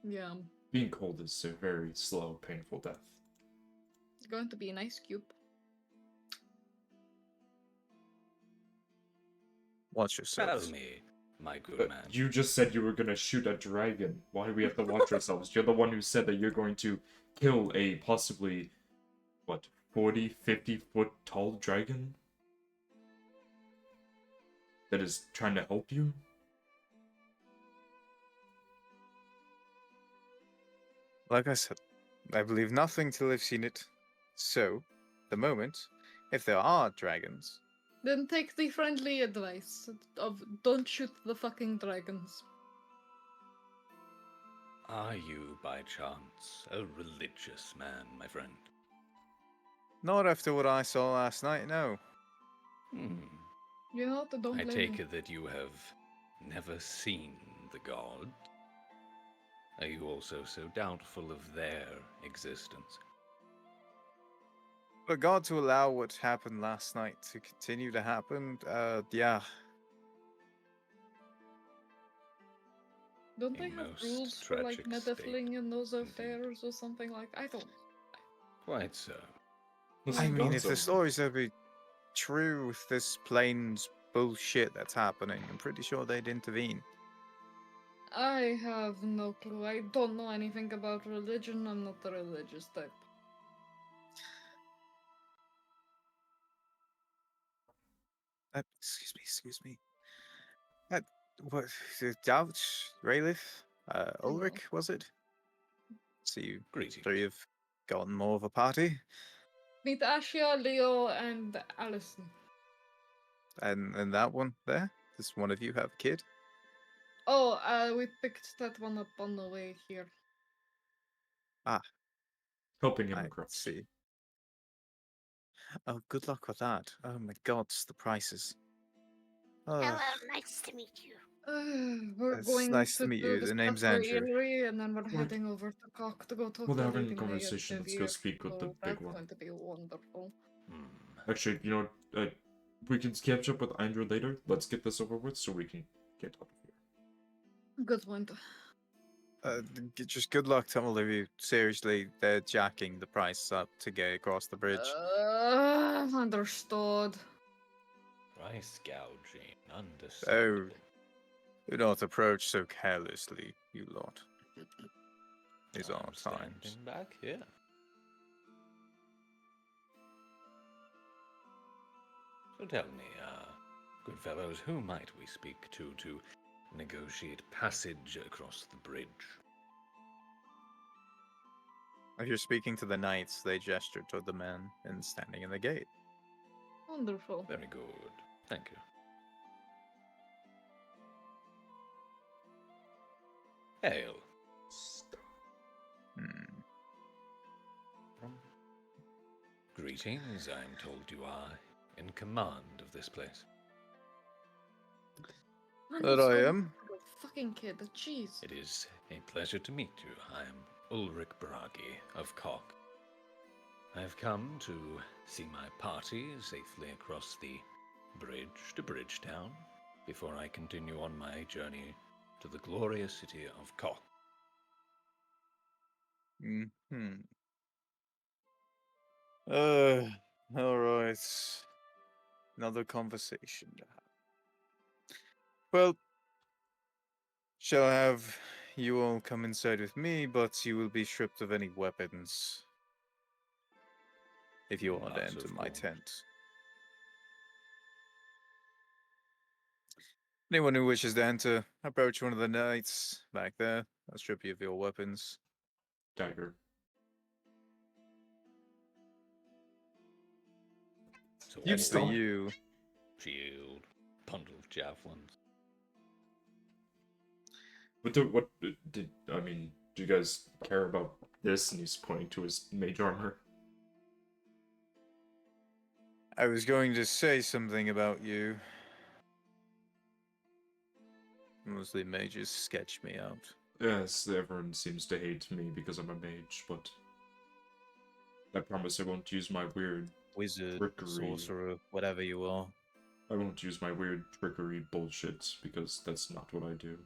Yeah. Being cold is a very slow, painful death. It's going to be an ice cube. Watch yourselves. Tell me, my good But man. you just said you were gonna shoot a dragon. Why do we have to watch ourselves? You're the one who said that you're going to kill a possibly, 40, 50 foot tall dragon? That is trying to help you? Like I said, I believe nothing till I've seen it. So, the moment, if there are dragons, Then take the friendly advice of don't shoot the fucking dragons. Are you, by chance, a religious man, my friend? not after what I saw last night, no. You know, don't I blame take me. it that you have never seen the god. Are you also so doubtful of their existence? For God to allow what happened last night to continue to happen, yeah. Don't A they have most rules for like tragic meddling state, in those indeed. affairs or something like? I don't. Quite so. I Listen, mean, God's if the own. stories are be true with this plains bullshit that's happening, I'm pretty sure they'd intervene. I have no clue. I don't know anything about religion. I'm not the religious type. Excuse me. What? Doubt? Raylith? Ulrich, was it? So you Greetings. three have gotten more of a party? Meet Ashia, Leo, and Allison. And that one there? Does one of you have a kid? Oh, we picked that one up on the way here. Helping him I across. see. Oh, good luck with that. Oh my god, the prices. Hello, nice to meet you. We're It's going nice to to meet do you. the The name's stuff for Andrew. Erie, and then we're What? heading over to Cock to go talk Well, to they're having a Lady May at conversation. Let's go Devere. speak with the So big that's one. going to be wonderful. Actually, you know what? We can catch up with Andrew later. Let's get this over with so we can get out of here. Good point. Just good luck to all of you. Seriously, they're jacking the price up to get across the bridge. Understood. Price gouging, Oh, understandable. do not approach so carelessly, you lot. These are I'm times. standing back here. So tell me, good fellows, who might we speak to negotiate passage across the bridge? If you're speaking to the knights, they gesture toward the men and standing in the gate. Wonderful. Very good. Thank you. Hail. Greetings, I'm told you are in command of this place. That I am. Fucking kid, jeez. It is a pleasure to meet you. I am Ulrich Bragi of Cock. I've come to see my party safely across the bridge to Bridgetown before I continue on my journey to the glorious city of Cock. All right. Another conversation to have. Well, shall I have you all come inside with me, but you will be stripped of any weapons if you want to Yes, enter of my course. tent. Anyone who wishes to enter, approach one of the knights back there. I'll strip you of your weapons. Dagger. So You'd And for stop. you, shield, bundle of javelins. What did I mean? Do you guys care about this? And he's pointing to his mage armor. I was going to say something about you. Mostly mages sketch me out. Yes, everyone seems to hate me because I'm a mage, but I promise I won't use my weird Wizard, trickery. sorcerer, whatever you are. I won't use my weird trickery bullshit because that's not what I do.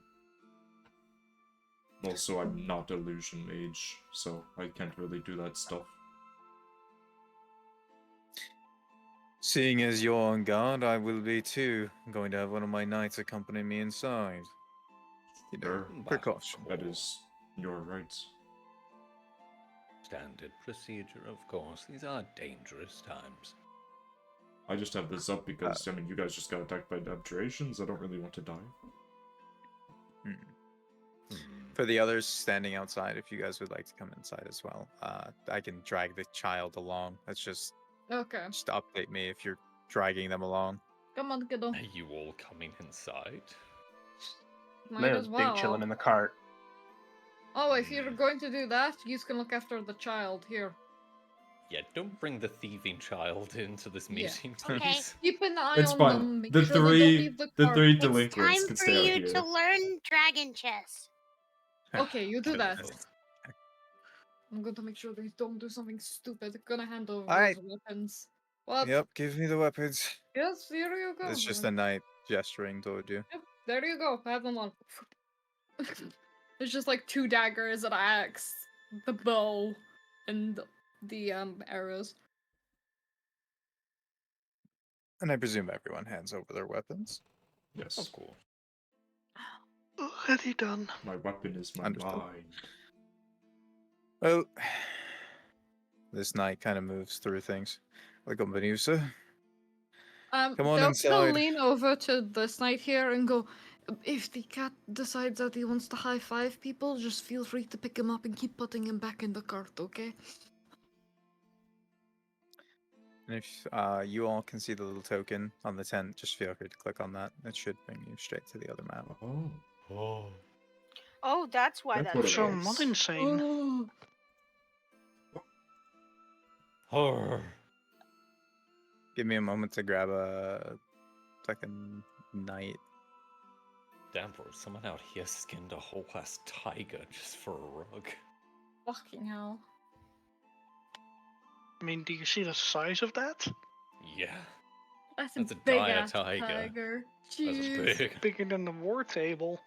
Also, I'm not illusion mage, so I can't really do that stuff. Seeing as you're on guard, I will be too. I'm going to have one of my knights accompany me inside. You know, Sure, precaution. that is your right. Standard procedure, of course. These are dangerous times. I just have this up because, I mean, you guys just got attacked by abjurations. I don't really want to die. For the others standing outside, if you guys would like to come inside as well, I can drag the child along. That's just Okay. update me if you're dragging them along. Come on, kiddo. Are you all coming inside? Might They're as well. chilling in the cart. Oh, if you're going to do that, you can look after the child here. Yeah, don't bring the thieving child into this Yeah. meeting, Okay. please. Keep an eye It's on fine. them. Make The sure they don't three, leave the the cart. three It's delinquents time can for stay out you here. to learn dragon chess. Okay, you do that. Beautiful. I'm going to make sure they don't do something stupid. They're gonna hand over Alright. those weapons. What? Yep, give me the weapons. Yes, here you go. It's just a knight gesturing toward you. Yep, there you go. Have them on. There's just like 2 daggers, an axe, the bow, and the arrows. And I presume everyone hands over their weapons. Yes. Of course. Already done. My weapon is my Understood. mind. Well, this knight kind of moves through things. Welcome, Venusa. Come on they'll inside. lean over to this knight here and go, if the cat decides that he wants to high five people, just feel free to pick him up and keep putting him back in the cart, okay? And if you all can see the little token on the tent, just feel free to click on that. It should bring you straight to the other map. Oh. Oh. Oh, that's why That's that's what it So is. not insane. Oh, Horror. Give me a moment to grab a fucking knight. Damn, bro, someone out here skinned a whole ass tiger just for a rug. fucking hell. I mean, do you see the size of that? Yeah, That's That's a big dire ass tiger. That's Jeez. big. Bigger than the war table.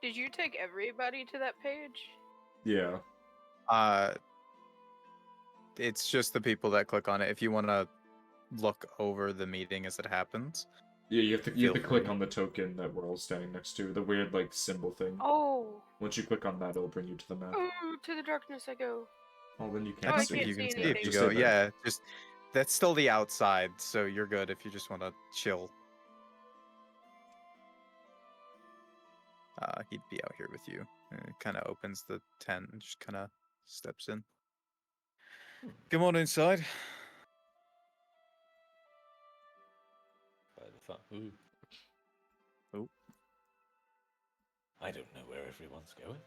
Did you take everybody to that page? Yeah. It's just the people that click on it. If you want to look over the meeting as it happens, Yeah, you have to Feel click free. on the token that we're all standing next to, the weird like symbol thing. Oh. Once you click on that, it'll bring you to the map. Oh, to the darkness I go. Oh, then you I can't I don't see. think can't you can see see if anything. you Just go. stay there. Yeah, just that's still the outside, so you're good if you just want to chill. He'd be out here with you. Kind of opens the tent and just kind of steps in. Come on inside. By the fun. Ooh. Oh. I don't know where everyone's going.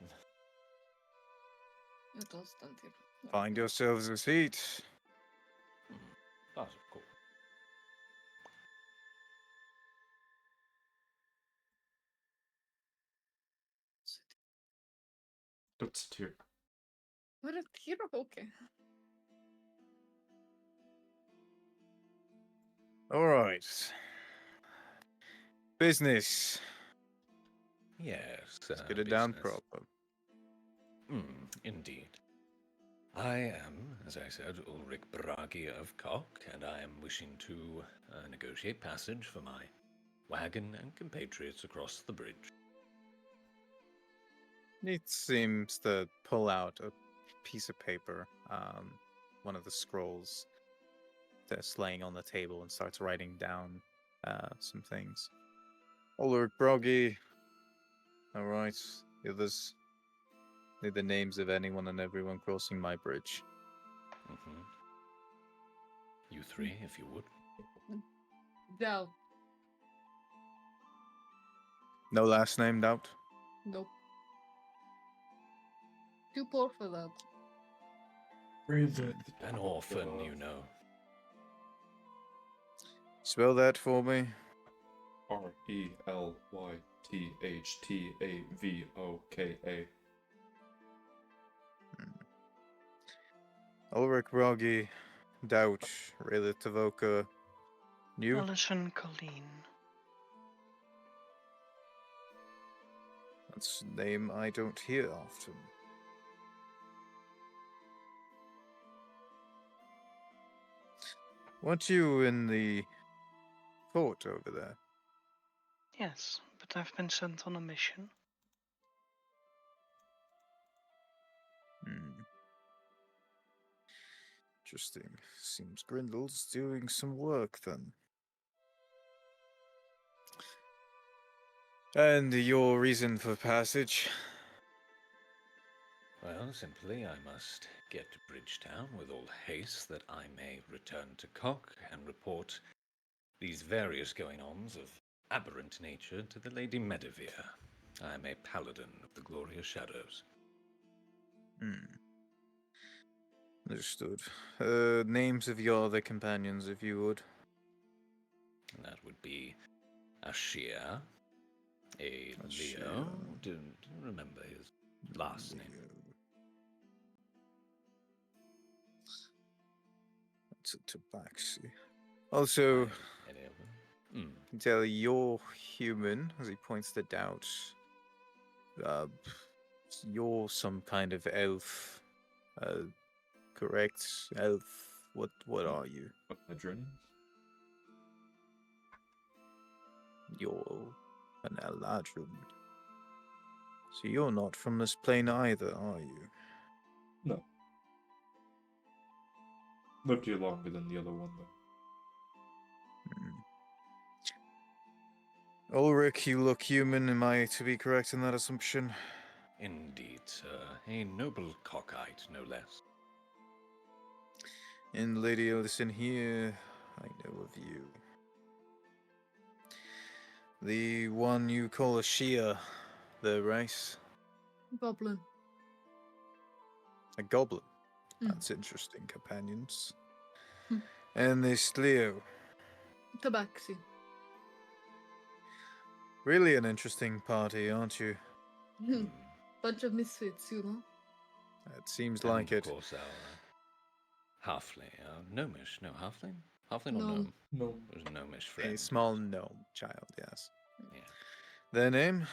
You don't stand here. Find yourselves a seat. That's cool. Don't sit here. What a hero. Okay. All right. Business. Yes. Let's get it down business. proper. Indeed. I am, as I said, Ulrich Bragi of Koch, and I am wishing to negotiate passage for my wagon and compatriots across the bridge. He seems to pull out a piece of paper, one of the scrolls that's laying on the table, and starts writing down some things. Ulrich Broggy. All right. The others need the names of anyone and everyone crossing my bridge. Mm-hmm. You three, if you would. Doubt. No last name, doubt? Nope. Too poor for that. An orphan, you know. Spell that for me. Relythtvavoka. Ulrich Broggy, doubt, Rayla Tavoka. You? Alison Colleen. That's a name I don't hear often. Weren't you in the fort over there? Yes, but I've been sent on a mission. Interesting. Seems Grindel's doing some work then. And your reason for passage? Well, simply I must get to Bridgetown with all haste that I may return to Koch and report these various going-ons of aberrant nature to the Lady Medivere. I am a paladin of the Glorious Shadows. Understood. Names of your other companions, if you would. And that would be Ashir, a Ashir. Leo. Didn't remember his last name. That's a tabaxi. Also, Any of them? tell you're human, as he points to doubt. You're some kind of elf. Correct? Elf. What are you? A journey? You're an Eladrin. So you're not from this plane either, are you? No. Lived here longer than the other one, though. Ulrich, you look human. Am I to be correct in that assumption? Indeed, sir. A noble cockite, no less. And Lady Ellison here, I know of you. The one you call a Shia, the race? Goblin. A goblin. That's interesting, companions. Hmm. And this Leo. Tabaxi. Really an interesting party, aren't you? Bunch of misfits, you know? It seems And like of it. course our halfling, gnomish, no halfling? Halfling or Gnome. gnome? No. It was a gnomish friend. A small gnome child, yes. Yeah. Their name?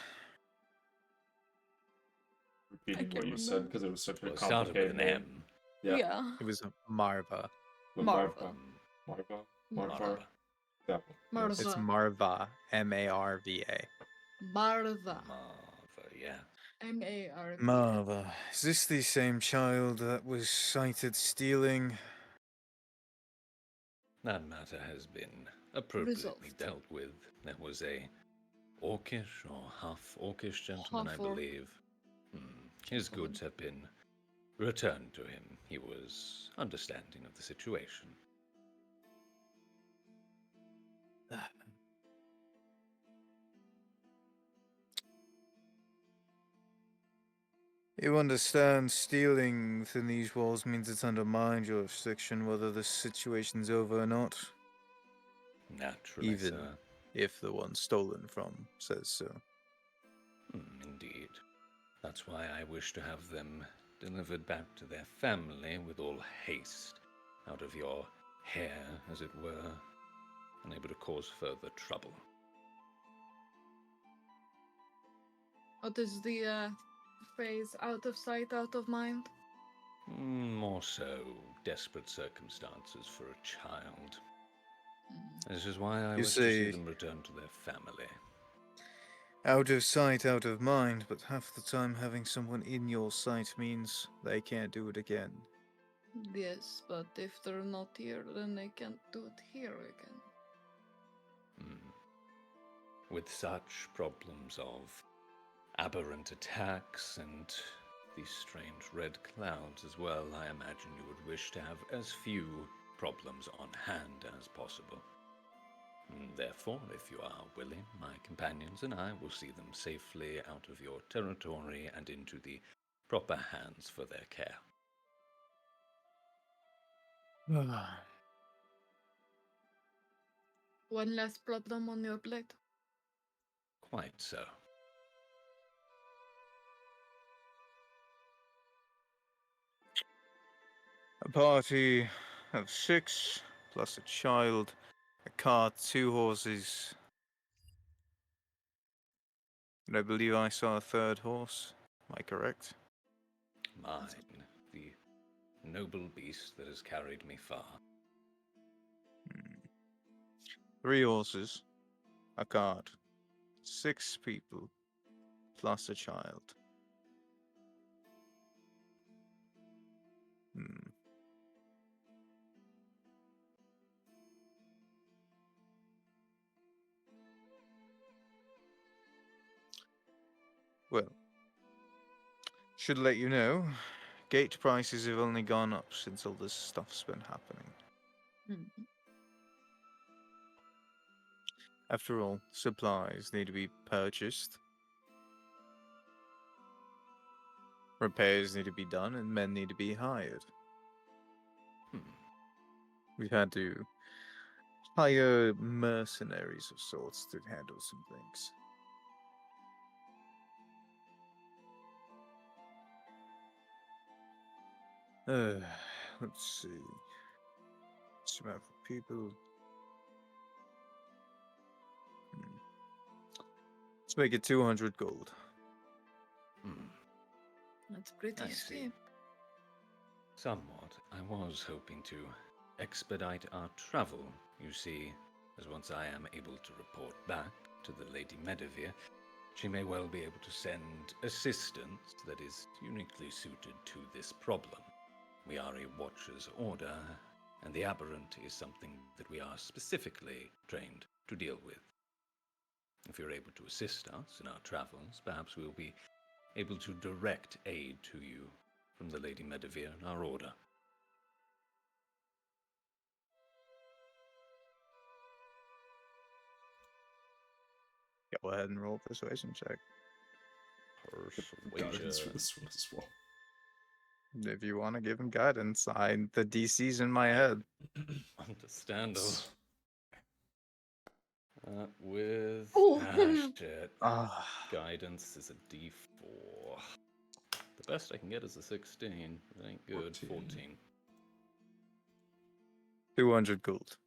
Repeating what you said because it was such a Well, it started with complicated an name. M. Yeah. It was Marva. Marva. Marva. That one. Marva. It's Marva. M-A-R-V-A. Marva. Marva, yeah. M-A-R-V-A. Marva. Is this the same child that was sighted stealing? That matter has been appropriately dealt with. There was a orcish or half-orcish gentleman, I Half-orc. believe. His goods have been returned to him. He was understanding of the situation. You understand stealing within these walls means it's under my jurisdiction whether the situation's over or not. Naturally, Even sir. if the one stolen from says so. Indeed. That's why I wish to have them delivered back to their family with all haste, out of your hair, as it were, unable to cause further trouble. What is the phrase? Out of sight, out of mind? More so desperate circumstances for a child. This is why I You wish to see say- them return to their family. Out of sight, out of mind, but half the time having someone in your sight means they can't do it again. Yes, but if they're not here, then they can't do it here again. With such problems of aberrant attacks and these strange red clouds as well, I imagine you would wish to have as few problems on hand as possible. Therefore, if you are willing, my companions and I will see them safely out of your territory and into the proper hands for their care. One less problem on your plate. Quite so. A party of 6, plus a child, a cart, 2 horses. And I believe I saw a third horse. Am I correct? Mine, the noble beast that has carried me far. 3 horses, a cart, 6 people, plus a child. Well, should let you know, gate prices have only gone up since all this stuff's been happening. After all, supplies need to be purchased, repairs need to be done, and men need to be hired. We've had to hire mercenaries of sorts to handle some things. Let's see. Some amount for people. Let's make it 200 gold. That's pretty I see. steep. Somewhat. I was hoping to expedite our travel, you see, as once I am able to report back to the Lady Medivere, she may well be able to send assistance that is uniquely suited to this problem. We are a Watcher's Order, and the aberrant is something that we are specifically trained to deal with. If you're able to assist us in our travels, perhaps we'll be able to direct aid to you from the Lady Medivere and our order. Go ahead and roll a persuasion check. Guidance for this one as well. If you want to give him guidance, the DC's in my head. Understandable. With shit. Guidance is a D4. The best I can get is a 16. That ain't good. 14. 200 gold.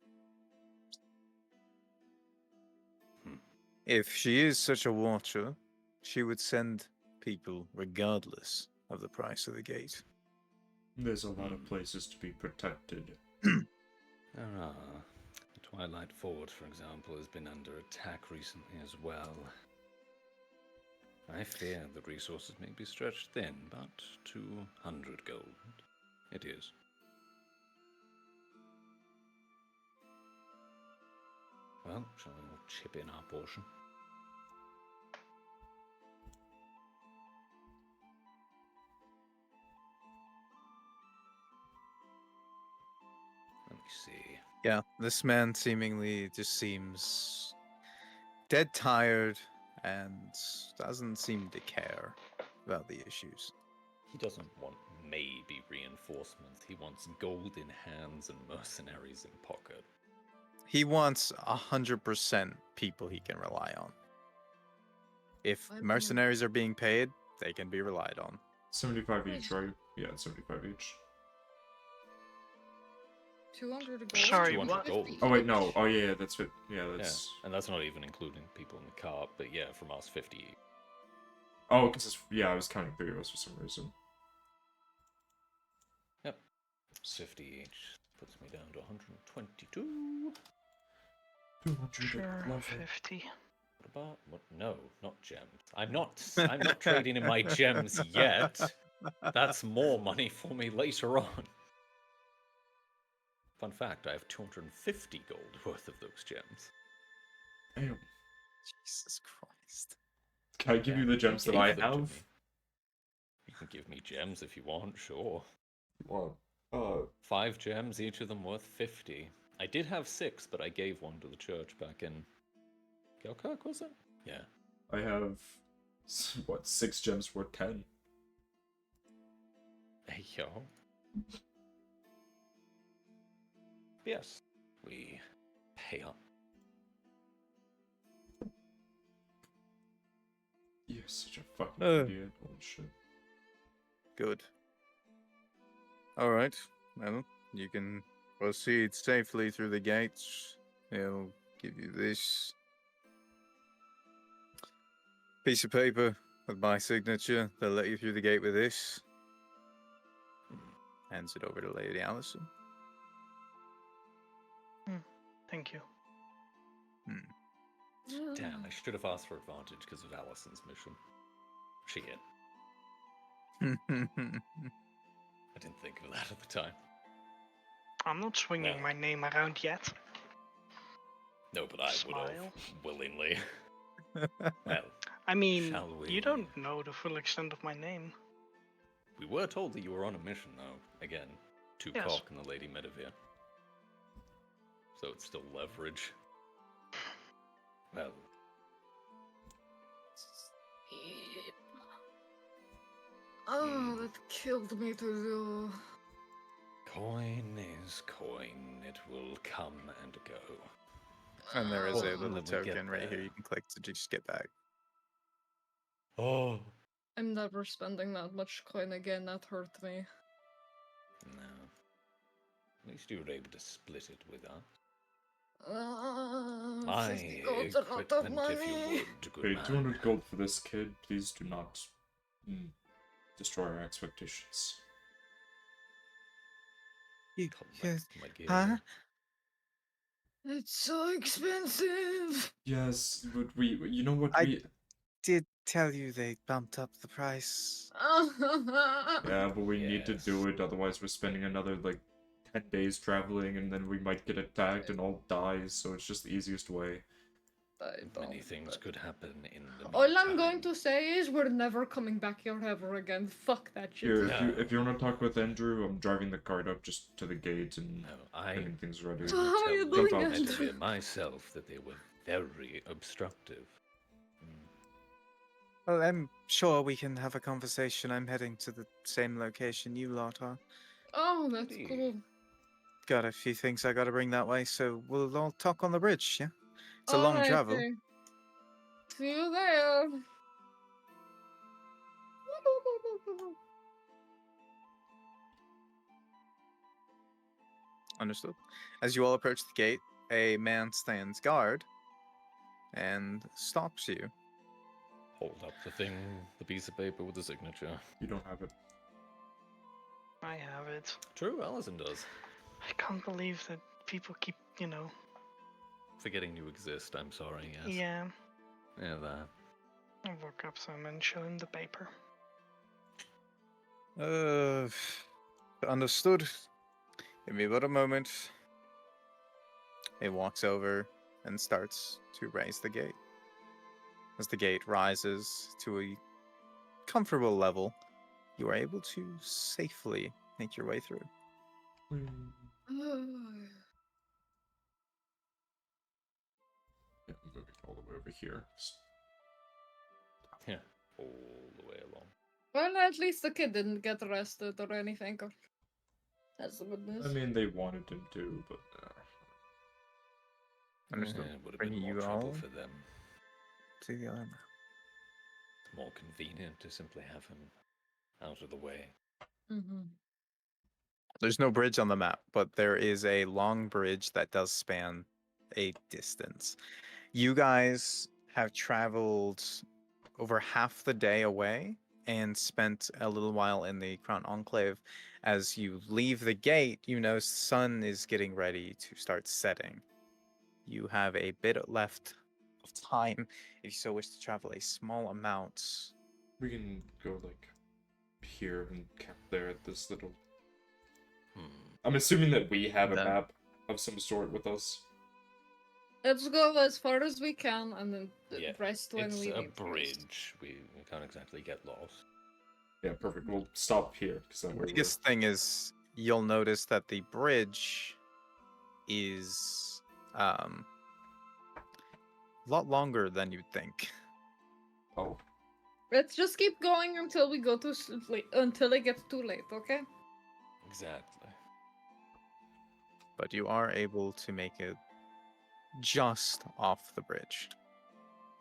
If she is such a watcher, she would send people regardless of the price of the gate. There's a lot of places to be protected. There are. The Twilight Fort, for example, has been under attack recently as well. I fear the resources may be stretched thin, but 200 gold. It is. Well, shall we all chip in our portion? Let me see. Yeah, this man seemingly just seems dead tired and doesn't seem to care about the issues. He doesn't want maybe reinforcements. He wants gold in hands and mercenaries in pocket. He wants 100% people he can rely on. If mercenaries are being paid, they can be relied on. 75 each, right? Yeah, it's 75 each. 200 gold. Sorry, 200 what? gold. Oh wait, no. Oh yeah, that's it. Yeah, that's. Yeah, and that's not even including people in the cart, but yeah, from us 50. Oh, because it's, yeah, I was counting 3 of us for some reason. It's 50 each. Puts me down to 122. 200 Sure, level. 50. What about what? No, not gems. I'm not trading in my gems yet. That's more money for me later on. Fun fact, I have 250 gold worth of those gems. Damn. Jesus Christ. Can I give you the gems that gave I them to have? me. You can give me gems if you want, sure. Well, 5 gems, each of them worth 50. I did have 6, but I gave one to the church back in Galkirk, was it? Yeah. I have, what, 6 gems worth 10. Hey, yo. Yes, we pay up. You're such a fucking Uh. idiot. Holy shit. Good. Alright, well, you can proceed safely through the gates. He'll give you this piece of paper with my signature. They'll let you through the gate with this. Hands it over to Lady Allison. Thank you. Damn, I should have asked for advantage because of Allison's mission. Shit. I didn't think of that at the time. I'm not swinging No. my name around yet. No, but I would have Smile. willingly. Well, I mean, shall we? you don't know the full extent of my name. We were told that you were on a mission, though. Again, to Yes. Cock and the Lady Medivir. So it's still leverage. Well, Oh, that killed me to do. coin is coin. It will come and go. And there is Well, a little when we get token right here there. you can click to just get back. Oh. I'm never spending that much coin again, that hurt me. No. At least you were able to split it with us. 50 gold's a lot of Equipment, if money. you would, good Pay man. 200 gold for this kid. Please do not destroy our expectations. Collect my gear. Huh? It's so expensive. Yes, but you know what, I- Did tell you they bumped up the price. Yeah, but we need to do Yes. it, otherwise we're spending another, 10 days traveling, and then we might get attacked and all die, so it's just the easiest way. Many things could happen in the All I'm meantime. going to say is we're never coming back here ever again. Fuck that shit. Here, No. if you want to talk with Andrew, I'm driving the cart up just to the gate and No, I getting things ready. How are you tell doing, Lady Andrew? Medivir myself that they were very obstructive. Well, I'm sure we can have a conversation. I'm heading to the same location you lot are. Oh, that's Indeed. cool. Got a few things I gotta bring that way, so we'll all talk on the bridge, yeah? It's a long travel. Alrighty. See you there. Understood. As you all approach the gate, a man stands guard and stops you. Hold up the thing, the piece of paper with the signature. You don't have it. I have it. True, Allison does. I can't believe that people keep, Forgetting you exist, I'm sorry, yes. Yeah. Yeah, that. I walk up to him and show him the paper. Understood. Give me but a moment. He walks over and starts to raise the gate. As the gate rises to a comfortable level, you are able to safely make your way through. Yeah, I'm moving all the way over here. Yeah, all the way along. Well, at least the kid didn't get arrested or anything. That's the good news. I mean, they wanted him to, but... Understood. Yeah, it would have Bringing been more you trouble all for them. to the island. It's more convenient to simply have him out of the way. Mm-hmm. There's no bridge on the map, but there is a long bridge that does span a distance. You guys have traveled over half the day away and spent a little while in the Crown Enclave, As you leave the gate, you know sun is getting ready to start setting. You have a bit left of time if you so wish to travel a small amount. We can go like here and camp there at this little. I'm assuming that we have a That- map of some sort with us. Let's go as far as we can and then Yeah, rest when it's we a need to rest. bridge. We can't exactly get lost. Yeah, perfect. We'll stop here because that The way we're. biggest thing is you'll notice that the bridge is a lot longer than you'd think. Oh, Let's just keep going until we go to sleep, until it gets too late, okay? Exactly. But you are able to make it just off the bridge.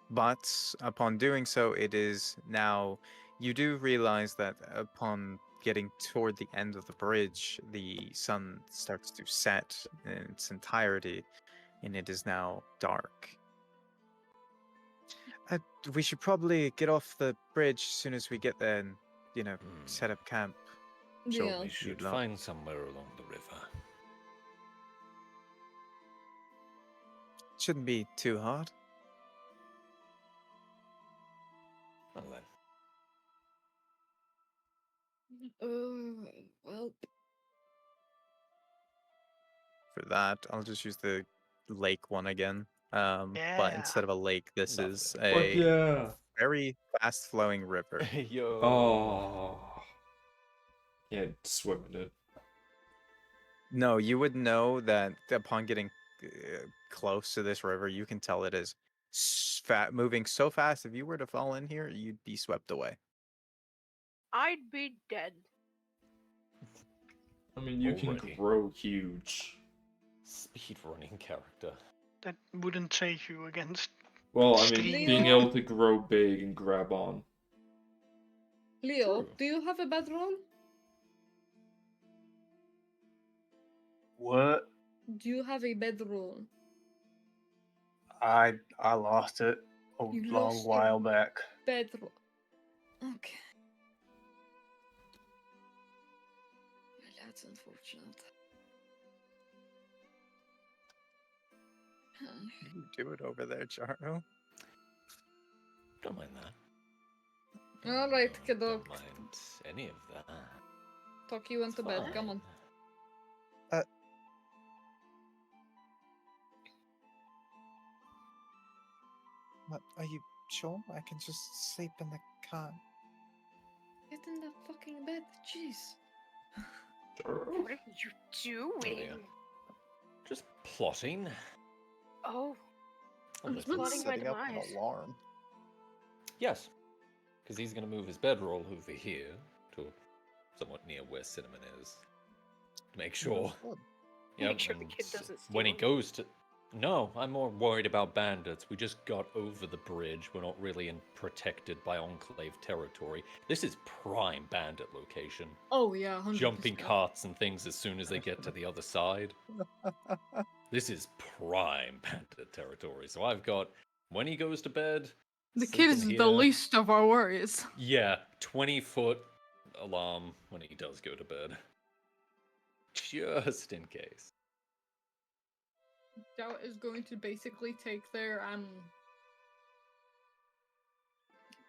But upon doing so, it is now, you do realize that upon getting toward the end of the bridge, the sun starts to set in its entirety, and it is now dark. We should probably get off the bridge as soon as we get there and, set up camp. Sure, Yeah. We you'd should love- find somewhere along the river. Shouldn't be too hard. Well then. Well, For that, I'll just use the lake one again. But Yeah. instead of a lake, this is Lovely. fuck a yeah! very fast-flowing river. Yo. Oh, can't swim in it. No, you would know that upon getting close to this river, you can tell it is moving so fast. If you were to fall in here, you'd be swept away. I'd be dead. I mean, you can Already. grow huge. Speed running character. That wouldn't save you against. Well, I mean, Stream. being able to grow big and grab on. Leo, True. do you have a bedroll? What? Do you have a bedroll? I lost it a You long lost while back. Bedroll. Okay. Well, that's unfortunate. You do it over there, Charo. Don't mind that. All right, Don't kiddo. mind any of that. Tuck you into bed. Come on. What, are you sure? I can just sleep in the car. Get in that fucking bed. Jeez. What are you doing? yeah. Just plotting. Oh, a I'm little. plotting my demise. alarm. Yes. Because he's going to move his bedroll over here to somewhat near where Cinnamon is. To make sure. Make sure the and kid doesn't When he steal 'em. goes to. No, I'm more worried about bandits. We just got over the bridge. We're not really in protected by Enclave territory. This is prime bandit location. Oh yeah, 100%. Jumping carts and things as soon as they get to the other side. This is prime bandit territory. So I've got, when he goes to bed, The sleep kid in is the here. least of our worries. Yeah, 20-foot alarm when he does go to bed. Just in case. Doubt is going to basically take their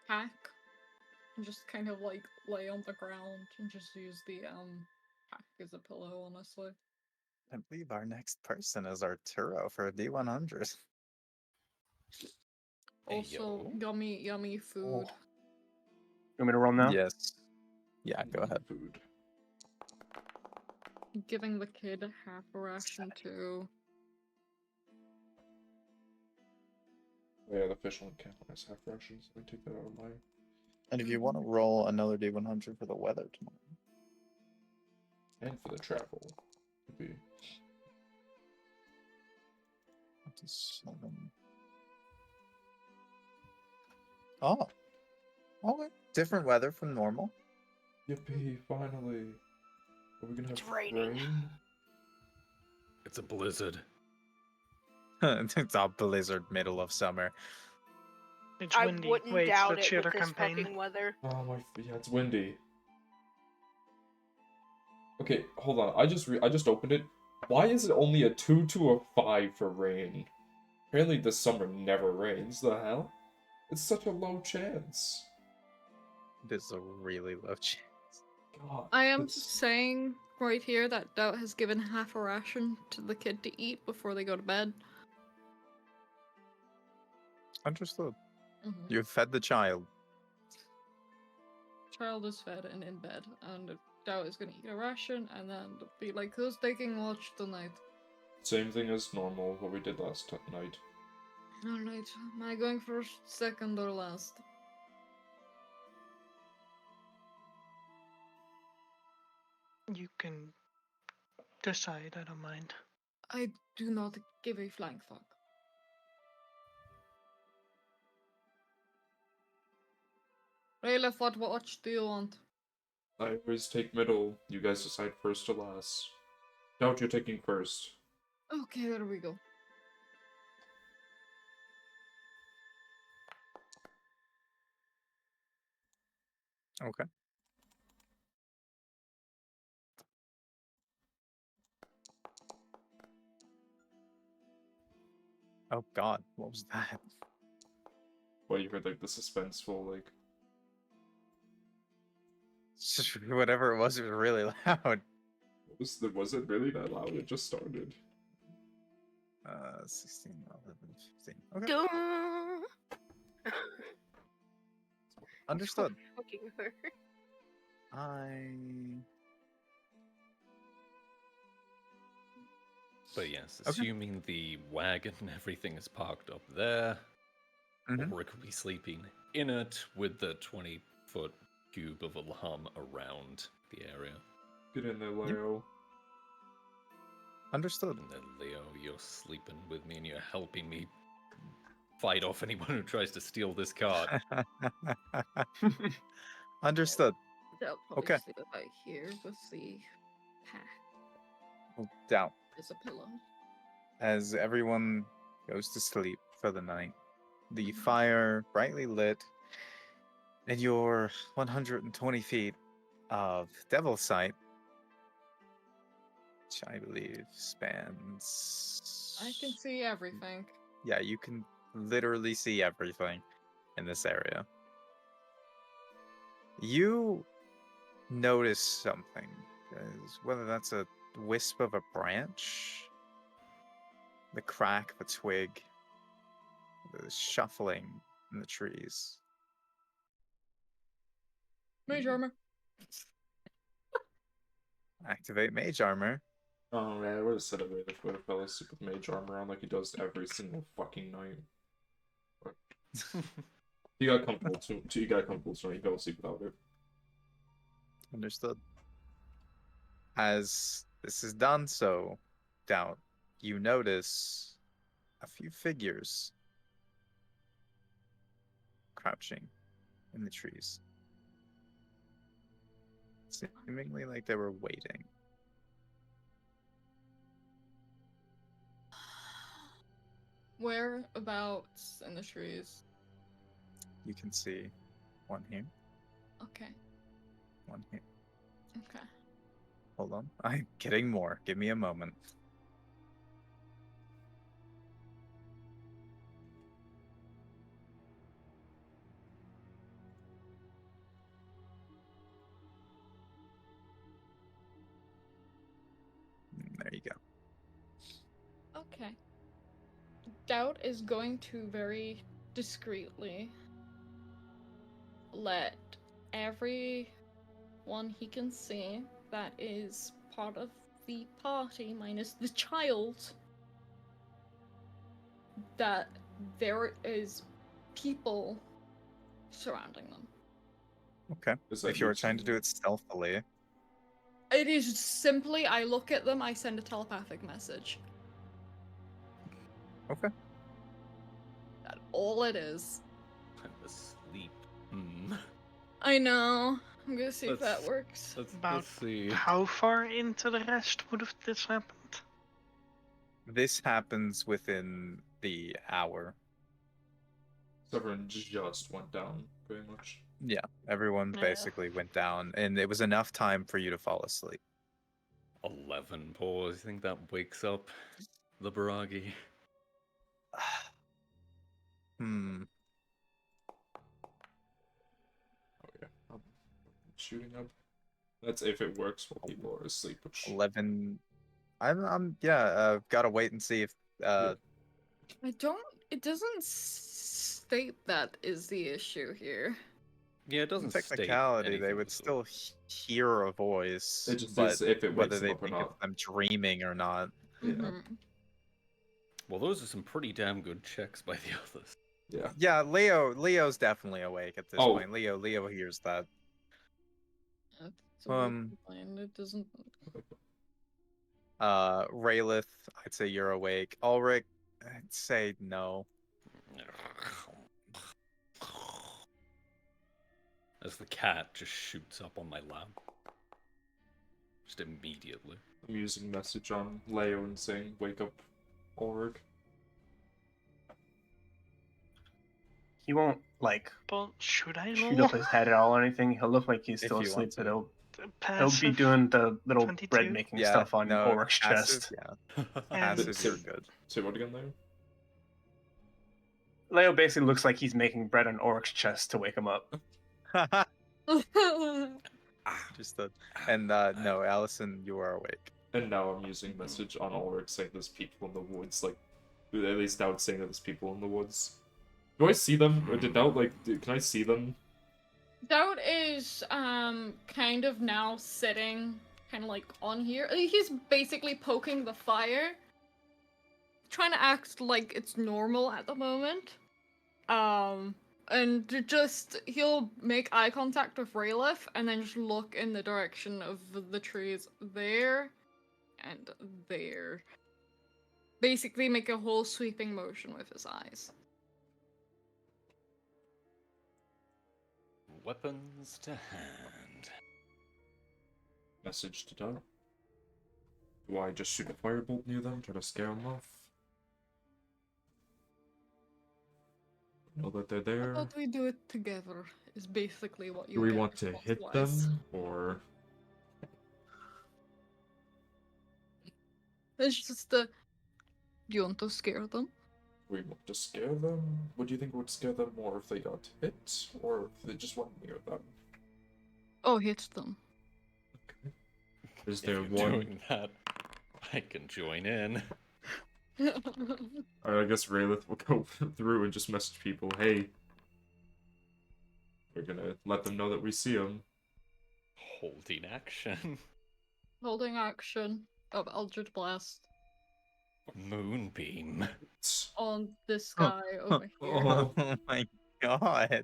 pack and just kind of like lay on the ground and just use the pack as a pillow, honestly. I believe our next person is Arturo for a D100. Hey, Also, yo. yummy food. You want me to roll now? Yes. Yeah, go ahead. Food. Giving the kid half a ration too. Oh, yeah, the fish won't count as half rations. Let me take that out of mine. And if you want to roll another D100 for the weather tomorrow. And for the travel. Would be 27. Oh. Okay. Different weather from normal. yippee! Finally. Are we gonna have It's raining. rain? It's a blizzard. It's a blizzard middle of summer. It's I windy. wouldn't Wait, doubt that's it the with other this campaign. fucking weather. Oh my! Yeah, it's windy. Okay, hold on. I just opened it. Why is it only a 2 to a 5 for rain? Apparently this summer never rains. The hell? It's such a low chance. This is a really low chance. God. I am it's- saying right here that Doubt has given half a ration to the kid to eat before they go to bed. Understood. Mhm. You've fed the child. Child is fed and in bed, and Doubt is gonna eat a ration and then be like, "Who's taking watch tonight?" Same thing as normal, what we did last night. Alright, am I going first, second, or last? You can decide, I don't mind. I do not give a flying fuck. Rayleigh, what watch do you want? I always take middle. You guys decide first or last. Doubt you're taking first. Okay, there we go. Okay. Oh god, what was that? Well, you heard like the suspenseful, like, Whatever it was really loud. was it really that loud? It just started. 16, 11, 15. Okay. Duh. Understood. Fucking hurt. But yes, Okay. assuming the wagon and everything is parked up there, Mhm. Ulrich will be sleeping in it with the 20-foot cube of alarm around the area. Get in there, Leo. Understood. And then, Leo, you're sleeping with me and you're helping me fight off anyone who tries to steal this cart. Understood. They'll probably Okay. sleep about here with the pack Down. as a pillow. As everyone goes to sleep for the night, the fire brightly lit, and your 120 feet of Devil Sight, which I believe spans. I can see everything. Yeah, you can literally see everything in this area. You notice something, whether that's a wisp of a branch, the crack of a twig, the shuffling in the trees. Mage armor. Activate Mage Armor. Oh man, I would have said it right if I fell asleep with mage armor on like he does every single fucking night. He got comfortable too. He got comfortable so he fell asleep without it. Understood. As this is done, so Doubt, you notice a few figures crouching in the trees, seemingly like they were waiting. Whereabouts in the trees? You can see one here, Okay. one here. Okay. Hold on, I'm getting more. Give me a moment. There you go. Okay. Doubt is going to very discreetly let everyone he can see that is part of the party, minus the child, that there is people surrounding them. Okay. If you were trying to do it stealthily, It is simply, I look at them, I send a telepathic message. okay. That's all it is. I'm asleep. I know. I'm gonna see if that Let's- works. Let's see. How far into the rest would have this happened? This happens within the hour. Everyone just went down, pretty much. Yeah, everyone Yeah. basically went down, and it was enough time for you to fall asleep. 11 pause. You think that wakes up the Baragi? Hmm. Oh yeah, I'm shooting up. That's if it works while people are asleep. Which 11. Gotta wait and see if yeah. It doesn't state that is the issue here. Yeah, it in doesn't state technicality they anything would of the still sort. hear a voice, It just but is if it whether wakes them they up or think it's not. them dreaming or not. Yeah. Mhm. Well, those are some pretty damn good checks by the others. Yeah. Yeah, Leo's definitely awake at this Oh. point. Leo hears that. It's a weird Um, line. It doesn't. Raylith, I'd say you're awake. Ulrich, I'd say no. As the cat just shoots up on my lap. Just immediately. I'm using message on Leo and saying, "Wake up, Ulrich." He won't like Well, should I shoot roll? up his head at all or anything. He'll look like he's If still you want asleep, but to. he'll Passive. be doing the little 22? bread making Yeah, stuff on no, Ulrich's passive, chest. yeah. And Passive, you're good. Say what again, Leo? Leo basically looks like he's making bread on Ulrich's chest to wake him up. Just a, and no, Allison, you are awake. And now I'm using message on Ulrich saying there's people in the woods. Like, at least I would say that there's people in the woods. Do I see them? Or did that, can I see them? Doubt is kind of now sitting kind of like on here. He's basically poking the fire, trying to act like it's normal at the moment. And just he'll make eye contact with Raylith and then just look in the direction of the trees there and there. Basically make a whole sweeping motion with his eyes. Weapons to hand. Message to Doug. Do I just shoot a firebolt near them, try to scare them off? Know that they're I there. thought we do it together, is basically what you Do we get want to hit response-wise. them, or... It's just the... Do you want to scare them? We want to scare them? What do you think would scare them more if they got hit, or if they just went near them? Oh, hit them. Okay. Is If there you're one... doing that, I can join in. I guess Raylith will go through and just message people, hey, we're gonna let them know that we see them. Holding action. Holding action of Eldritch Blast Moonbeam. on this guy over here. Oh. Oh my god.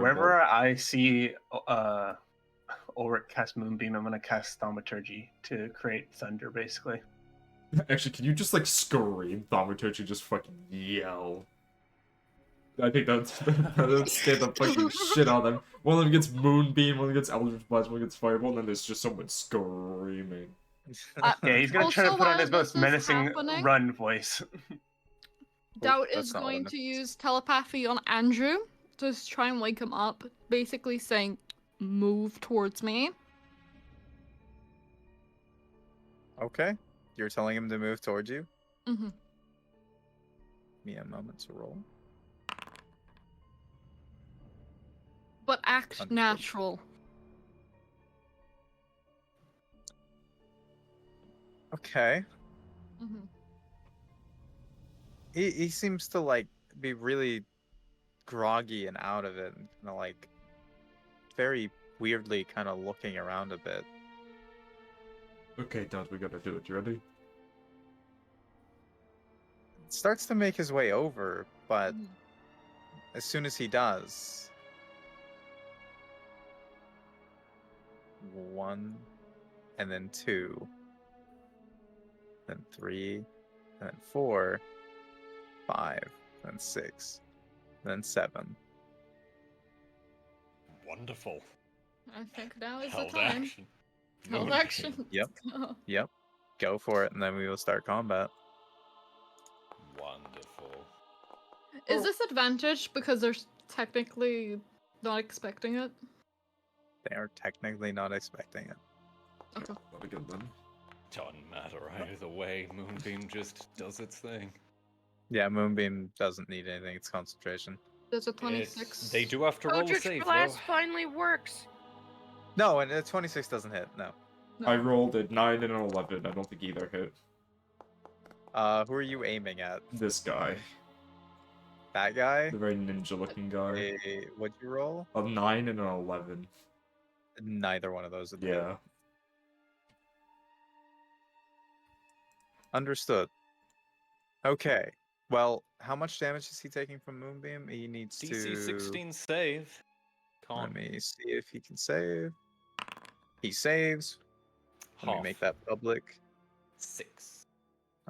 Wherever I see Ulrich cast Moonbeam, I'm gonna cast Thaumaturgy to create thunder, basically. Actually, can you just, scream Thaumaturgy, just fucking yell? I think that'd scare the fucking shit out of them. One of them gets Moonbeam, one of them gets Eldritch Blast, one gets Fireball, and then there's just someone screaming. Yeah, he's gonna try to Also, put on while his most this is menacing happening- run voice. Doubt that's is not what I going meant. to use telepathy on Andrew to just try and wake him up, basically saying, move towards me. Okay. You're telling him to move towards you? Mm-hmm. Give me a moment to roll. But act Understood. natural. Okay. Mm-hmm. He seems to be really groggy and out of it, and kind of very weirdly kind of looking around a bit. Okay, Dad, we gotta do it. You ready? Starts to make his way over, but Mhm. as soon as he does, 1, and then 2, then 3, and then 4, 5, then 6, then 7. Wonderful. I think now is Held the time. action. Held Moonbeam. action. Yep. Go. Yep. Go for it, and then we will start combat. Wonderful. Is this advantage because they're technically not expecting it? They are technically not expecting it. Okay. That'll be good then. Doesn't matter either way. Moonbeam just does its thing. Yeah, Moonbeam doesn't need anything. It's concentration. There's a 26. They do have to roll a Eldritch save, though. Blast finally works. No, and 26 doesn't hit. No. No. I rolled a 9 and an 11. I don't think either hit. Who are you aiming at? This guy. That guy? The very ninja-looking guy. What'd you roll? A 9 and an 11. Neither one of those. Would hit. Yeah. Understood. Okay. Well, how much damage is he taking from Moonbeam? He needs DC to... 16 save. Let Can't. me see if he can save. He saves. Let me make that public. 6.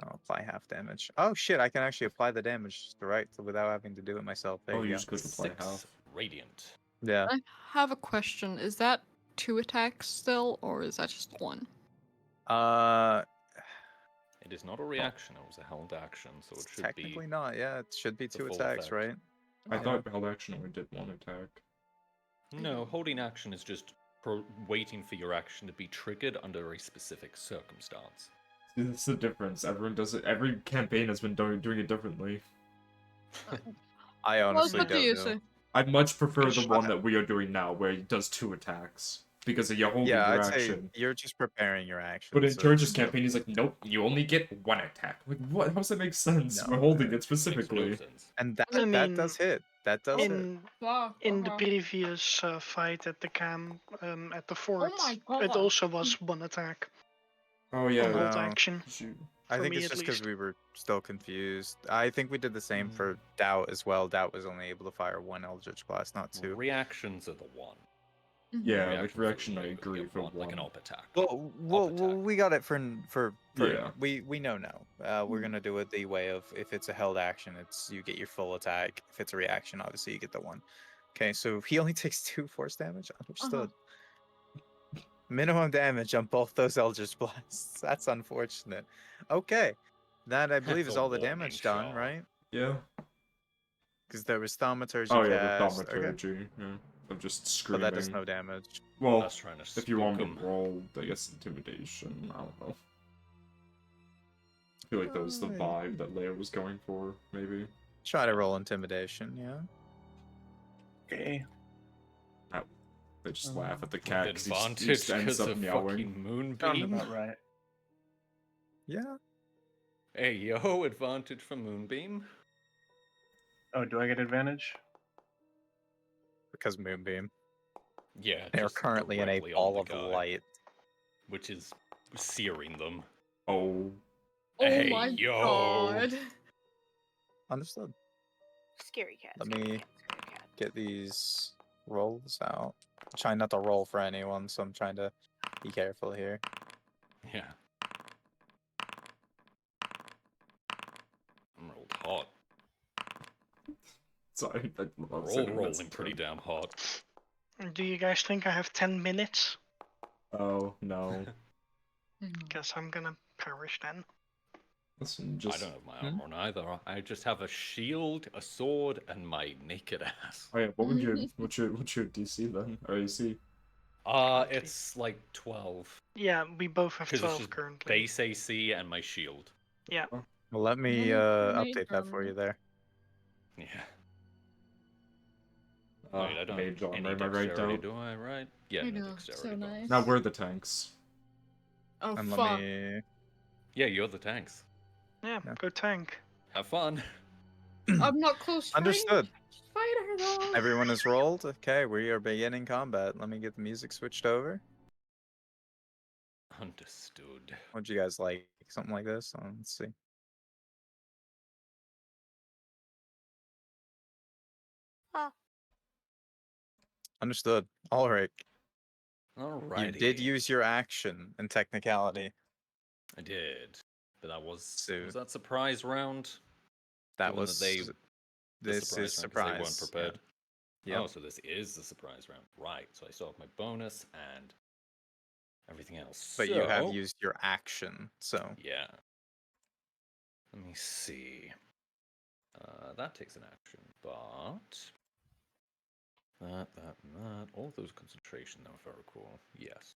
I'll apply half damage. Oh shit, I can actually apply the damage right without having to do it myself. There Oh, you you go. just could apply 6 half. radiant. Yeah. I have a question. Is that 2 attacks still, or is that just 1? It is not a reaction, it was a held action, so it should Technically be... not, yeah. It should be the 2 full attacks, effect. right? I Yeah. thought held action only did 1 attack. No, holding action is just waiting for your action to be triggered under a specific circumstance. See, that's the difference. Everyone does it. Every campaign has been doing it differently. I honestly What do don't you know. say? I much prefer the Yes. one that we are doing now, where it does 2 attacks. Because you're holding Yeah, your I'd say action. you're just preparing your action. But in so George's it's- campaign, he's like, nope, you only get 1 attack. Like, what? How does that make sense? No. We're holding it Makes no specifically. sense. And that, I that mean, does hit. That does hit. Wow. In the wow. previous fight at the camp, at the fort, my it God. also was 1 attack Oh on yeah. hold Wow. action. I For think me, it's at just because least. we were still confused. I think we did the same for Doubt as well. Doubt was only able to fire 1 Eldritch Blast, not 2. Reactions are the 1. Yeah, Reactions like are reaction, the I two, agree you for want, like an 1. up attack. Well, attack. we got it for Yeah. we know now. We're gonna do it the way of if it's a held action, it's you get your full attack. If it's a reaction, obviously you get the 1. Okay, so he only takes 2 force damage. Understood. Minimum damage on both those Eldritch Blasts. That's unfortunate. Okay, that I believe That's is a all the warning damage done, shot. right? Yeah. Because there was Thaumaturgy Oh yeah, the cast. Okay, thaumaturgy. Yeah. I'm just but screaming. that does no damage. Well, That's trying to if you want me spook to 'em. roll, I guess intimidation. I don't know. I feel like that was the Fine. vibe that Leia was going for, maybe. Try to roll intimidation. Yeah. Okay. I just laugh at the cat because he Advantage just ends because up of meowing. fucking Sounds Moonbeam. about right. Yeah. Hey yo, advantage for Moonbeam. Oh, do I get advantage? Because Moonbeam. Yeah, They are just currently in a directly on ball the of guy, light. which is searing them. Oh. Oh Hey, my yo. god. Understood. Scary cat. Let scary me cat, scary cat. get these rolls out. I'm trying not to roll for anyone, so I'm trying to be careful here. Yeah. I'm rolled hot. Sorry, I We're love all saying that's rolling a pretty term. damn hot. Do you guys think I have 10 minutes? Oh, no. Guess I'm gonna perish then. Listen, I just... don't have my armor on either. I just have a shield, a sword, and my naked ass. Oh yeah, what would your... what's your DC then? Or AC? It's like 12. Yeah, we both have Because it's 12 just currently. base AC and my shield. Yeah. Well, let me update that for you there. Yeah. Uh, Wait, I don't mage have any armor, am I right, dexterity, Doubt? do I? Right? Yeah, I no know, dexterity so bonus. nice. Now we're the tanks. Oh And fuck. let me... Yeah, you're the tanks. Yeah, Yeah. go tank. Have fun. I'm not close to Understood. Spider though. Everyone is rolled. Okay, we are beginning combat. Let me get the music switched over. Understood. What'd you guys like? Something like this? Let's see. Huh. Understood. All right. Alrighty. You did use your action in technicality. I did. But that was So- was that surprise round? That Given was... the This is round 'cause surprise. They weren't prepared. Yeah. Oh, so this is the surprise round. Right. So I still have my bonus and everything else. But you have So- used your action, so... Yeah. Let me see. That takes an action, but that, and that. All those concentration, though, if I recall. Yes.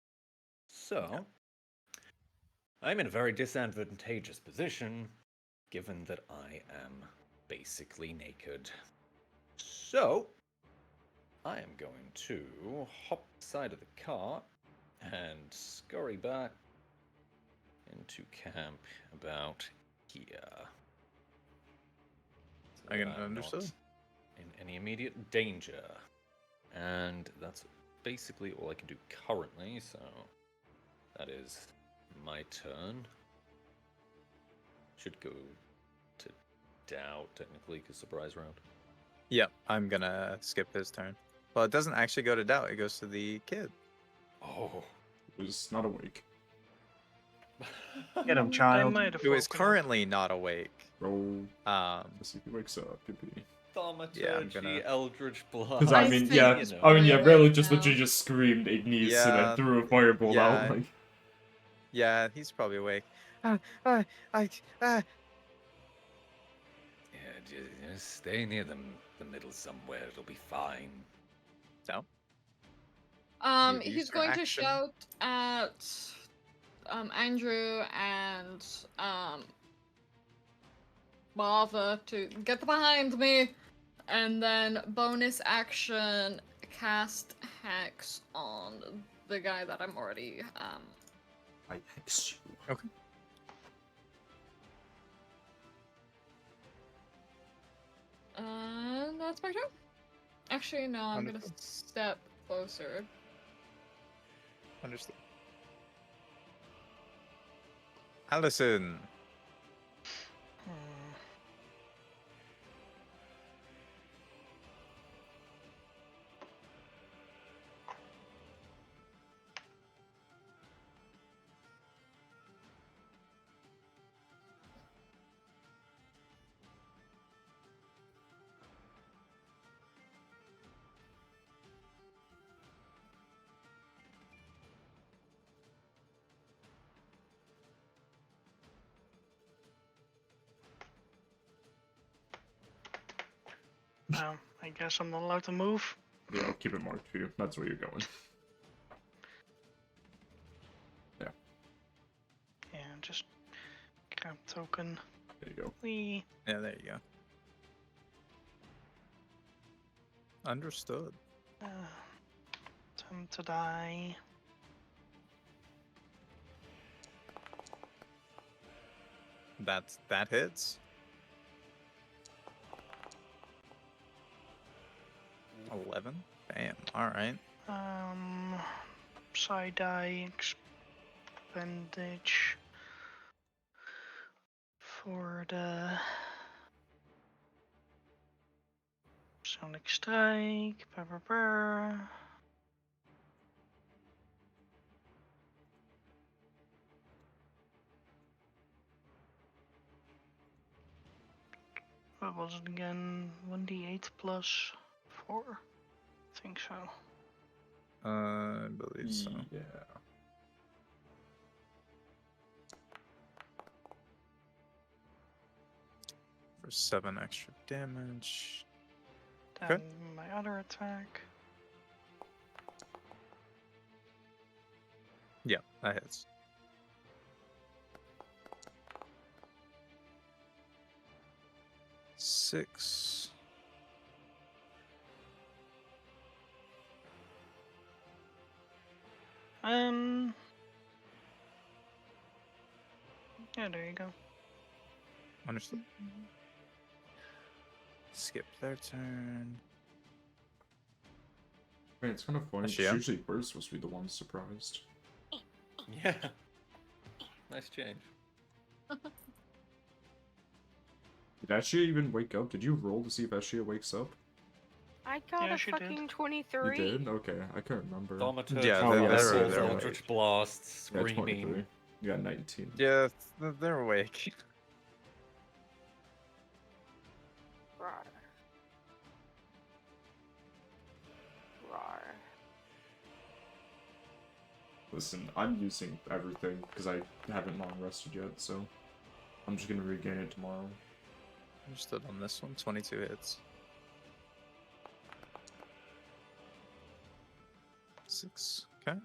So I'm in a very disadvantageous position, given that I am basically naked. So, I am going to hop side of the cart and scurry back into camp about here. So I that can I'm understood. not in any immediate danger. And that's basically all I can do currently, so that is my turn. Should go to Dow, technically, because surprise round. Yep, I'm gonna skip his turn. Well, it doesn't actually go to Doubt, it goes to the kid. Oh. Who's not awake. Get him, I child. might have Who is woken up. currently not awake. Roll. Um, Let's see if he wakes up. Thaumaturgy, Yeah, I'm gonna- Eldritch Blast. Because I mean, yeah, he's I mean, yeah, probably Rayla awake just now. literally just screamed Ignis and Yeah, then threw a firebolt yeah. out. Like, yeah, he's probably awake. Ah. Yeah, just stay near the middle somewhere. It'll be fine. No. You've He's used your going to action. shout at Andrew and Martha to get behind me, and then bonus action cast Hex on the guy that I'm already I hex you. Okay. And that's my turn. Actually, no, I'm gonna Wonderful. step closer. Understood. Allison. Hmm. I guess I'm not allowed to move. Yeah, I'll keep it marked for you. That's where you're going. Yeah, Yeah, just grab token. there you go. Wee. Yeah, there you go. Understood. Time to die. That hits. 11. Damn. All right. Side die bandage for the sonic strike. What was it again? 1d8 plus 4? I think so. I believe so. Yeah. For 7 extra damage. Then Okay. my other attack. Yeah, that hits. Six. Yeah, there you go. Understood. Skip their turn. Wait, it's kind of funny. 'cause Ashia? usually we're supposed to be the ones surprised. Yeah. Nice change. Did Ashia even wake up? Did you roll to see if Ashia wakes up? I got Yeah, a she did. fucking You 23. did? Okay, I couldn't remember. Thaumaturgy, Yeah, they're- missiles, they're Eldritch Blasts, Yeah, screaming. 23. You got 19. Yeah, they're awake. Rawr. Rawr. Listen, I'm using everything because I haven't long rested yet, so I'm just gonna regain it tomorrow. Understood on this one. 22 hits. 6. Okay.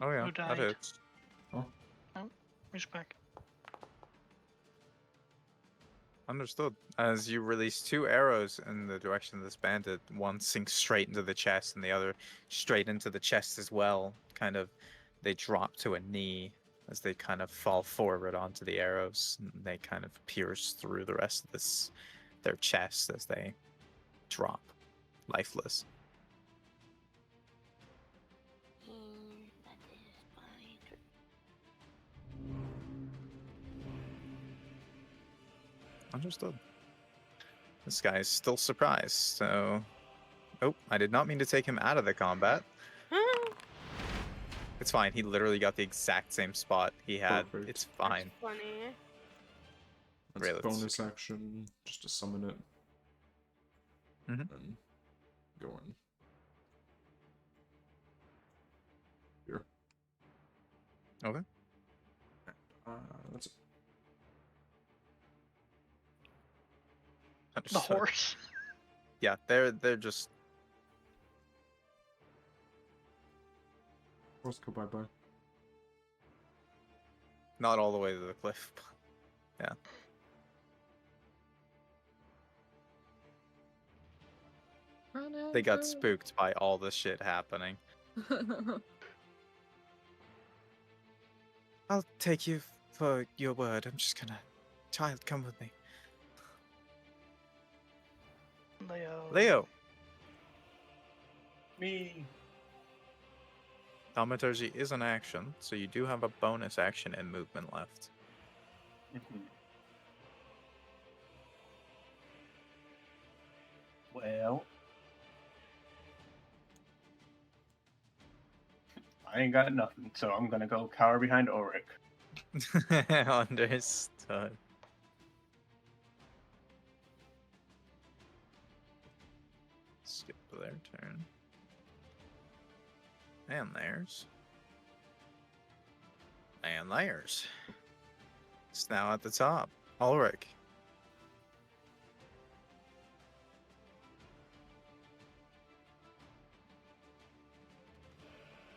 Oh yeah, who that died? hits. Respect. Understood. As you release 2 arrows in the direction of this bandit, one sinks straight into the chest, and the other straight into the chest as well. Kind of, they drop to a knee as they kind of fall forward onto the arrows, and they kind of pierce through the rest of their chest as they drop, lifeless. That is fine. Understood. This guy is still surprised, so... Oh, I did not mean to take him out of the combat. It's fine, he literally got the exact same spot he had. Perfect. It's fine. That's funny. That's Really, a bonus action just to summon it. Mhm. And go in. Here. Okay. That's it. The Understood. horse. Yeah, they're just... Let's go bye-bye. not all the way to the cliff. Yeah. They got spooked by all this shit happening. I'll take you for your word. I'm just gonna... Child, come with me. Leo! Me. Thaumaturgy is an action, so you do have a bonus action and movement left. Well, I ain't got nothing, so I'm gonna go cower behind Ulrich. Understood. Skip their turn. And theirs. And theirs. It's now at the top. Ulrich.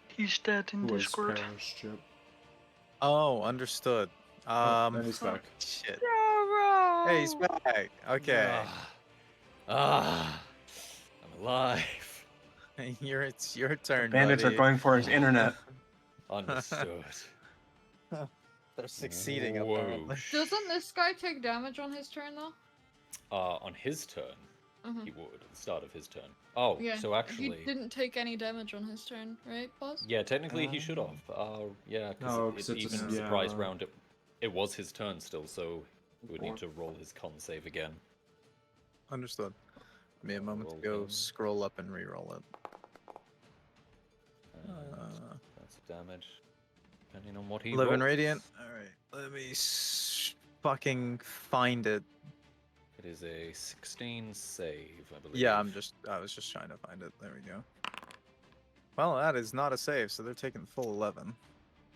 He's dead in Who has Discord. perished, yep. Oh, understood. And he's back. Shit. Doro! Hey, he's back. Okay. I'm alive. It's your turn, Bandits buddy. are going for his internet. Understood. They're succeeding, Whoa. apparently. Doesn't this guy take damage on his turn though? On his turn, Mhm. he would at the start of his turn. Oh, Yeah. so actually, He didn't take any damage on his turn, right, Buzz? yeah, technically he should have. Yeah, No, because 'cause it's even a- in the surprise yeah. round, it was his turn still, so he would need to roll his con save again. Understood. Give me a moment to Roll go him. scroll up and re-roll it. And that's damage, depending on what he Live in rolls. Radiant. Alright, let me fucking find it. It is a 16 save, I believe. Yeah, I was just trying to find it. There we go. Well, that is not a save, so they're taking the full 11.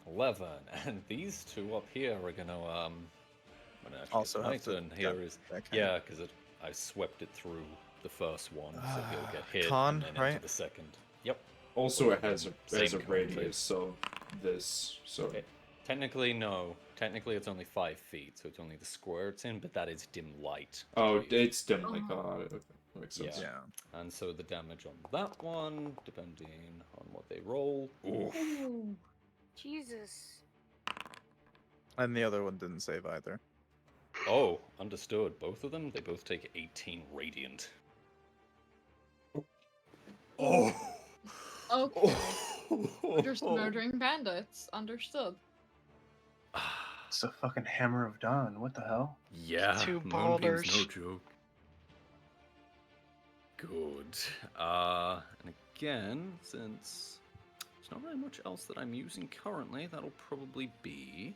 11, and these two up here are gonna when actually Also it's my have to- turn here is that kind yeah, because I swept it through the first one, so he'll get hit Con, and then into right? the second. Yep. Also, it has Same a con, radius of this, so... Okay. Technically, no. Technically, it's only 5 feet, so it's only the square it's in, but that is dim light. Oh, to you. it's dim like okay. That makes sense. Yeah. And so the damage on that one, depending on what they roll. Oof. Ooh. Jesus. And the other one didn't save either. Oh, understood. Both of them, they both take 18 radiant. Oh. Okay. Just murdering bandits. Understood. It's the fucking Hammer of Dawn. What the hell? Yeah, Two Moonbeam's boulders. no joke. Good. And again, since there's not really much else that I'm using currently, that'll probably be...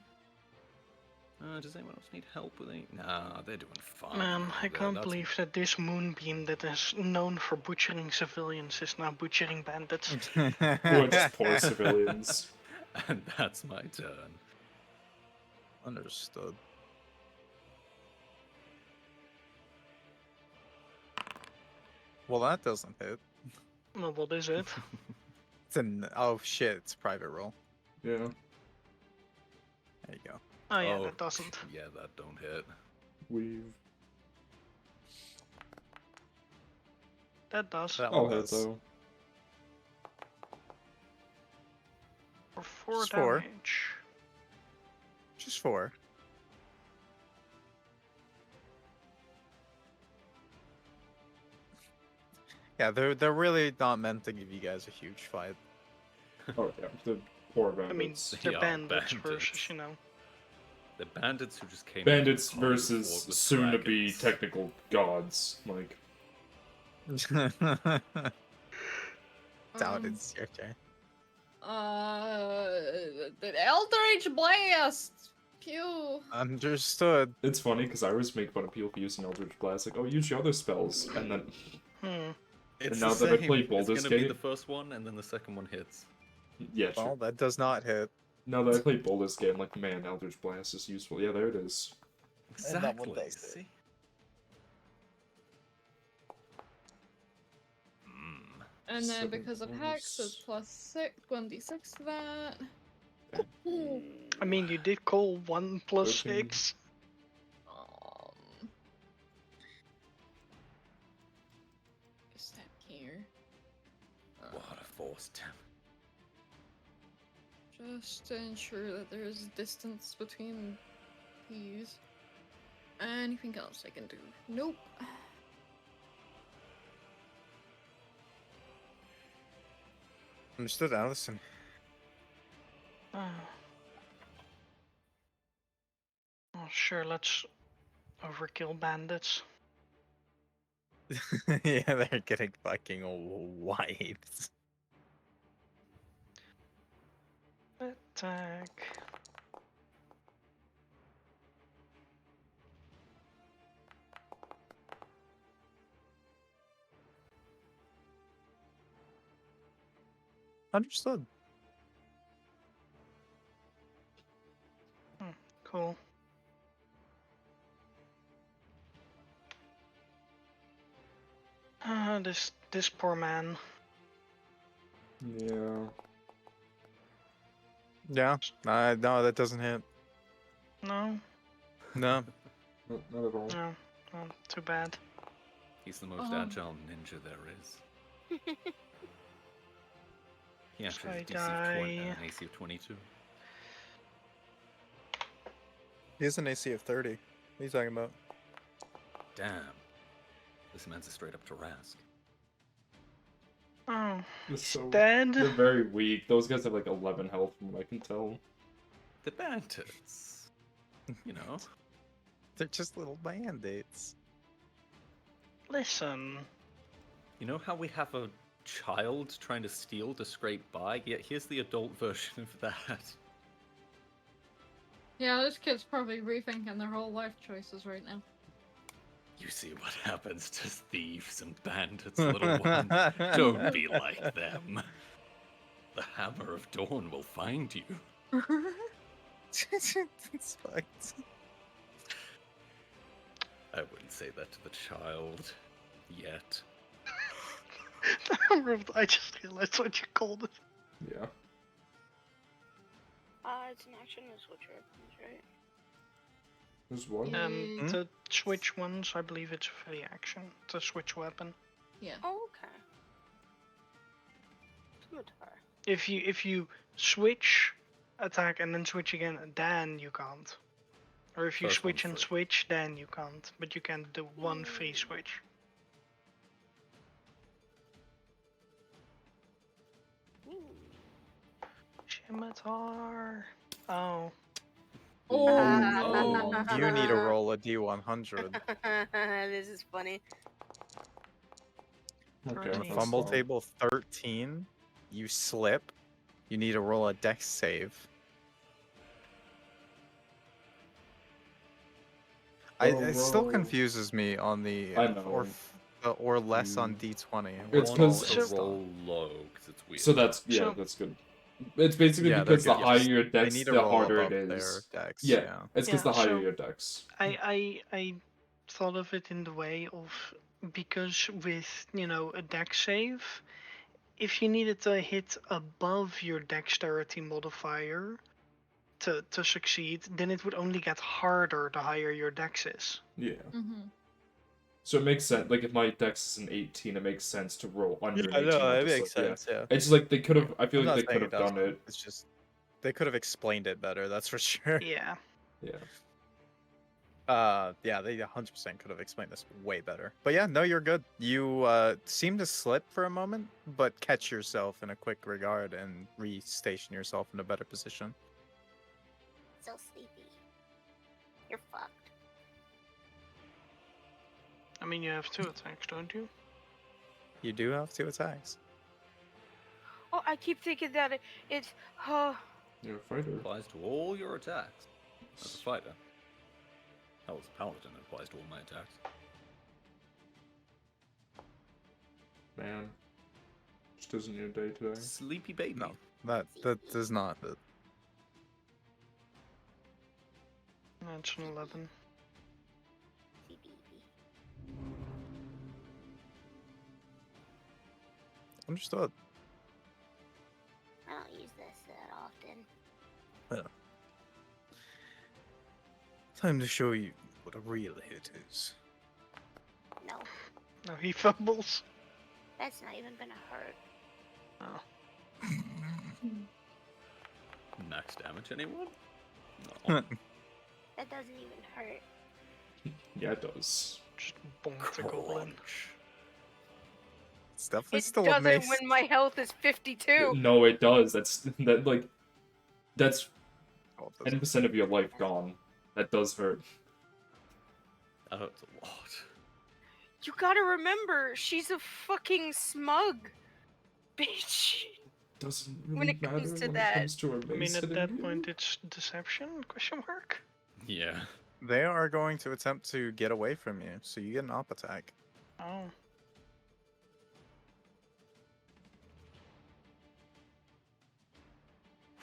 does anyone else need help with any... Nah, they're doing fine. Man, I can't That's- believe that this moonbeam that is known for butchering civilians is now butchering bandits. What poor civilians. And that's my turn. Understood. Well, that doesn't hit. Well, what is it? It's an... Oh, shit. It's a private roll. Yeah. There you go. Oh yeah, that doesn't. Yeah, that don't hit. We've. That does. That I'll one hit does. though. For 4 Just 4. damage. Just 4. Yeah, they're really not meant to give you guys a huge fight. Oh yeah, the poor I mean, bandits. they're Yeah, bandits bandits. versus, you know. The bandits who just came. Bandits in and fought versus with soon-to-be dragons. technical gods. Like, Doubt it's your turn. The Eldritch Blast! Pew! Understood. it's funny because I always make fun of people for using Eldritch Blast. Like, oh, use your other spells, and then Hmm. It's now the that I same. play It's Baldur's gonna be Gate, the first one, and then the second one hits. yeah, sure. Well, that does not hit. Now that I play Baldur's Gate, I'm like, man, Eldritch Blast is useful. Yeah, there it is. And that one Exactly. does hit. See. Mm. And then 7 because of Hex, it's plus- +6, 1d6 to that. I mean, you did call 1 plus 13. 6. Is that here? What a force damn. Just to ensure that there is distance between these. Anything else I can do? Nope. Understood, Allison. Oh, sure, let's overkill bandits. Yeah, they're getting fucking wiped. Attack. Understood. Cool. This poor man. Yeah. Yeah. No, that doesn't hit. No, No. Not at all. no, oh, too bad. He's the most agile ninja there is. He actually has So I an AC of 22. He has an AC of 30. What are you talking about? Damn. This man's a straight up Tarask. Oh, They're he's so- dead. They're very weak. Those guys have like 11 health from what I can tell. The bandits. You know? They're just little band-aids. Listen. You know how we have a child trying to steal to scrape by? Yet here's the adult version of that. Yeah, this kid's probably rethinking their whole life choices right now. You see what happens to thieves and bandits, little one. Don't be like them. The Hammer of Dawn will find you. It's fucked. I wouldn't say that to the child. Yet. I just realized what you called it. Yeah. It's an action to switch weapons, right? There's one. Hmm? The switch ones, I believe it's a free action. To switch weapon. Yeah. Oh, okay. Scimitar. If you switch attack and then switch again, then you can't. Or if you First switch one's and free. switch, then you can't. But you can do one free switch. Scimitar. Oh. Oh, you need to roll a D100. This is funny. Okay. On Nice. fumble fine. table 13, you slip. You need to roll a dex save. It still roll. confuses me on the I know. or less on Mm. D20. It's One 'cause- also So- roll low, because it's weird. So that's So- that's good. It's basically Yeah, they're because the good. higher Just- your they dex, need to the roll harder it above is. their dex. Yeah, Yeah. it's because Yeah, the higher so- your dex. I thought of it in the way of, because with, a deck save, if you needed to hit above your dexterity modifier to succeed, then it would only get harder the higher your dex is. Yeah. Mm-hmm. So it makes sense. Like if my dex is an 18, it makes sense to roll under an 18. no, on it the makes slip, sense. Yeah. It's like they could have. I feel I'm like not they could saying have done doesn't. it. It's just they could have explained it better. That's for sure. Yeah. Yeah. Yeah, they 100% could have explained this way better. But yeah, no, you're good. You seem to slip for a moment, but catch yourself in a quick regard and restation yourself in a better position. So sleepy. You're fucked. I mean, you have 2 attacks, don't you? You do have 2 attacks. Oh, I keep thinking that it's. You're a fighter. Applies to all your attacks. As a fighter. Hell, as a paladin, it applies to all my attacks. Man. Just isn't your day today. Sleepy baby. No, that does not. That's an 11. Understood. I don't use this that often. Time to show you what a real hit is. No, No, he fumbles. that's not even gonna hurt. Oh. Max damage, anyone? No. That doesn't even hurt. Yeah, it does. Just bonk the goblin. Crunch. It's definitely It still a doesn't mace. when my health is 52. No, it does. That's 10% Oh, it doesn't. of your life gone. That does hurt. That hurts a lot. You gotta remember, she's a fucking smug bitch. Doesn't really When it matter comes to when that. it comes to a I mean, mace at hitting that you. point, it's deception? Question mark. Yeah. They are going to attempt to get away from you, so you get an op attack. Oh.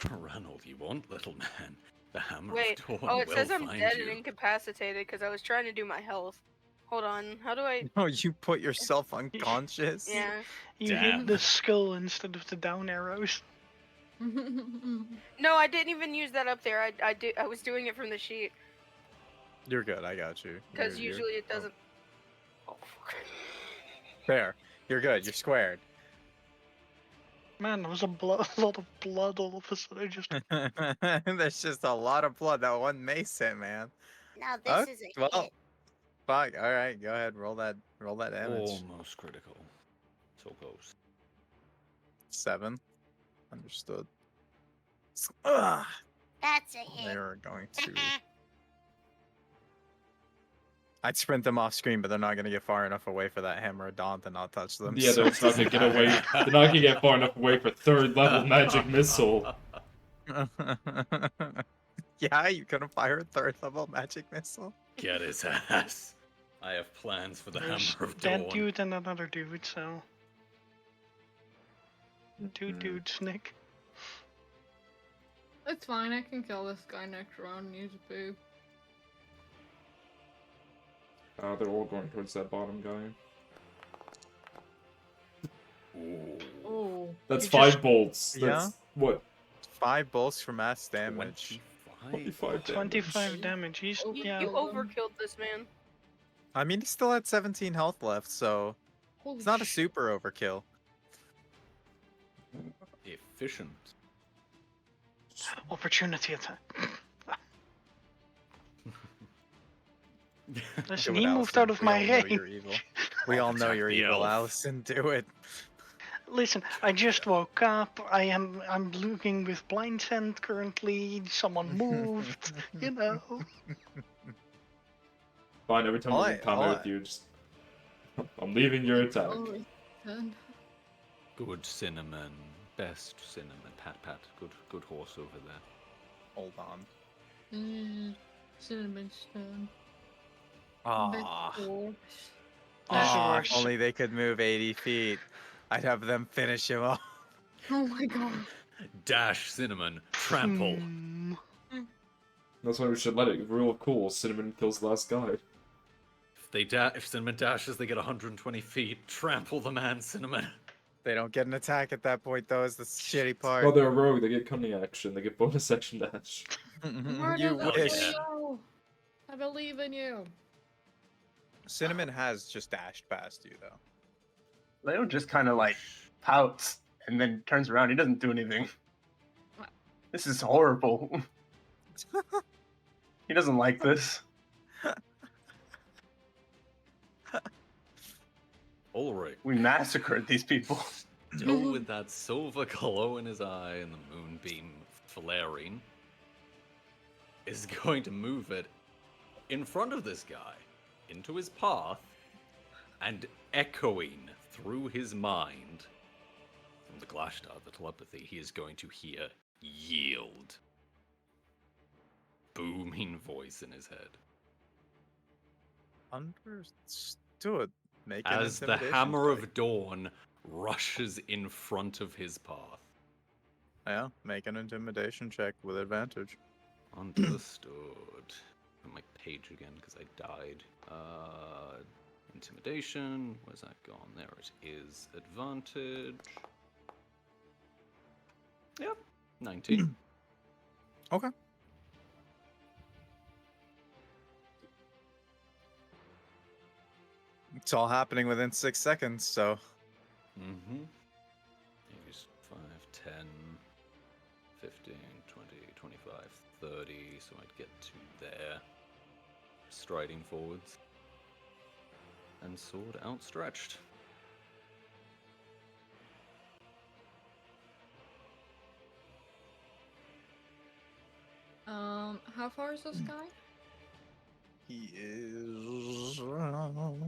Run all you want, little man. The hammer Wait, of Dawn oh, it will says I'm find dead you. and incapacitated because I was trying to do my health. Hold on, how do I. Oh, you put yourself unconscious? Yeah. You Damn. hit the skull instead of the down arrows. No, I didn't even use that up there. I was doing it from the sheet. You're good, I got you. Because You're- usually it oh, doesn't. Oh, fuck. There. You're good, you're squared. Man, there was a lot of blood all of a sudden. Just There's just a lot of blood. That one mace hit, man. Now Oh, this is a well, hit. fuck. Alright, go ahead, roll that damage. Almost critical. So close. 7. Understood. Ugh. That's a hit. They're going to. I'd sprint them off screen, but they're not going to get far enough away for that hammer of dawn to not touch them. Yeah, so they're it not gonna doesn't get away. matter. They're not gonna get far enough away for 3rd level magic missile. Yeah, you couldn't fire a 3rd level magic missile. Get his ass. I have plans for the there's hammer of dawn. that dude and another dude, so. 2 dudes, Nick. It's fine, I can kill this guy next round and use a boob. They're all going towards that bottom guy. Ooh. Oh. That's You 5 just- bolts. Yeah? That's what? 5 bolts for mass damage. 25 damage. 25 damage. He's Oh, yeah. You overkilled this man. I mean, he still had 17 health left, so Holy it's not a sh- super overkill. Efficient. Opportunity attack. Listen, Do it, he moved Allison. out of We my all know range. you're evil. We all know Attack you're the evil, elf. Allison. Do it. Listen, I just woke up. I'm looking with blind scent currently. Someone moved, you know. Fine, every time All I'm I- in combat all with I- you, just. I'm leaving your attack. Oh, it's done. Good cinnamon. Best cinnamon. Pat pat. Good horse over there. Hold on. Cinnamon stone. Aw. That's the Aw, if worst. only they could move 80 feet. I'd have them finish him off. Oh my god. Dash cinnamon. Trample. Hmm. That's why we should let it. Rule of cool: Cinnamon kills the last guy. If cinnamon dashes, they get 120 feet. Trample the man, cinnamon. They don't get an attack at that point, though. Is the shitty Oh, part. they're a rogue. They get cunning action. They get bonus action dash. You Murder wish. the Leo! I believe in you. Cinnamon has just dashed past you, though. Leo just kind of like pouts and then turns around. He doesn't do anything. This is horrible. He doesn't like this. Ulrich, We massacred these people. still with that silver glow in his eye and the moonbeam flaring, is going to move it in front of this guy, into his path, and echoing through his mind, from the Glashtar, the telepathy, he is going to hear yield. Booming voice in his head. Understood. Make an As the intimidation hammer check. of dawn rushes in front of his path. Yeah, make an intimidation check with advantage. Understood. On my page again because I died. Intimidation. Where's that gone? There it is. Advantage. Yep. 19. Okay. It's all happening within 6 seconds, so Mm-hmm. Use 5, 10, 15, 20, 25, 30, so I'd get to there. Striding forwards. And sword outstretched. How far is this guy? he is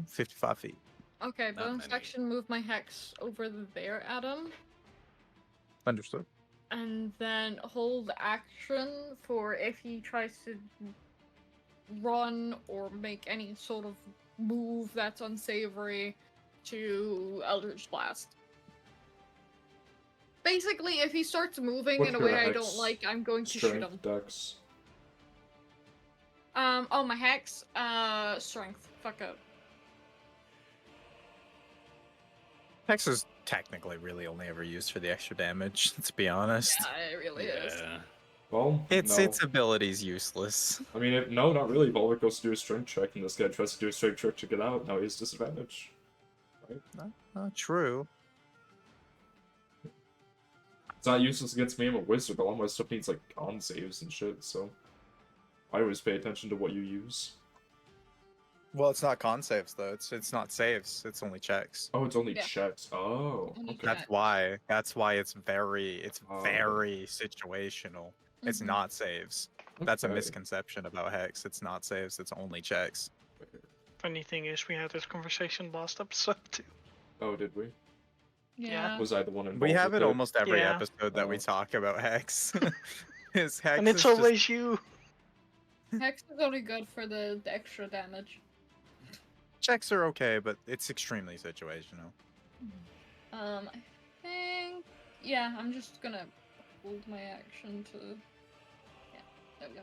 55 feet. Okay, Not bonus many. action, move my hex over there at him. Understood. And then hold action for if he tries to run or make any sort of move that's unsavory to Eldritch Blast. Basically, if he starts moving What's in a your way I hex? don't like, I'm going to shoot him. Strength, dex. Oh, my hex? Strength. Fuck up. Hex is technically really only ever used for the extra damage, let's be honest. Yeah, it really is. Yeah. Well, Its no. its ability's useless. I mean, no, not really. Balric goes to do a strength check, and this guy tries to do a strength check to get out. Now he has disadvantage. Not true. It's not useless against me. I'm a wizard. A lot of my stuff needs, like, con saves and shit, so... I always pay attention to what you use. Well, it's not con saves though. It's not saves. It's only checks. Oh, it's only Yeah. checks. Oh, Only okay. checks. That's why it's very Oh. very situational. It's Mhm. not saves. That's a Okay. misconception about Hex. It's not saves. It's only checks. Funny thing is, we had this conversation last episode too. Oh, did we? Yeah. Was I the one involved We have with it almost every Yeah. episode that we Oh. talk about Hex. His Hex And it's is just- always you. Hex is only good for the extra damage. checks are okay, but it's extremely situational. I think... Yeah, I'm just gonna hold my action to... Yeah, there we go.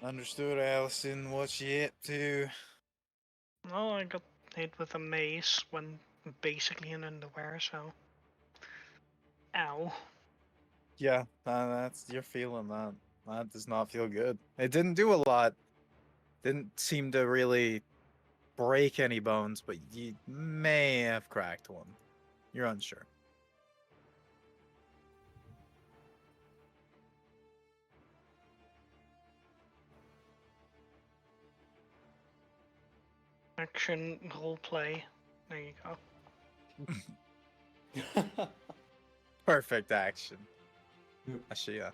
Understood, Allison. What you up to? Well, I got hit with a mace when basically in underwear, so. Ow. Yeah, that's you're feeling that. That does not feel good. It didn't do a lot. Didn't seem to really break any bones, but you may have cracked one. You're unsure. Action roleplay. There you go. Perfect action. Yep. Ashia.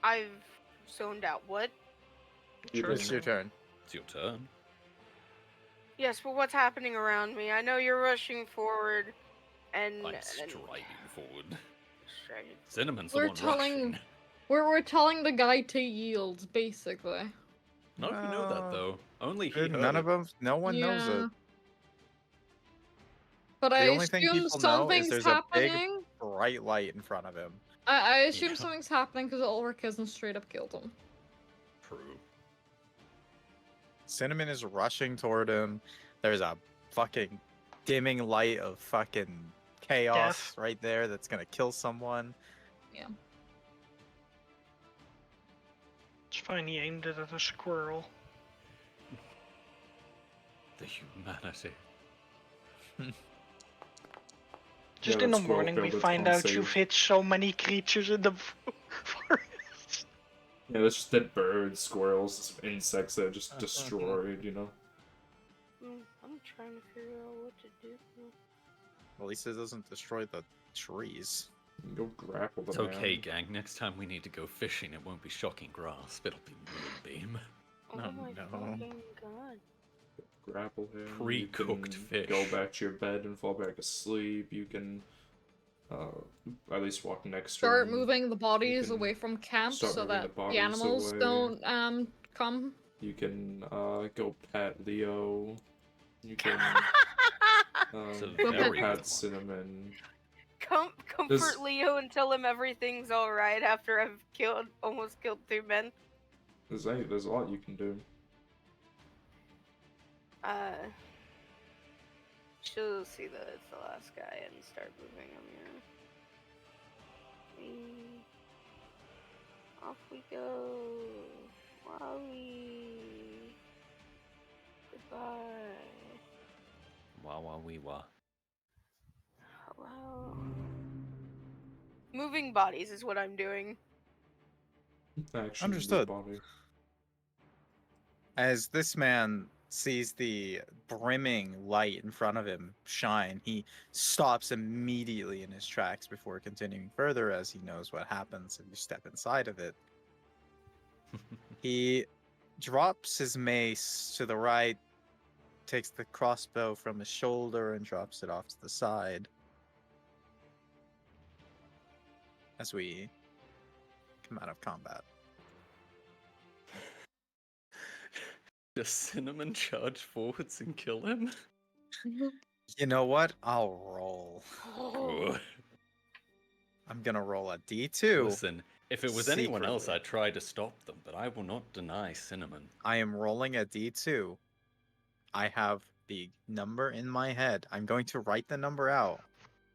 I've zoned out. What? Sure. It's your turn. It's your turn. Yes, but what's happening around me? I know you're rushing forward, and I'm striding forward. striding. Cinnamon's the We're one telling- rushing. We're telling the guy to yield, basically. None of you know that though. Only he heard None it. of them. No one knows Yeah. it. But I The only thing assume people know is something's there's a big happening. bright light in front of him. I assume Yeah. something's happening because Ulrich hasn't straight up killed him. True. Cinnamon is rushing toward him. There's a fucking dimming light of fucking chaos Death. right there that's gonna kill someone. Yeah. It's fine, he aimed it at a squirrel. The humanity. Just Yeah, in the that squirrel morning, we failed its find own out you've save. hit so many creatures in the forest. Yeah, that's just dead birds, squirrels, insects that are just destroyed, you know? I'm trying to figure out what to do. At least it doesn't destroy the trees. You can go grapple the It's man. okay, gang. Next time we need to go fishing, it won't be shocking grasp. It'll be moonbeam. Oh No, my no. fucking god. Grapple him. Pre-cooked you can fish. Go back to your bed and fall back asleep. You can at least walk next to Start him. moving the bodies can away from camp start so moving that the the bodies animals away. don't come. You can go pet Leo. You can It's a go very good pet one. Cinnamon. Comfort This- Leo and tell him everything's alright after I've almost killed 2 men. There's a lot you can do. She'll see that it's the last guy and start moving him, Off we go. Wowie. Goodbye. Wah wah wee wah. Hello. Moving bodies is what I'm doing. Action Understood. Body. As this man sees the brimming light in front of him shine, he stops immediately in his tracks before continuing further, as he knows what happens if you step inside of it. He drops his mace to the right, takes the crossbow from his shoulder, and drops it off to the side. As we come out of combat. Does Cinnamon charge forwards and kill him? You know what? I'll roll. Good. I'm gonna roll a d2. Listen, if it was anyone else, Secretly. I'd try to stop them, but I will not deny Cinnamon. I am rolling a d2. I have the number in my head. I'm going to write the number out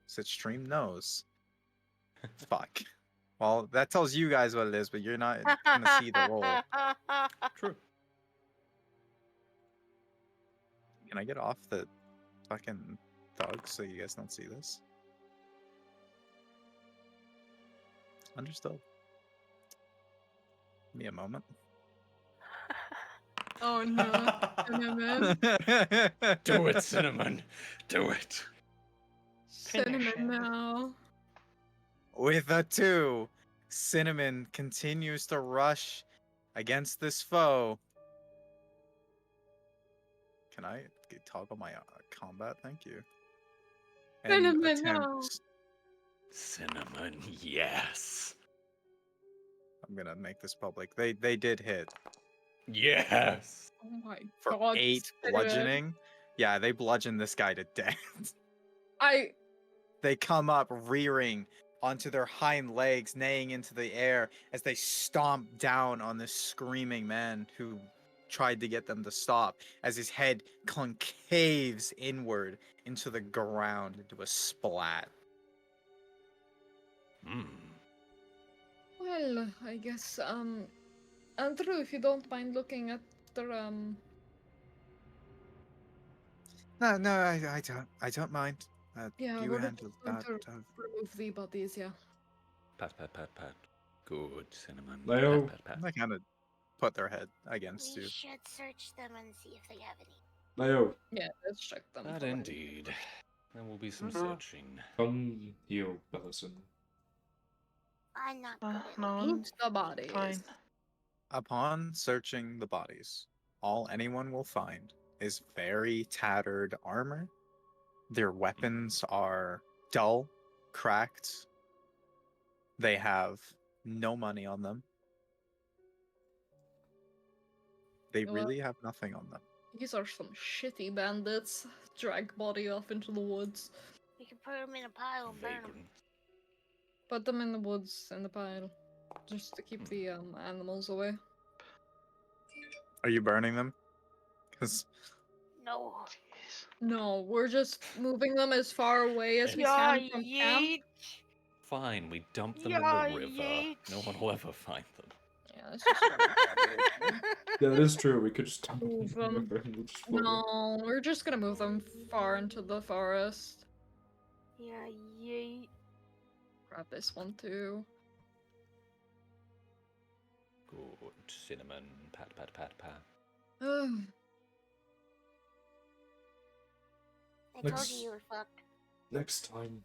so stream knows. Fuck. Well, that tells you guys what it is, but you're not gonna see the roll. True. Can I get off the fucking thug so you guys don't see this? Understood. Give me a moment. Oh no, Cinnamon. Do it, Cinnamon. Do it. Cinnamon him. now. With a 2, Cinnamon continues to rush against this foe. Can I toggle my combat? Thank you. And Cinnamon, no. attempt. Cinnamon, yes. I'm gonna make this public. They did hit Yes. Oh my for god. 8 Cinnamon. bludgeoning. Yeah, they bludgeoned this guy to death. I They come up rearing onto their hind legs, neighing into the air as they stomp down on this screaming man who tried to get them to stop, as his head concaves inward into the ground into a splat. Hmm. well, I guess Andrew, if you don't mind looking at the No, I don't mind. yeah, You we're handle going that. to remove the bodies, yeah. Pat, pat, pat, pat. Good, Cinnamon. Leo. Pat, pat, pat. I kind of put their head against We you. should search them and see if they have any. Leo, Yeah, let's check them. That for them. indeed. There will be some Mhm. searching. come heal Bellison. I'm not good at No, looking. Eat the bodies. fine. Upon searching the bodies, all anyone will find is very tattered armor. Their weapons are dull, cracked. They have no money on them. They Well- really have nothing on them. These are some shitty bandits. Drag body off into the woods. We can put them in a pile and burn them. Vagrant. Put them in the woods in the pile, just to keep the animals away. Are you burning them? Because No. Jeez. No, we're just moving them as far away as we Yeah, can from camp. yeet. Fine, we dump them Yeah, in the river. yeet. No one will ever find them. Yeah, it's just gonna Yeah, that is true. We could just Move them. and we'll just float it. No, we're just gonna move them far into the forest. Yeah, yeet. Grab this one too. Good. Cinnamon. Pat, pat, pat, pat. Ugh. I told Next- you you were fucked. Next time,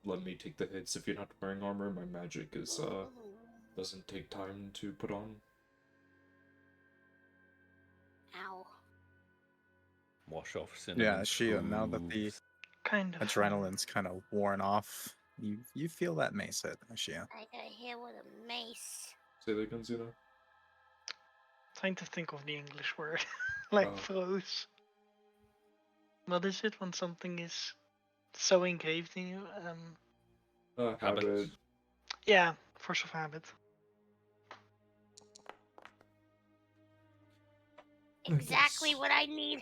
let me take the hits. If you're not wearing armor, my magic is doesn't take time to put on. Ow. Wash off cinnamon. yeah, Shia, now that the hooves. Kind of. adrenaline's kind of worn off, you feel that mace hit, Shia. I got hit with a mace. Say that again, Zeno. Trying to think of the English word. Like Oh. froze. What is it when something is so engraved in you? Habit. Habit. Yeah, force of habit. Exactly guess what I need.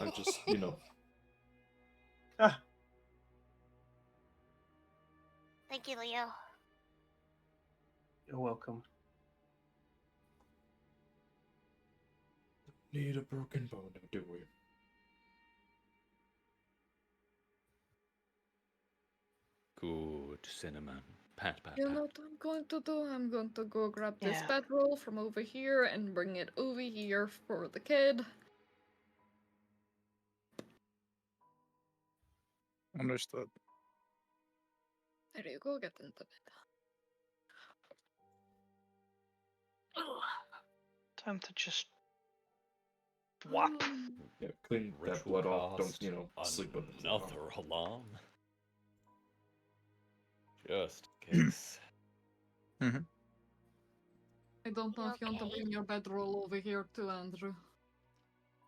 I just, Ah, Thank you, Leo. you're welcome. need a broken bone, now, do we? Good. Cinnamon. Pat, pat, You pat. know what I'm going to do? I'm going to go grab this Yeah. bedroll from over here and bring it over here for the kid. Understood. There you go, get into bed. Time to just whop. Yeah, clean that Ritual blood off. cast. Don't, sleep with the blood on. Another alarm. Just in case. I don't know You if you want to okay? bring your bedroll over here too, Andrew.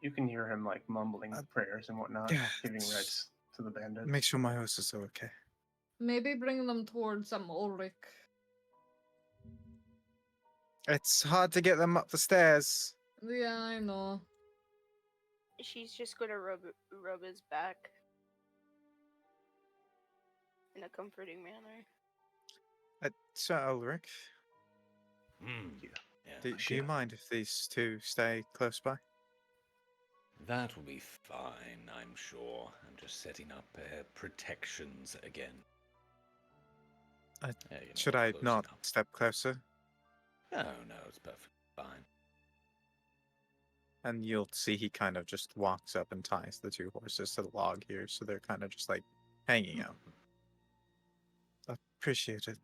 You can hear him like mumbling prayers and whatnot, yeah, giving it's- rights to the bandits. Make sure my host is okay. Maybe bring them towards Ulrich. It's hard to get them up the stairs. Yeah, I know. She's just gonna rub his back in a comforting manner. Sir Ulrich, Hmm. Yeah. Yeah. do you Shia. mind if these two stay close by? That will be fine, I'm sure. I'm just setting up protections again. Uh, Yeah, you know, Should I close not enough. step closer? No, it's perfectly fine. And you'll see he kind of just walks up and ties the two horses to the log here, so they're kind of just like hanging out. Appreciate it.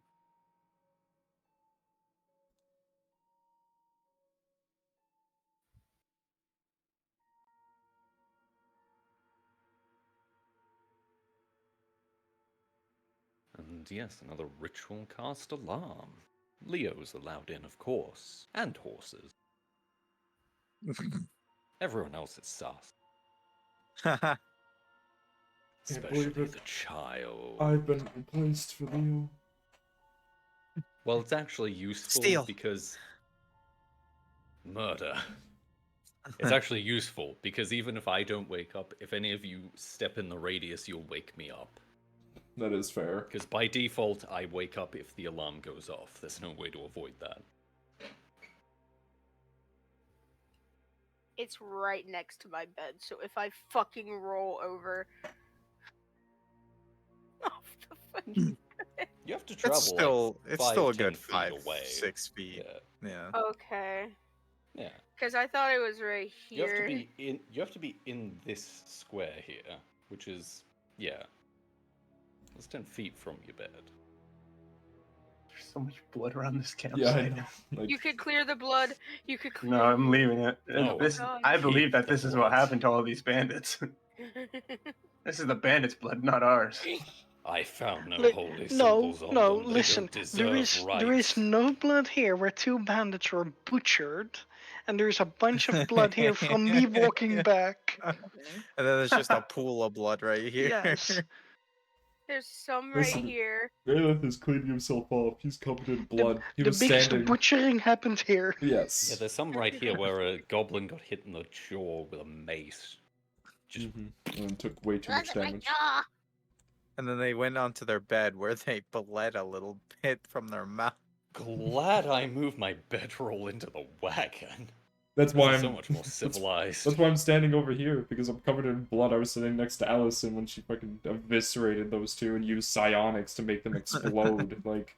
And yes, another ritual cast alarm. Leo's allowed in, of course, and horses. Everyone else is sus, Can't especially believe it. the child. I've been replaced for Leo. Well, it's actually useful Steal. because murder. It's actually useful because even if I don't wake up, if any of you step in the radius, you'll wake me up. That is fair. Because by default, I wake up if the alarm goes off. There's no way to avoid that. It's right next to my bed, so if I fucking roll over off the fucking You have to travel It's still like it's still a 5-10 good feet 5, away. 6 feet. Yeah, Yeah. Okay. yeah. Because I thought it was right You have here. to be in. You have to be in this square here, which is it's 10 feet from your bed. There's so much blood around this Yeah, I campsite. know. Like, You could clear the blood. You could clear No, I'm leaving it. No. This, God. I believe Keep that the this is what blood. happened to all these bandits. This is the bandits' blood, not ours. I found no Li- holy no, symbols on no, them. They listen. don't deserve There is rights. no blood here where two bandits were butchered, and there's a bunch of blood here from me walking back. And then there's just a pool of blood right here. Yes. There's some right Listen, here. Rayleigh is cleaning himself off. He's covered in blood. He The was biggest standing. butchering happened here. Yes. Yeah, there's some right here where a goblin got hit in the jaw with a mace. Just And took way too much Look at my damage. jaw. And then they went onto their bed where they bled a little bit from their mouth. glad I moved my bedroll into the wagon. That's This why is I'm so much more civilized. That's why I'm standing over here, because I'm covered in blood. I was sitting next to Allison when she fucking eviscerated those two and used psionics to make them explode. Like,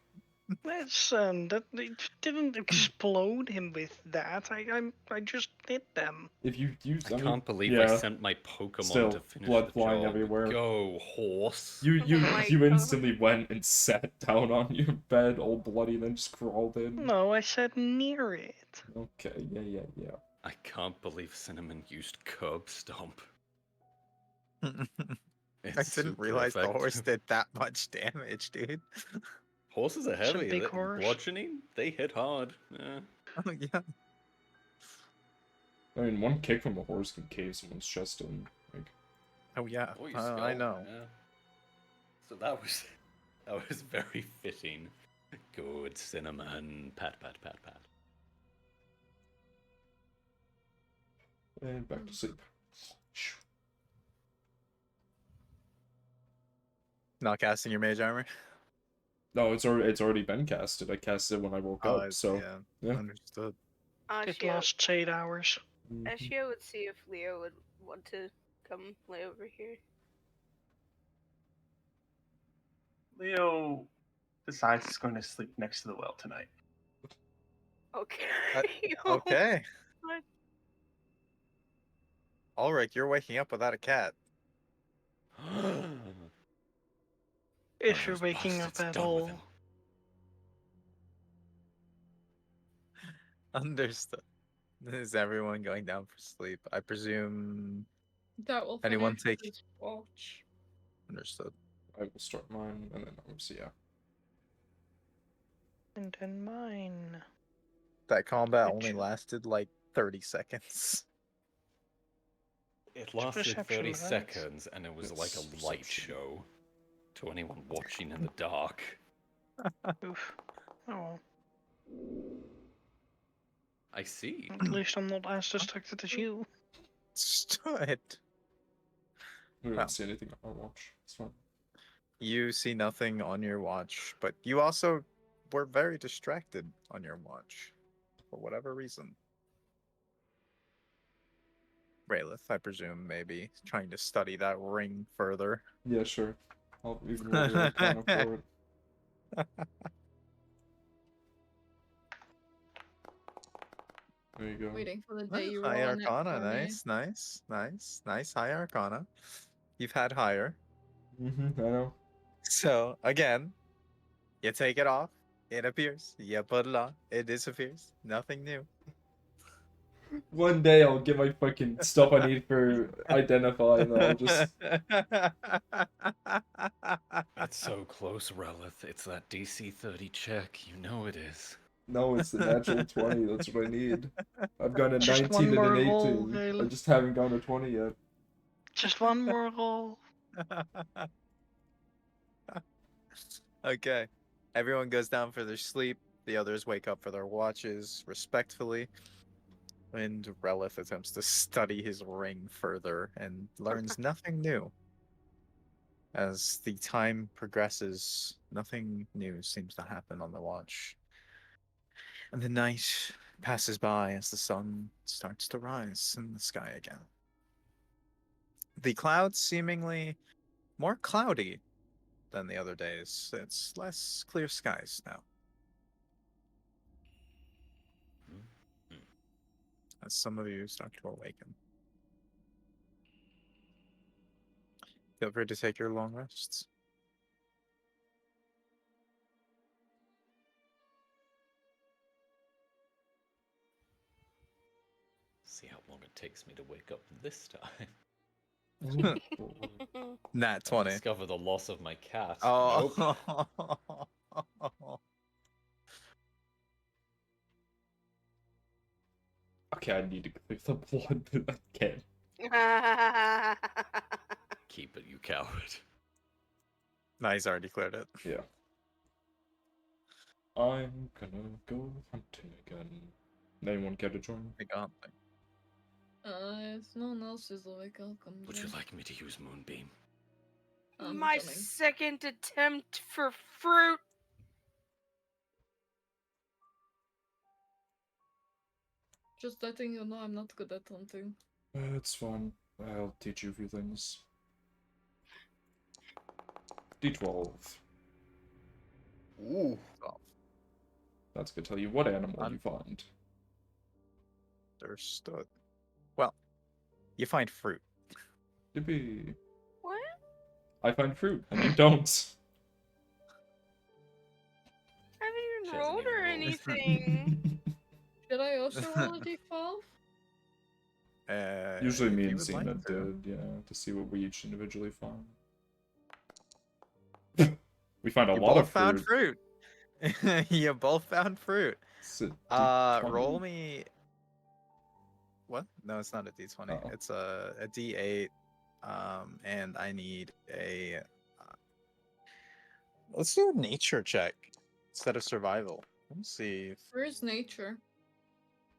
That's that they didn't explode him with that. I just hit them. if you use, I can't believe yeah, I sent my Pokemon still, to finish blood the flying job. everywhere. Go, horse. You my you God. instantly went and sat down on your bed, all bloody, then just crawled in. No, I said near it. Okay, yeah. I can't believe Cinnamon used Curb Stomp. I It's didn't super realize the horse effective. did that much damage, dude. Horses are It's a heavy. big They- horse. Bludgeoning, they hit hard. Yeah. Oh, yeah. I mean, one kick from a horse can cave someone's chest in. Like, Oh, yeah. Oh, you I skull, know. yeah. So that was very fitting. Good Cinnamon. Pat, pat, pat, pat. and back to sleep. Not casting your mage armor? No, it's already been casted. I cast it when I woke up, so yeah, yeah. understood. It Ashio, lasts 8 hours. Ashio would see if Leo would want to come lay over here. Leo decides he's going to sleep next to the well tonight. Okay. Okay. What? Ulrich, you're waking up without a cat. If Are you're those waking up bastards at done with all. him? Understood. Is everyone going down for sleep? I presume. That will Anyone finish take- this watch. Understood. I will start mine, and then obviously, yeah. And then mine. That combat only Which- lasted like 30 seconds. It lasted perception, 30 right? seconds, and it was like It's a light perception. show to anyone watching in the dark. Oof. Oh well. I see. At least I'm not as distracted as you. Stood. We don't Wow. see anything on our watch. It's fine. You see nothing on your watch, but you also were very distracted on your watch for whatever reason. Raylith, I presume, maybe trying to study that ring further. Yeah, sure. I'll even roll the Arcana for it. There you go. Waiting for the day you High roll a nat Arcana, 20. nice. High Arcana. You've had higher. I know. So, again, you take it off, it appears. You put it on, it disappears. Nothing new. One day I'll get my fucking stuff I need for identify, and then I'll just. It's so close, Relith. It's that DC 30 check. You know it is. No, it's the natural 20. That's what I need. I've gone a Just 19 one and more an roll, 18. I Caleb. just haven't gone a 20 yet. Just one more roll. Okay. Everyone goes down for their sleep. The others wake up for their watches respectfully. And Relith attempts to study his ring further and learns nothing new. As the time progresses, nothing new seems to happen on the watch. And the night passes by as the sun starts to rise in the sky again. The clouds seemingly more cloudy than the other days. It's less clear skies now. As some of you start to awaken. Feel free to take your long rests. See how long it takes me to wake up this time. Nat I 20. discover the loss of my cat. Oh. Nope. Okay, I need to clear the blood, but I can't. Keep it, you coward. No, he's already cleared it. Yeah. I'm gonna go hunting again. Anyone care to join? I got it. If no one else is awake, I'll come. Would you join. like me to use Moonbeam? I'm My coming. second attempt for fruit. Just letting you know I'm not good at hunting. It's fine. I'll teach you a few things. D12. Ooh. That's gonna tell you what animal you find. Understood. Well, you find fruit. Yippee. What? I find fruit, and you don't. I haven't She even hasn't rolled even or rolled. anything. Did I also roll a d12? Usually if me you and would Cena like to. did, yeah, to see what we each individually found. We find a You lot both of found fruit. fruit. You both found fruit. Is it D20? Roll me. What? No, it's not a D20. Uh-oh. It's a D8. And I need a. Let's do a nature check instead of survival. Let me see. Where's nature?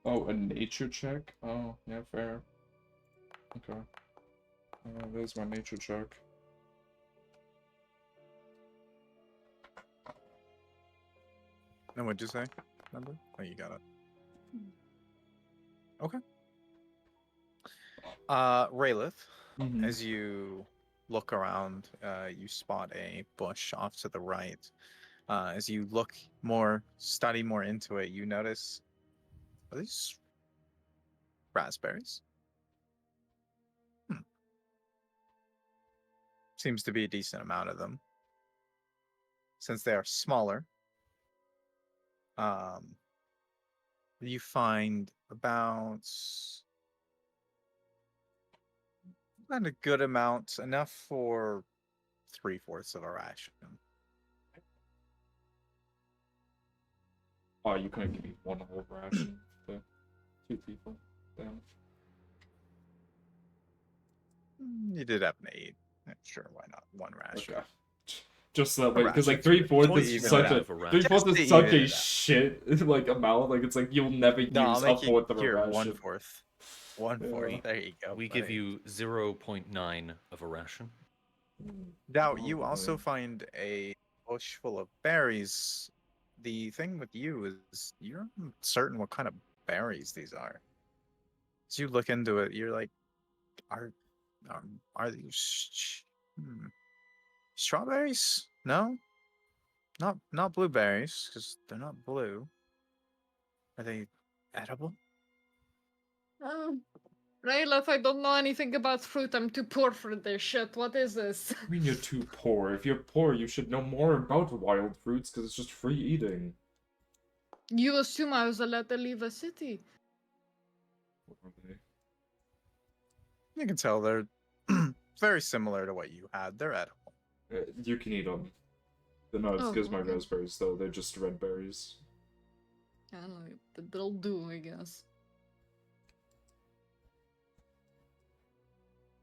Oh, a nature check? Oh, yeah, fair. Okay. There's my nature check. And what'd you say? Number? Oh, you got it. Okay. Raylith, Mhm. as you look around, you spot a bush off to the right. As you look more, study more into it, you notice, are these raspberries? Seems to be a decent amount of them. Since they are smaller, you find about a good amount, enough for 3/4 of a ration. Oh, you couldn't give me one whole ration to 2 people. Damn. You did have an 8. Sure, why not? One ration. Okay. Just that A way, because like ration's 3/4 good. is Even such it a out. Of a rat. 3/4 Just is to such even a it out. shit like amount. Like it's like you'll never No, I'll use a make you fourth of a here ration. 1/4. 1/4. Yeah. There you go. We give buddy. you 0.9 of a ration. Now, Oh, you also boy. find a bush full of berries. The thing with you is you're not certain what kind of berries these are. As you look into it, you're like, are are these strawberries? No, not blueberries because they're not blue. Are they edible? Rayleigh, I don't know anything about fruit. I'm too poor for this shit. What is this? I mean, you're too poor. If you're poor, you should know more about wild fruits because it's just free eating. You assume I was allowed to leave a city. What are they? You can tell they're very similar to what you had. They're edible. You can eat them. They're not as Oh, good as my okay. raspberries, though. They're just red berries. I don't know. They'll do, I guess.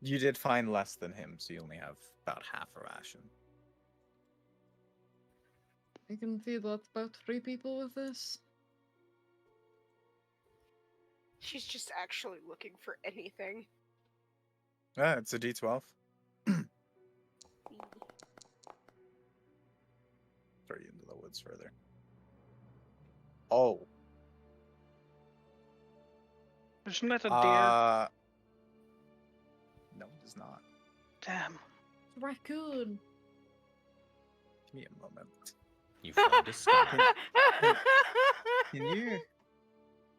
You did find less than him, so you only have about half a ration. I can feed what, about 3 people with this? She's just actually looking for anything. Yeah, it's a D12. Throw you into the woods further. Oh. Isn't that a deer? No, it is not. Damn. Raccoon. Give me a moment. You found a skunk. Can you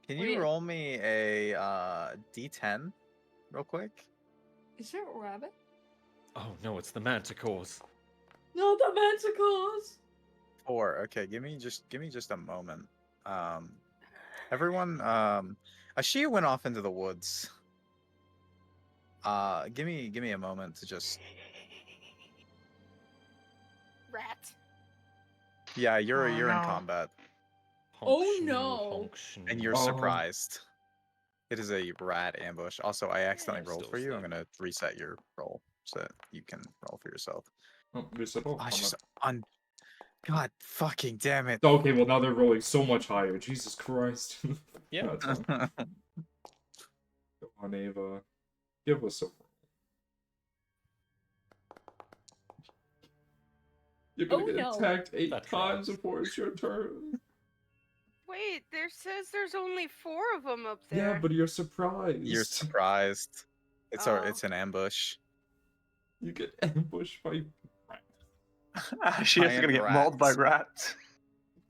Wait. roll me a D10 real quick? Is there a rabbit? Oh no, it's the manticores. No, the manticores! 4. Okay, give me just a moment. Everyone, Ashia went off into the woods. Give me a moment to just. Rat. Yeah, you're Oh, in no. combat, Oh, Honk, shmoo, no. honk, shmoo. and you're Oh. surprised. It is a rat ambush. Also, I accidentally Yeah, rolled still for you. I'm sleep. gonna reset your roll so that you can roll for yourself. Oh, reasonable. Oh, it's I'm just not- on. God fucking damn it. Okay, well now they're rolling so much higher. Jesus Christ. Yeah. No, it's fine. Come on, Ava. Give us a. You're gonna Oh, get no. attacked 8 That times tracks. before it's your turn. Wait, there says there's only 4 of them up Yeah, there. but you're surprised. You're surprised. It's Oh. it's an ambush. You get ambushed by She is gonna Giant get mauled by rats.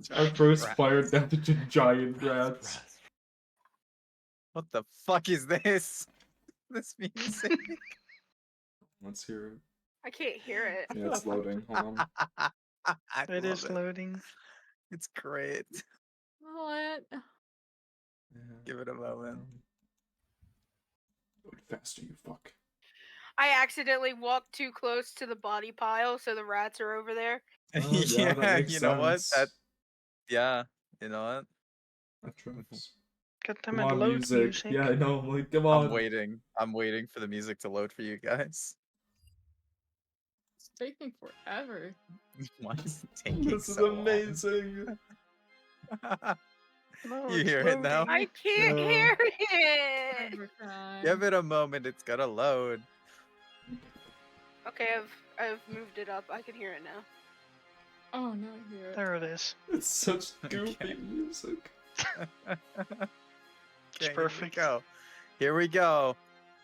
rats. our first Rats. fire damage to giant rats. What the fuck is this? This music. Let's hear it. I can't hear it. Yeah, it's loading. Hold on. I It love is it. loading. It's great. What? Yeah. Give it a moment. Load faster, you fuck. I accidentally walked too close to the body pile, so the rats are over there. Oh, yeah, that makes you know what? sense. Yeah, you know what? That tracks. God damn Come it, on, load music. music. Yeah, I know. I'm like, come on. I'm waiting. I'm waiting for the music to load for you guys. It's taking forever. Why is it taking This is so long? amazing. No, You it's hear it now? loading. I can't Yeah. hear it. Every time. Give it a moment. It's gonna load. Okay, I've moved it up. I can hear it now. Oh, no, I hear it. There it is. It's such goofy Okay. music. Okay, perfect. Here we go. Here we go.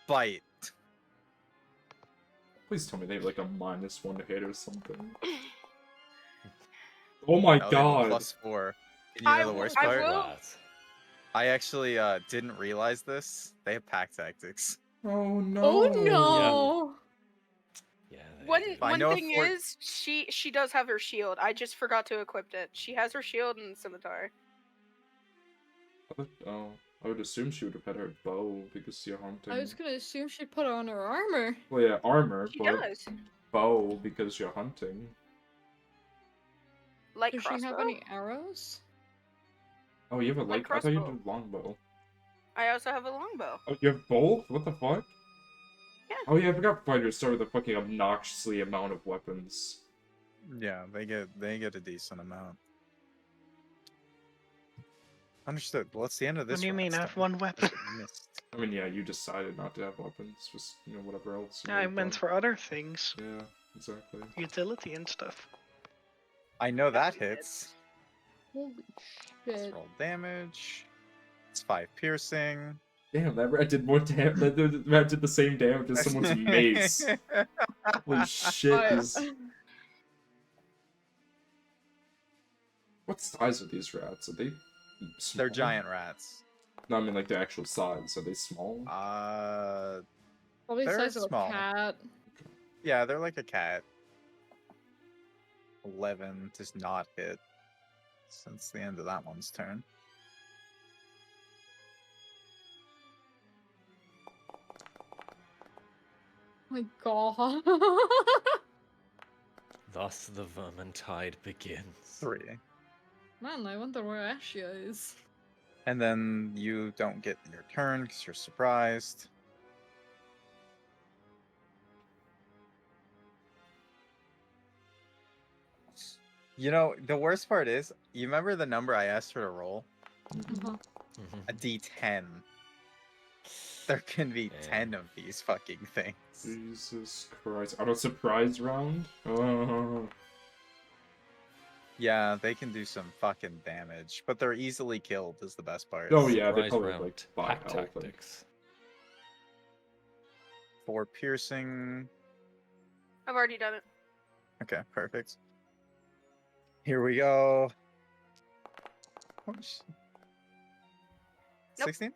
Bite. Please tell me they have like a -1 to hit or something. Oh my No, they have a god. +4. And you know the worst I part? will- I actually didn't realize this. They have pack tactics. Oh no. Oh, no! Yeah. One they do. I one know thing for- is she does have her shield. I just forgot to equip it. She has her shield and scimitar. Oh, I would assume she would have had her bow because you're hunting. I was gonna assume she'd put on her armor. Well, yeah, armor, She but does. bow because you're hunting. Light Does crossbow. she have any arrows? Oh, you have a Light light. I thought you crossbow. did longbow. I also have a longbow. Oh, you have both? What the fuck? Yeah. Oh yeah, I forgot fighters start with a fucking obnoxiously amount of weapons. Yeah, they get a decent amount. Understood. Well, it's the end of What this. do you mean, I round, have so one weapon? we missed. I mean, yeah, you decided not to have weapons, just whatever else. you I would've meant done. for other things. Yeah, exactly. Utility and stuff. I know that That's hits. Holy Let's shit. roll damage. It's 5 piercing. Damn, that rat did more damage. That rat did the same damage as someone's mace. Holy shit! I- These... What size are these rats? Are they? Small? They're giant rats. No, I mean like the actual size. Are they small? Probably the They're size of small. a cat. Yeah, they're like a cat. 11 does not hit. Since the end of that one's turn. My god. Thus the Vermintide begins. 3. Man, I wonder where Ashia is. And then you don't get your turn because you're surprised. You know, the worst part is, you remember the number I asked her to roll? Uh-huh. A d10. There can be Yeah. 10 of these fucking things. Jesus Christ! Auto surprise round. Oh. Yeah, they can do some fucking damage, but they're easily killed is the best part. Oh yeah, they Surprise probably round, like buy pack health. and- tactics. 4 piercing. I've already done it. Okay, perfect. Here we go. Oh, Nope. 16?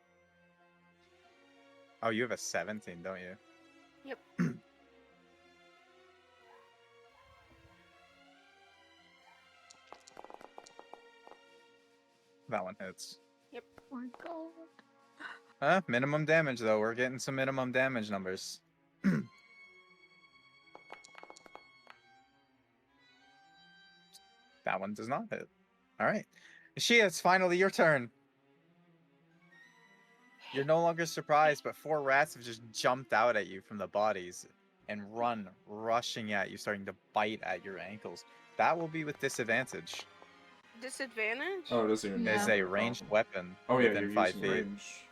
Oh, you have a 17, don't you? Yep. That one hits. Oh my god. Minimum damage, though. We're getting some minimum damage numbers. That one does not hit. All right. Ishia, it's finally your turn. You're no longer surprised, but 4 rats have just jumped out at you from the bodies and run, rushing at you, starting to bite at your ankles. That will be with disadvantage. Disadvantage? Oh, it doesn't even Yeah. As a ranged weapon Oh yeah, within you're 5 using feet. range.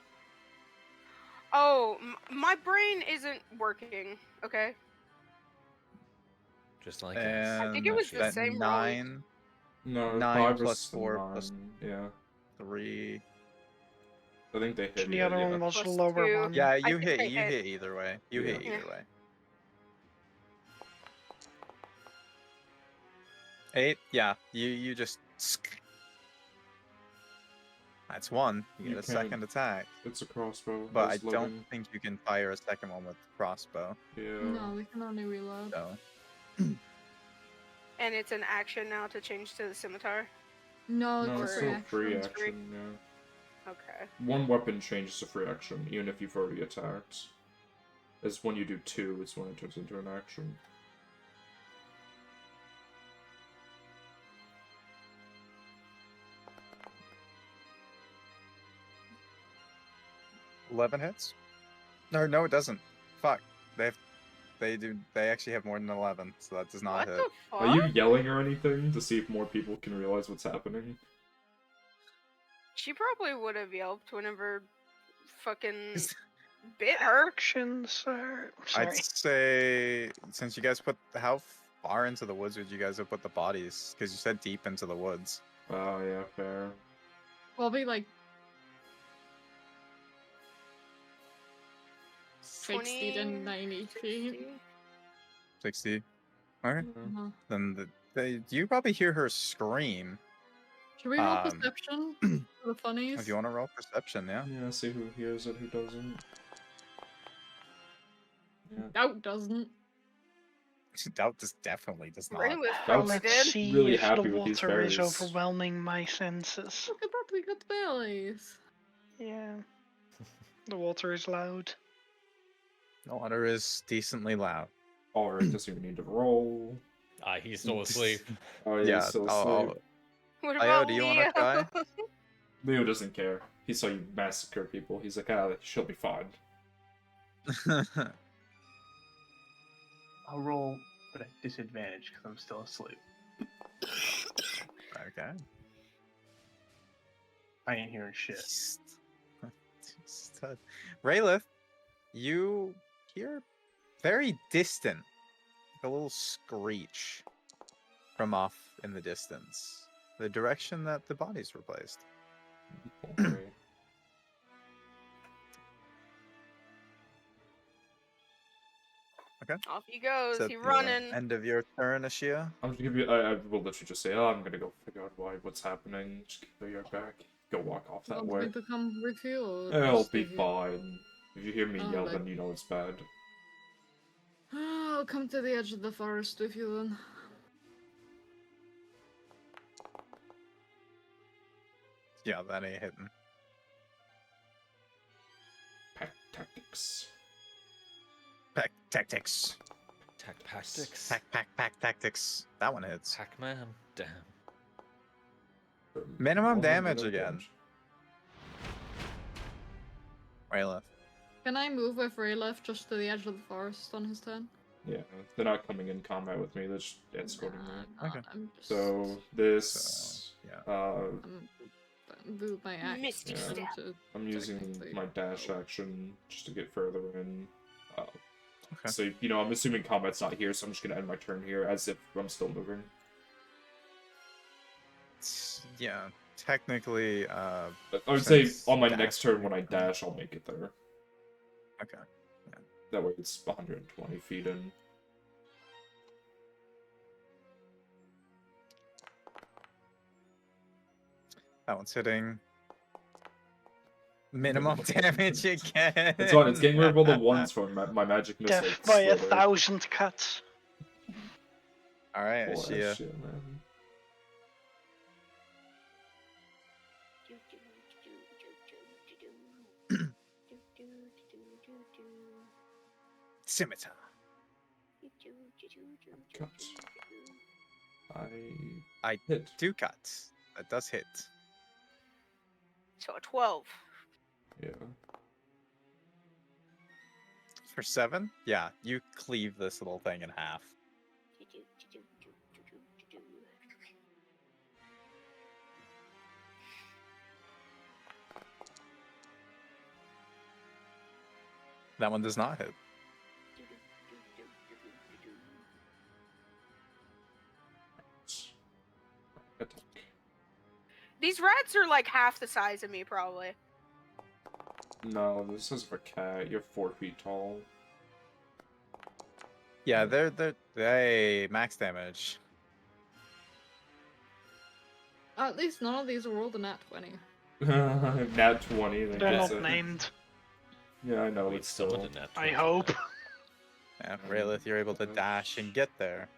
Oh, my brain isn't working. Okay. Just like And I think it was the that same roll. 9, No, 9 5 plus was 4 9. plus Yeah, 3. I think they hit And the you. other Yeah. one was a Plus lower 2. one. Yeah, I you think hit. they You hit. hit either way. You hit Yeah. either way. 8. Yeah, you just. That's 1. You You get a can't- second attack, It's a crossbow. but I That's don't living. think you can fire a second one with crossbow. Yeah. No, we can only reload. So And it's an action now to change to the scimitar. No, No, it's it's a Or- free still free action. action. Yeah. Okay. One weapon changes to free action, even if you've already attacked. It's when you do 2, it's when it turns into an action. $11 hits. No, it doesn't. Fuck. They actually have more than 11, so that does not What hit. the fuck? Are you yelling or anything to see if more people can realize what's happening? She probably would have yelped whenever fucking bit her. Actions are. I'd Sorry. say, since you guys put, how far into the woods would you guys have put the bodies? Because you said deep into the woods. Oh, yeah, fair. Probably like 20, 60 to 90 feet. 60? 60. Okay. Uh-huh. Then you probably hear her scream. Should we roll Um, perception for the funnies? If you want to roll perception, yeah. Yeah, see who hears it, who doesn't. Yeah. Doubt doesn't. Doubt this definitely does not. Raylis That's probably Let's did. see really if the happy with these water is berries. overwhelming my senses. Look at that, we got berries. Yeah. The water is loud. The water is decently loud. Alright, doesn't even need to roll. he's still asleep. Oh, yeah, Yeah, he's still I'll- asleep. What Io, about do you Leo? wanna try? Leo doesn't care. He saw you massacre people. He's like, she'll be fine. I'll roll, but at disadvantage because I'm still asleep. Okay. I ain't hearing shit. Raylith, you hear very distant, like a little screech from off in the distance, the direction that the bodies were placed. Okay. Off he goes. Is that He the running. end of your turn, Ashia? I'm just give you. I will literally just say, I'm gonna go figure out what's happening. Just be right back. Go walk off that Want way. me to come with you? Or It'll just be stay here? fine. If you hear me Oh, yell, like- then you know it's bad. I'll come to the edge of the forest with you then. Yeah, that ain't hitting. Pack tactics. Pack tactics. Tactics. Pack tactics. That one hits. Pac-Man. Damn. Minimum One damage minute again. damage. Raylith. Can I move with Raylef just to the edge of the forest on his turn? Yeah, they're not coming in combat with me. They're just escorting me. Nah, Okay. I'm just, So this, yeah. I'm move my axe. Misty Yeah. step. to I'm using technically my dash go. action just to get further in. Okay. So I'm assuming combat's not here, so I'm just gonna end my turn here as if I'm still moving. Yeah, technically, I would say Since on my dash next turn when I movement. dash, I'll make it there. okay. That way it's 120 feet in. That one's hitting. Minimum damage again. It's on. It's getting rid of all the ones from my magic missile. Death by a slither. 1,000 cuts. All right, Boy, Ashia. shit, man. Scimitar. Cut. I hit. do cut. That does hit. So a 12. Yeah. For 7? Yeah, you cleave this little thing in half. That one does not hit. Attack. These rats are like half the size of me, probably. No, this is a cat. You're 4 feet tall. Yeah, they max damage. At least none of these are rolled a nat 20. Nat 20. They're that's not it. named. Yeah, I know. We It's still. summoned a nat I 20 hope. now. Yeah, Raylith, you're able to dash and get there.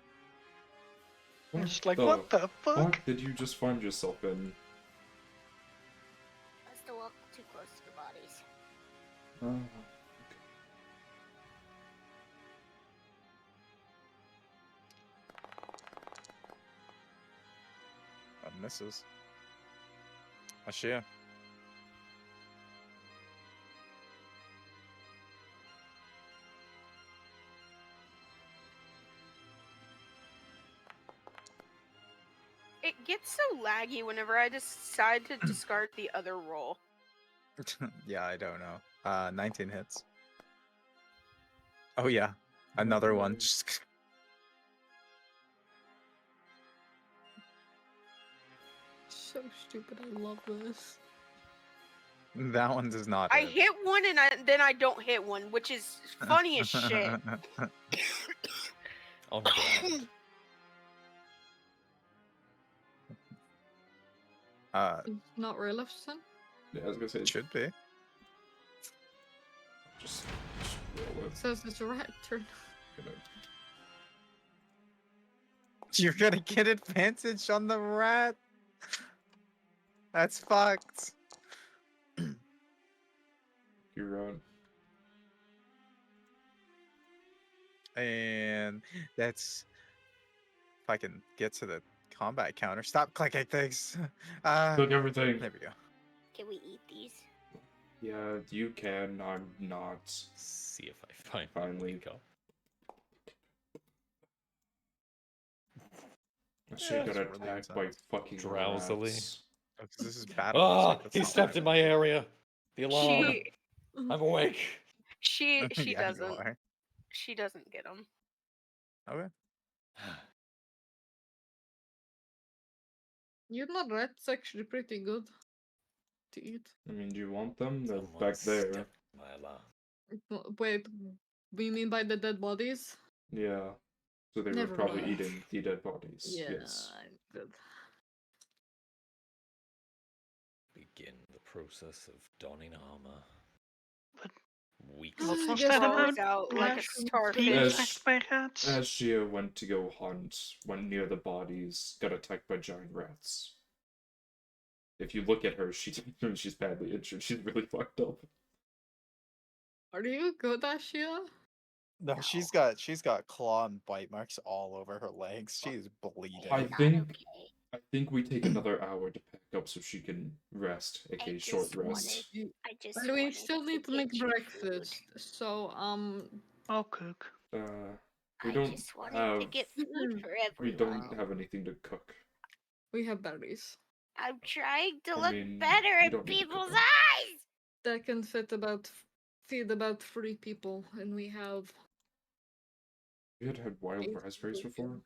I'm just like, what the fuck? What did you just find yourself in? I still walk too close to the bodies. Oh, That misses. Ashia. It gets so laggy whenever I decide to discard the other roll. Yeah, I don't know. 19 hits. Oh yeah, another one. So stupid, I love this. That one does not I hit. hit one and then I don't hit one, which is funny as shit. On ground. It's not Raylif's turn? yeah, I was gonna say. It should be. Just roll it. It says it's a rat turn. Gonna- You're gonna get advantage on the rat. That's fucked. You're on. And that's. If I can get to the combat counter. Stop clicking things. Took everything. There we go. Can we eat these? Yeah, you can. I'm not. See if I find Finally. one. Go. She got It's really attacked by intense. fucking Drowsily. rats. Because this is battle. Ah, music, that's he not stepped what in my area. The alarm. She I'm awake. she I- she Yeah, you doesn't are. she doesn't get them. Okay. You know, rat's actually pretty good to eat. I mean, do you want them? They're Someone back there. stepped in my alarm. Wait, we mean by the dead bodies? Yeah. So they were Never probably mind. eating the dead bodies. Yeah, Yes. good. Begin the process of donning armor. But Weeks what I was guess that I'm about? out like a Rations starfish. Being Yes. attacked by rats? As Gia went to go hunt, went near the bodies, got attacked by giant rats. If you look at her, she's badly injured. She's really fucked up. Are you good, Ashia? No, she's got claw and bite marks all over her legs. She's bleeding. I think we take another hour to pack up so she can rest, aka short rest. I just But we still need to make breakfast. So, I'll cook. We I don't just wanted have to get food for we everyone. don't have anything to cook. we have berries. I'm trying to I look mean, better you in don't need to cook people's them. eyes. That can feed about 3 people, and we have. You had wild Eight raspberries people. before?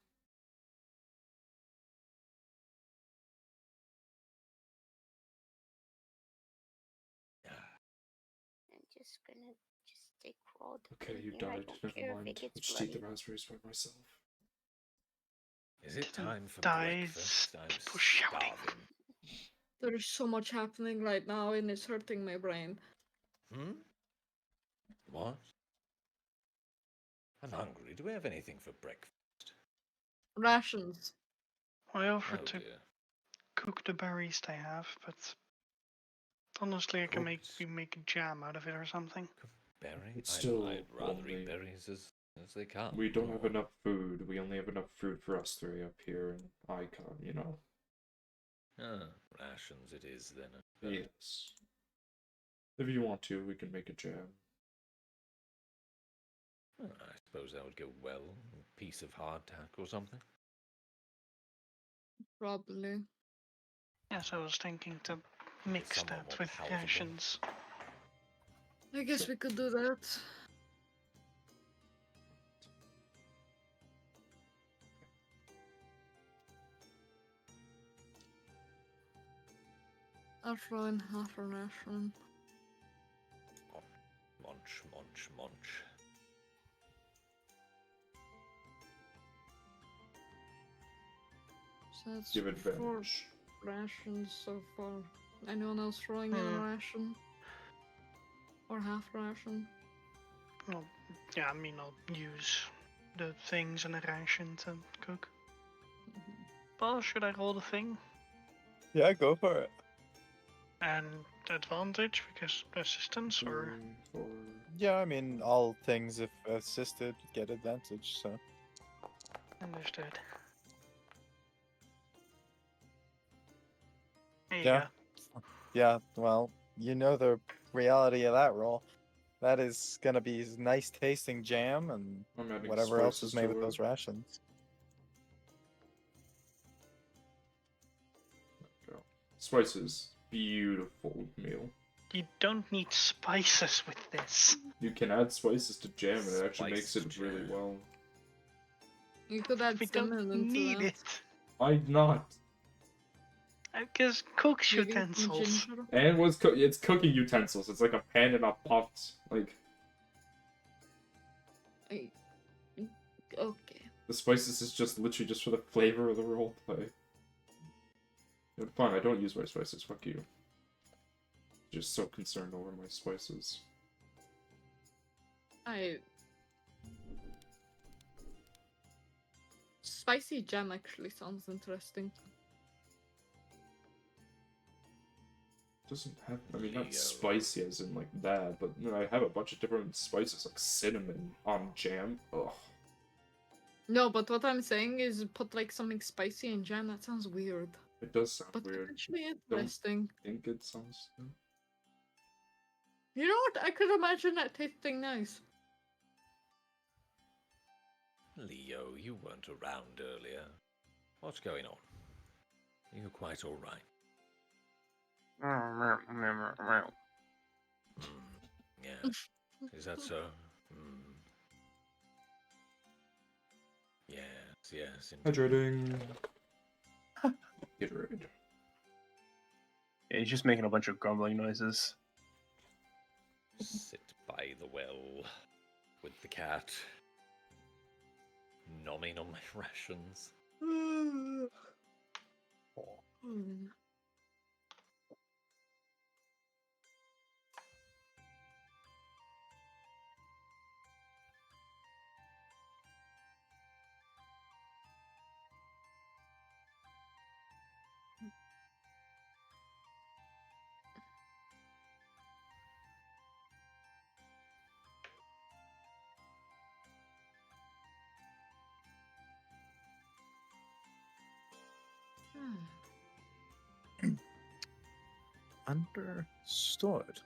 I'm just gonna stay crawled up Okay, in you here. I died. don't Never care mind. if it I'll gets just eat the bloody. raspberries by myself. Is it time for Dies. breakfast? I'm People shouting. starving. There is so much happening right now, and it's hurting my brain. Hmm? What? I'm hungry. Do we have anything for breakfast? Rations. I Oh offered to dear. cook the berries they have, but honestly, I can Cooked. make a jam out of it or something. Berry? It's still I'd rather only- eat berries as they come. We don't have Oh. enough food. We only have enough food for us three up here in Icon, you know? Ah, rations it is then. Yes. If you want to, we can make a jam. I suppose that would go well. A piece of hardtack or something. Probably. Yes, I was thinking to mix somewhat that more with palatable. rations. I guess we could do that. I'll throw in half a ration. Munch, munch, munch. So that's Give 4 advantage. rations so far. Anyone else throwing in a ration? Or half ration? Well, yeah, I mean, I'll use the things in the ration to cook. Well, should I roll the thing? Yeah, go for it. And advantage because assistance, or 4. Yeah, I mean, all things if assisted get advantage, so. understood. There you Yeah. go. Yeah, well, you know the reality of that roll. That is gonna be nice tasting jam and I'm adding whatever else spices is made with to it. those rations. There we go. Spices. Beautiful meal. You don't need spices with this. You can add spices to jam and it actually makes Spice it really jam. well. You could add We cinnamon don't into need that. it. Why not? Because cook's Maybe some utensils. ginger. And it's cooking utensils. It's like a pan and a pot. Like I- Okay. the spices is just literally just for the flavor of the role play. Fine, I don't use my spices. Fuck you. Just so concerned over my spices. Spicy jam actually sounds interesting. Doesn't have. I mean, not Leo. spicy as in like that, but you know, I have a bunch of different spices like cinnamon on jam. Ugh. No, but what I'm saying is put like something spicy in jam. That sounds weird. It does sound But weird. actually Don't interesting. think it sounds. You know what? I could imagine that tasting nice. Leo, you weren't around earlier. What's going on? Are you quite all right? Yeah. Is that so? Yes, yes. Indeed. Hydrating. Gatorade. Yeah, he's just making a bunch of grumbling noises. Sit by the well with the cat, nomming on my rations. Understood.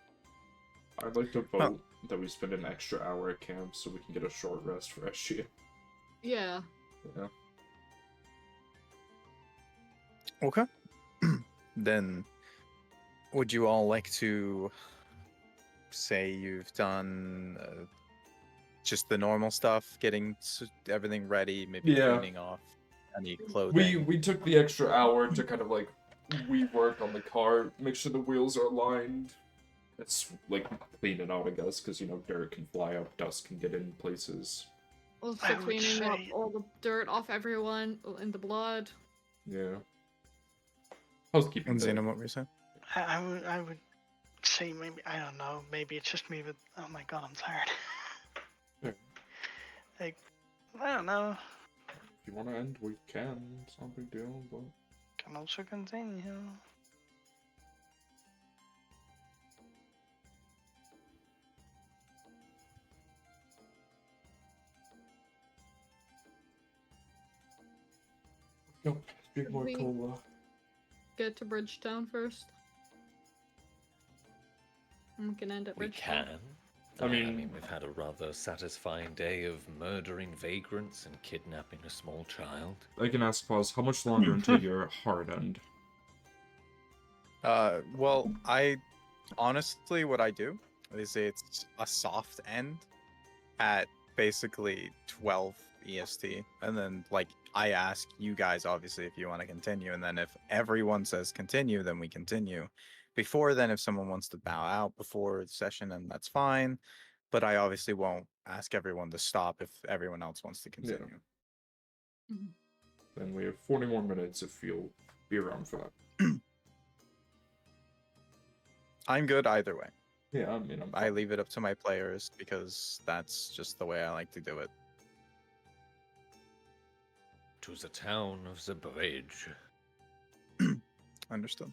I'd like to vote that we spend an extra hour at camp so we can get a short rest for SG. Yeah. Yeah. Okay. Then, would you all like to say you've done just the normal stuff, getting everything ready, maybe Yeah. cleaning off any clothing? We took the extra hour to kind of like rework on the car, make sure the wheels are aligned. It's like clean it out, I guess, because you know dirt can fly up, dust can get in places. Also I would cleaning up say- all the dirt off everyone in the blood. Yeah. Housekeeping. And though. Xena, what were you saying? I would say maybe, I don't know, maybe it's just me, but oh my god, I'm tired. Yeah. Like, I don't know. If you want to end, we can. It's not a big deal, but Can also continue. nope. Drink more We- cola. Get to Bridgetown first. We can end at We Bridgetown. can. I mean, we've had a rather satisfying day of murdering vagrants and kidnapping a small child. I can ask Pause, how much longer until your hard end? Well, I honestly, what I do is it's a soft end at basically 12 EST, and then like I ask you guys obviously if you want to continue, and then if everyone says continue, then we continue. Before then, if someone wants to bow out before the session, then that's fine. But I obviously won't ask everyone to stop if everyone else wants to continue. Mhm. Then we have 40 more minutes if you'll be around for that. I'm good either way. Yeah, I mean, I leave it up to my players because that's just the way I like to do it. To the town of the bridge. Understood.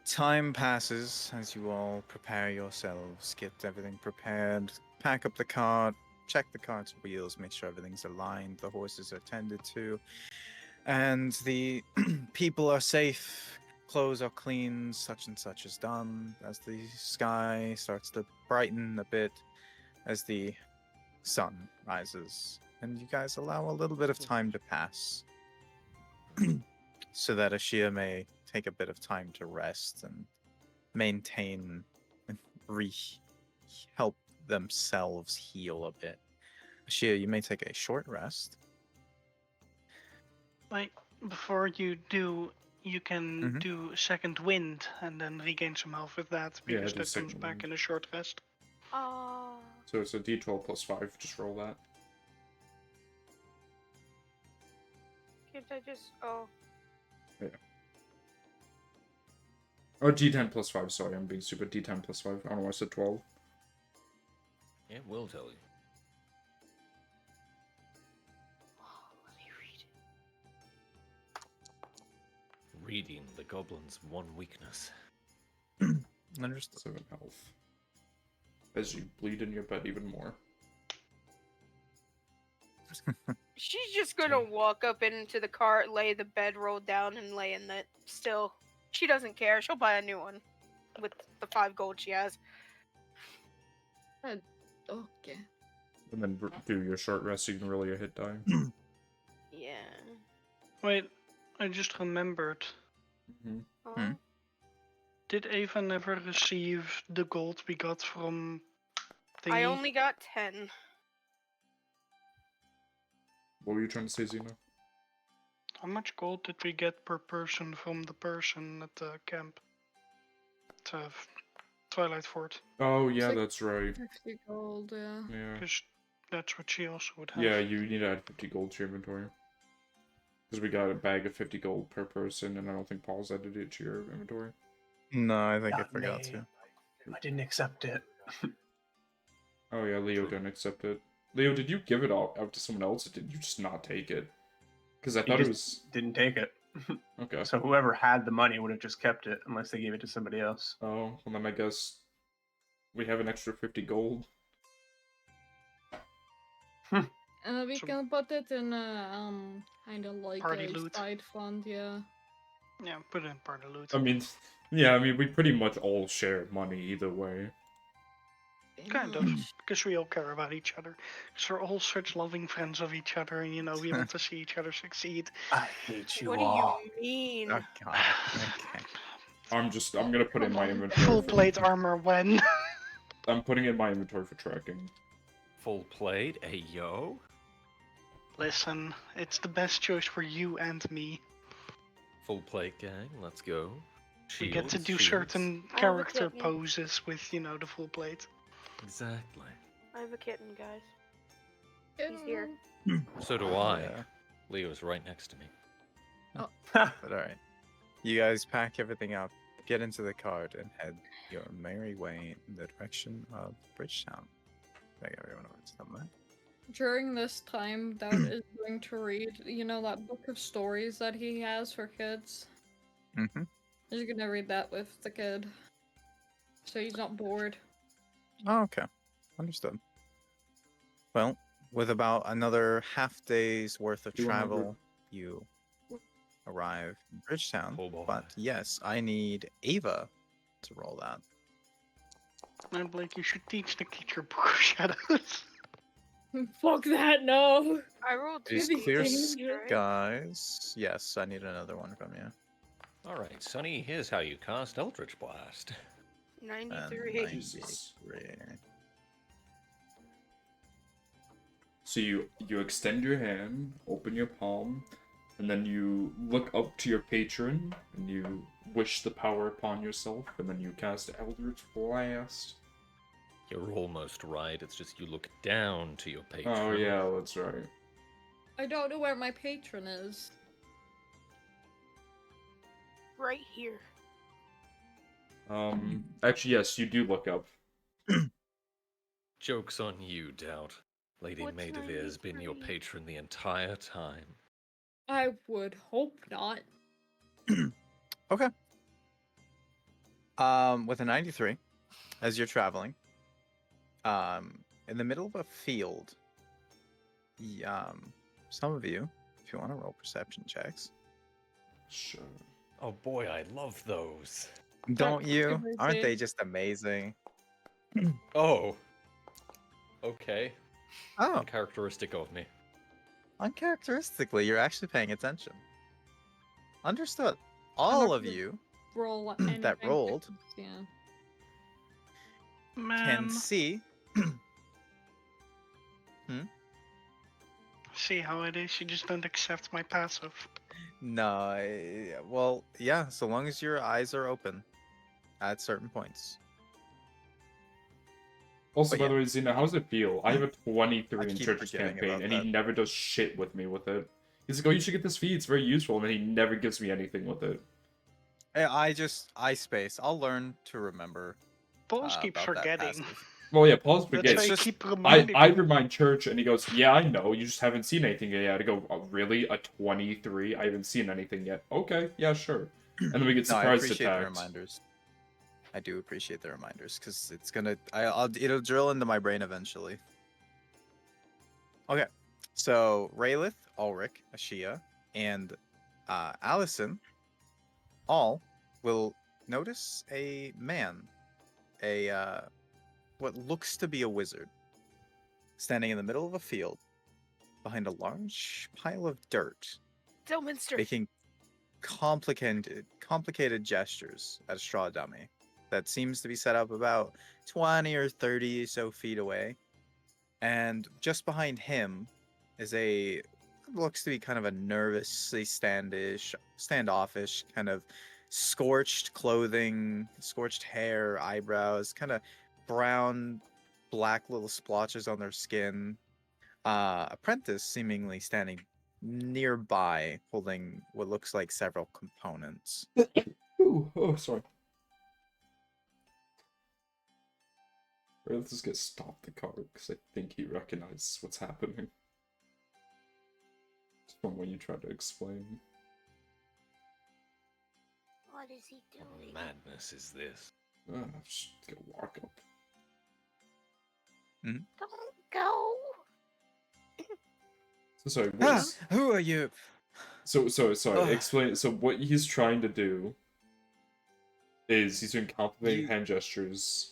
Time passes as you all prepare yourselves, get everything prepared, pack up the cart, check the cart's wheels, make sure everything's aligned, the horses are tended to, and the people are safe, clothes are clean, such and such is done, as the sky starts to brighten a bit as the sun rises, and you guys allow a little bit of time to pass so that Ashia may take a bit of time to rest and maintain and help themselves heal a bit. Ashia, you may take a short rest. Like, before you do, you can Mhm. do second wind and then regain some health with that, Yeah, because do that comes second back wind. in a short rest. Oh. So it's a d12 plus 5, just roll that. Can't I just. Oh. Yeah. Oh, d10 plus 5, sorry, I'm being stupid. d10 plus 5, I don't know why I said 12. It will tell you. Let me read it. Reading the goblin's one weakness. Understood. 7 health. As you bleed in your bed even more. She's just gonna walk up into the cart, lay the bedroll down, and lay in it still. She doesn't care. She'll buy a new one with the 5 gold she has. Okay. And then do your short rest so you can roll your hit die. Yeah. Wait, I just remembered. Mm-hmm. Oh. Did Ava never receive the gold we got from thingy? I only got 10. What were you trying to say, Xena? How much gold did we get per person from the person at the camp? At Twilight Fort. Oh, yeah, like that's right. 50 gold, yeah. Yeah. Because that's what she also would have. Yeah, you need to add 50 gold to your inventory. Because we got a bag of 50 gold per person, and I don't think Paul's added it to your inventory. No, I think I Not forgot me. to. I didn't accept it. Oh, yeah, Leo didn't accept it. Leo, did you give it out to someone else, or did you just not take it? Because I He thought it just was... didn't take it. Okay. So whoever had the money would have just kept it unless they gave it to somebody else. Oh, well then I guess we have an extra 50 gold. We So- can put it in a kind of like Party a loot. side fund, yeah. Yeah, put it in part of loot. I mean, yeah, I mean, we pretty much all share money either way. Kind of, because we all care about each other. Because we're all such loving friends of each other, and we want to see each other succeed. I hate you What do all. you mean? Oh god. Okay. I'm gonna put it in my Come on. inventory. Full for- plate armor when? I'm putting it in my inventory for tracking. Full played? Yo? Listen, it's the best choice for you and me. Full plate gang, let's go. We get to Shields, do shields. certain I have a character kitten. poses with, the full plate. Exactly. I have a kitten, guys. He's here. So do I. Yeah. Leo's right next to me. But alright. You guys pack everything up, get into the cart, and head your merry way in the direction of Bridgetown. I think everyone wants to know that. During this time, Dowd is going to read, that book of stories that he has for kids. Mm-hmm. He's gonna read that with the kid. So he's not bored. Oh, okay. Understood. Well, with about another half day's worth of 200. travel, you arrive in Bridgetown. Oh boy. But yes, I need Ava to roll that. I'm like, you should teach the kid your book of shadows. Fuck that, no. I rolled Is two. Maybe clear danger. skies. Yes, I need another one from you. All right, Sonny. Here's how you cast Eldritch Blast. And 93. Jesus. 93. So you extend your hand, open your palm, and then you look up to your patron, and you wish the power upon yourself, and then you cast Eldritch Blast. You're almost right. It's just you look down to your patron. Oh yeah, that's right. I don't know where my patron is. Right here. Actually, yes, you do look up. Joke's on you, Doubt. Lady What's Maidavir has been your 93? patron the entire time. I would hope not. Okay. With a 93, as you're traveling, in the middle of a field, some of you, if you want to roll perception checks, Sure. Oh boy, I love those. don't you? Every Aren't they day. just amazing? Oh. Okay. Oh, Uncharacteristic of me. uncharacteristically, you're actually paying attention. Understood. I'm All not of gonna you roll that anything. rolled Yeah. can Man, see. see how it is. You just don't accept my passive. No, well, yeah, so long as your eyes are open at certain points. Also, But by yeah. the way, Zena, how's it feel? I have a 23 I in keep Church's forgetting campaign, about and he that. never does shit with me with it. He's like, oh, you should get this feat, it's very useful, and then he never gives me anything with it. I space. I'll learn to remember Balls keeps about that forgetting. passive. Well, yeah, Paul's That's forgetting. why It's I just keep I reminding you. remind Church, and he goes, yeah, I know, you just haven't seen anything yet. I go, oh, really? A 23? I haven't seen anything yet. Okay, yeah, sure. And then we get no, I surprise appreciate the attacked. reminders. I do appreciate the reminders because it's gonna. It'll drill into my brain eventually. Okay, so Raylith, Ulrich, Ashia, and Allison all will notice a man, what looks to be a wizard, standing in the middle of a field behind a large pile of dirt, Delminster. making complicated gestures at a straw dummy that seems to be set up about 20 or 30 or so feet away. And just behind him is looks to be kind of a nervously standoffish, kind of scorched clothing, scorched hair, eyebrows, kind of brown, black little splotches on their skin. Apprentice seemingly standing nearby, holding what looks like several components. Ooh, oh, sorry. Or let's just get stop the car, because I think he recognizes what's happening. It's from when you try to explain. What is he doing? Madness is this. Just go walk up. Don't go. So sorry, Who are you? sorry, Ugh. explain. So what he's trying to do is he's doing complicated You- hand gestures.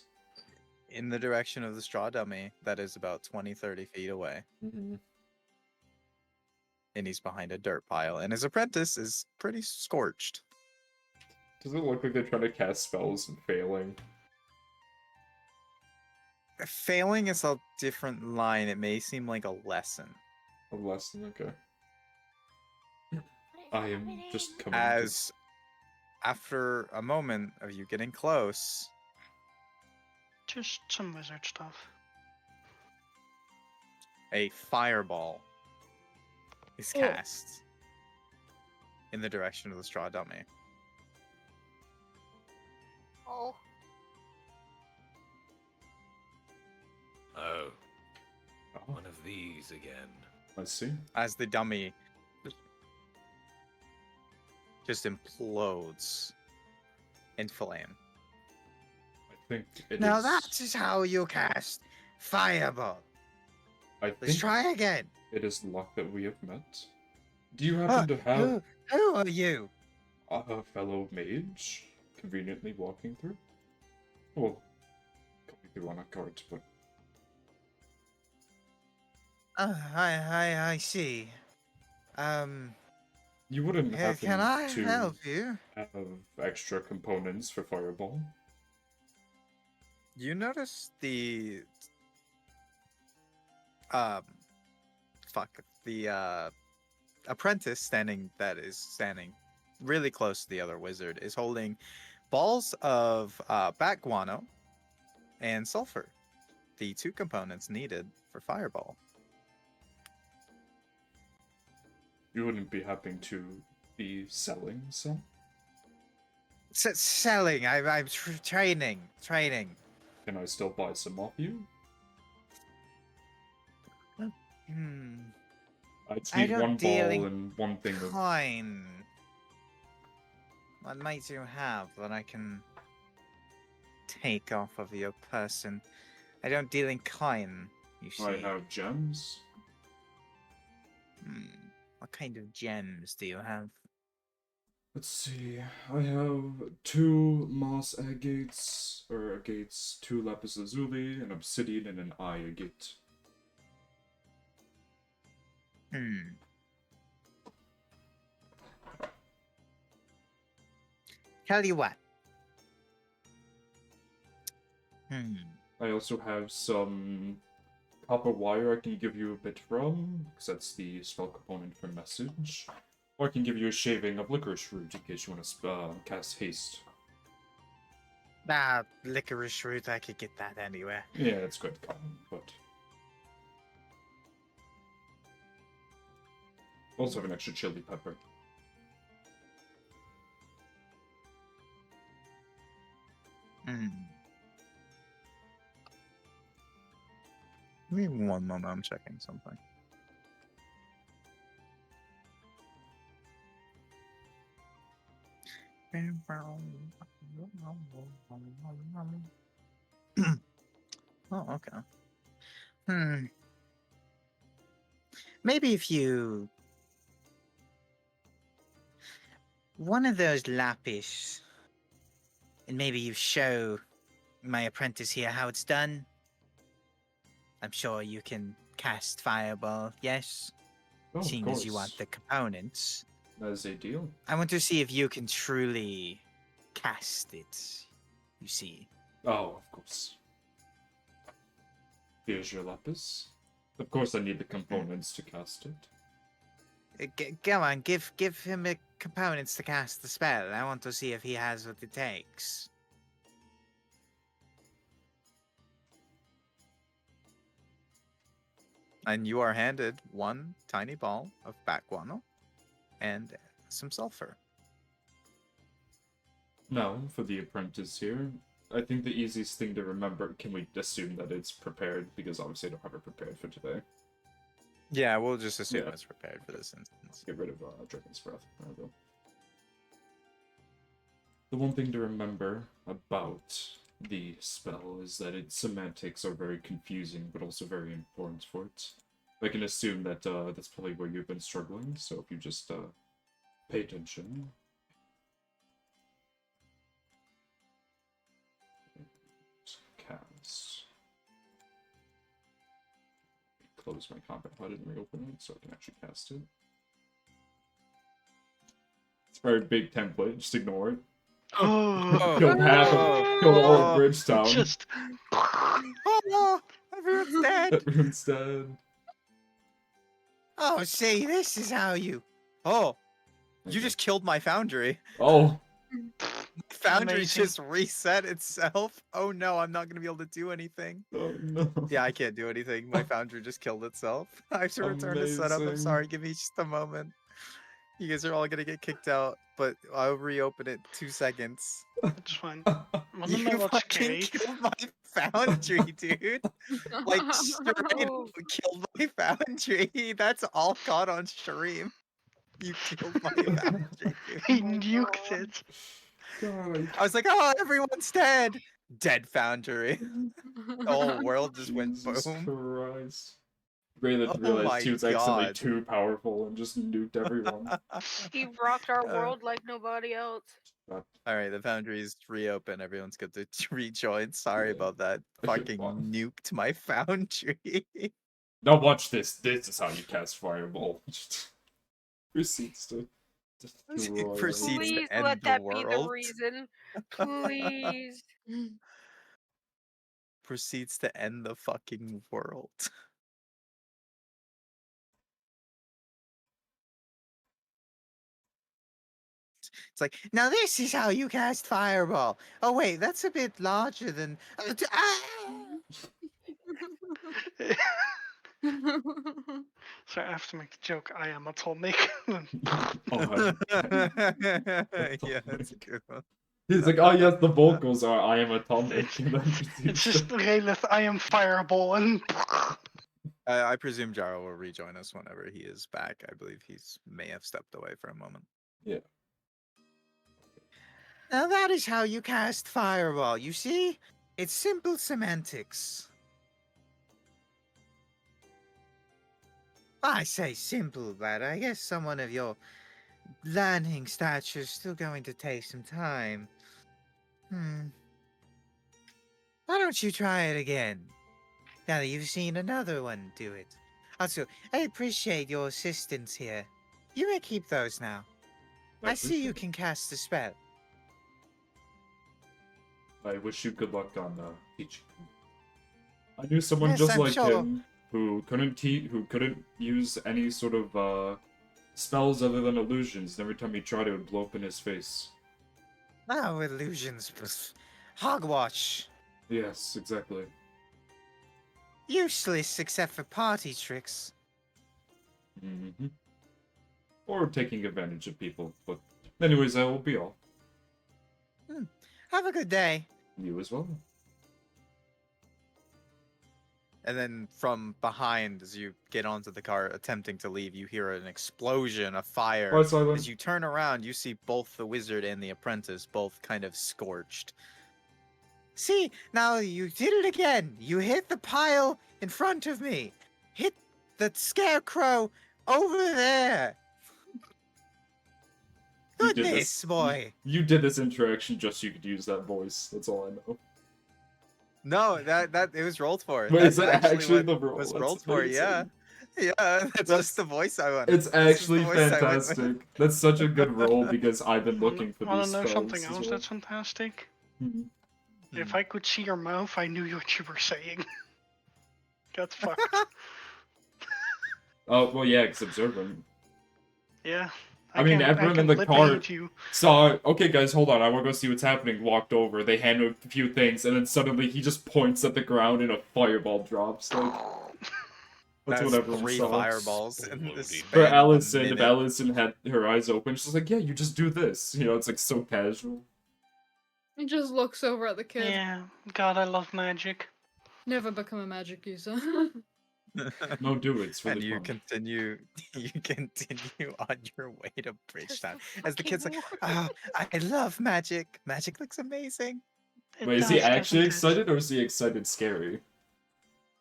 In the direction of the straw dummy that is about 20, 30 feet away. Mm-hmm. And he's behind a dirt pile. And his apprentice is pretty scorched. Does it look like they're trying to cast spells and failing? Failing is a different line. It may seem like a lesson. A lesson, okay. I am just coming. As after a moment of you getting close, Just some wizard stuff. a fireball is Oh. cast in the direction of the straw dummy. Oh. Oh, Oh, one of these again. I see. As the dummy just implodes in flame. I think it Now is- that is how you cast fireball. I Let's think try again. it is luck that we have met. Do you happen to have? Who are you? A fellow mage, conveniently walking through. Well, coming through on a cart, but I see. you wouldn't Can happen I to help you? have extra components for Fireball? You notice the um the apprentice standing really close to the other wizard is holding balls of bat guano and sulfur, the two components needed for Fireball. You wouldn't be happy to be selling some? Selling. I'm training. Can I still buy some off you? Hmm. I just I need don't one deal ball in and one thing of. Coin. What might you have that I can take off of your person? I don't deal in coin, you see. I have gems. What kind of gems do you have? Let's see. I have 2 moss agates, or agates, 2 lapis lazuli, an obsidian, and an eye agate. Tell you what. I also have some copper wire I can give you a bit from, because that's the spell component for message. Or I can give you a shaving of licorice root in case you want to cast haste. Licorice root, I could get that anywhere. Yeah, it's quite common, but... Also have an extra chili pepper. Give me one moment, I'm checking something. Oh, okay. Maybe if you... one of those lapis, and maybe you show my apprentice here how it's done. I'm sure you can cast Fireball, yes? Oh, Seeing of course. as you want the components. That is a deal. I want to see if you can truly cast it, you see. Oh, of course. Here's your lapis. Of course I need the components to cast it. Go on, give him the components to cast the spell. I want to see if he has what it takes. And you are handed one tiny ball of bat guano and some sulfur. Now, for the apprentice here, I think the easiest thing to remember, can we assume that it's prepared? Because obviously I don't have it prepared for today. Yeah, we'll just assume it's prepared for this instance. Get rid of Dragon's Breath. There we go. The one thing to remember about the spell is that its semantics are very confusing, but also very important for it. I can assume that that's probably where you've been struggling, so if you just pay attention. Cast. Close my combat HUD and reopen it so I can actually cast it. It's a very big template, just ignore it. Oh, Killed all of Bridgetown. just. Oh, everyone's dead. Everyone's dead. Oh, see, this is how you... Oh, you just killed my foundry. Oh. Foundry Amazing. just reset itself. Oh no, I'm not gonna be able to do anything. Oh no. Yeah, I can't do anything. My foundry just killed itself. I have to return to setup. I'm Amazing. sorry, give me just a moment. You guys are all gonna get kicked out, but I'll reopen it 2 seconds. It's fine. Wanna You know what's fucking scary? killed my foundry, dude. Like, straight up killed my foundry. That's all caught on stream. You killed my foundry, dude. He nuked it. God. I was like, oh, everyone's dead. Dead foundry. The whole world just went Jesus boom. Christ. Raylan Oh realized my he was accidentally God. too powerful and just nuked everyone. He rocked our Uh, world like nobody else. All right, the foundry's reopen. Everyone's good to rejoin. Sorry Yeah. about that. Fucking Fun. nuked my foundry. Now watch this. This is how you cast Fireball. Just proceeds to destroy Proceeds everyone. to Please end let the that be the world. reason. Please. Proceeds to end the fucking world. It's like, now this is how you cast Fireball. Oh wait, that's a bit larger than. So I have to make the joke. I am atomic. Oh, Yeah, that's a good one. he's like, oh yes, the vocals are I am atomic, it's, and then it's proceeds just to... Raylith, I am fireball, and I presume Jaro will rejoin us whenever he is back. I believe he's may have stepped away for a moment. Yeah. Now that is how you cast Fireball. You see, it's simple semantics. I say simple, but I guess someone of your learning stature is still going to take some time. Why don't you try it again? Now that you've seen another one do it. Also, I appreciate your assistance here. You may keep those now. I see you can cast a spell. I wish you good luck on teaching. I knew someone Yes, just I'm like sure. him who couldn't use any sort of spells other than illusions. And every time he tried, it would blow up in his face. No illusions. Hogwash. Yes, exactly. Useless except for party tricks. Mm-hmm. Or taking advantage of people. But anyways, that will be all. Have a good day. You as well. And then from behind, as you get onto the car attempting to leave, you hear an explosion of fire. Bye, Silent. As you turn around, you see both the wizard and the apprentice both kind of scorched. See, now you did it again. You hit the pile in front of me. Hit the scarecrow over there. You did Goodness, this. boy. You did this interaction just so you could use that voice. That's all I know. No, that it was rolled for. Wait, That's is that actually what the role? was That's rolled for? Yeah, amazing. yeah. That's just the voice I wanted. It's This is the actually voice I went with. fantastic. That's such a good role because I've been looking for wanna these know spells something as else well. that's fantastic? Mhm. If I could see your mouth, I knew what you were saying. That's fucked. Oh, well, yeah, because observant. Yeah. I mean, can- everyone can in the lip car read you. saw, okay, guys, hold on, I want to go see what's happening. Walked over, they handed a few things, and then suddenly he just points at the ground and a fireball drops. Like, that's what everyone 3 saw. fireballs in the For span For of a Allison, if minute. Allison had her eyes open, she's like, yeah, you just do this. You know, it's like so casual. He just looks over at the kid. Yeah. God, I love magic. Never become a magic user. No, do it. It's really And you fun. continue on your way to Bridgetown. Doesn't As the kid's like, fucking oh, I love magic. Magic looks amazing. It Wait, is he does, actually doesn't it? excited or is he excited scary?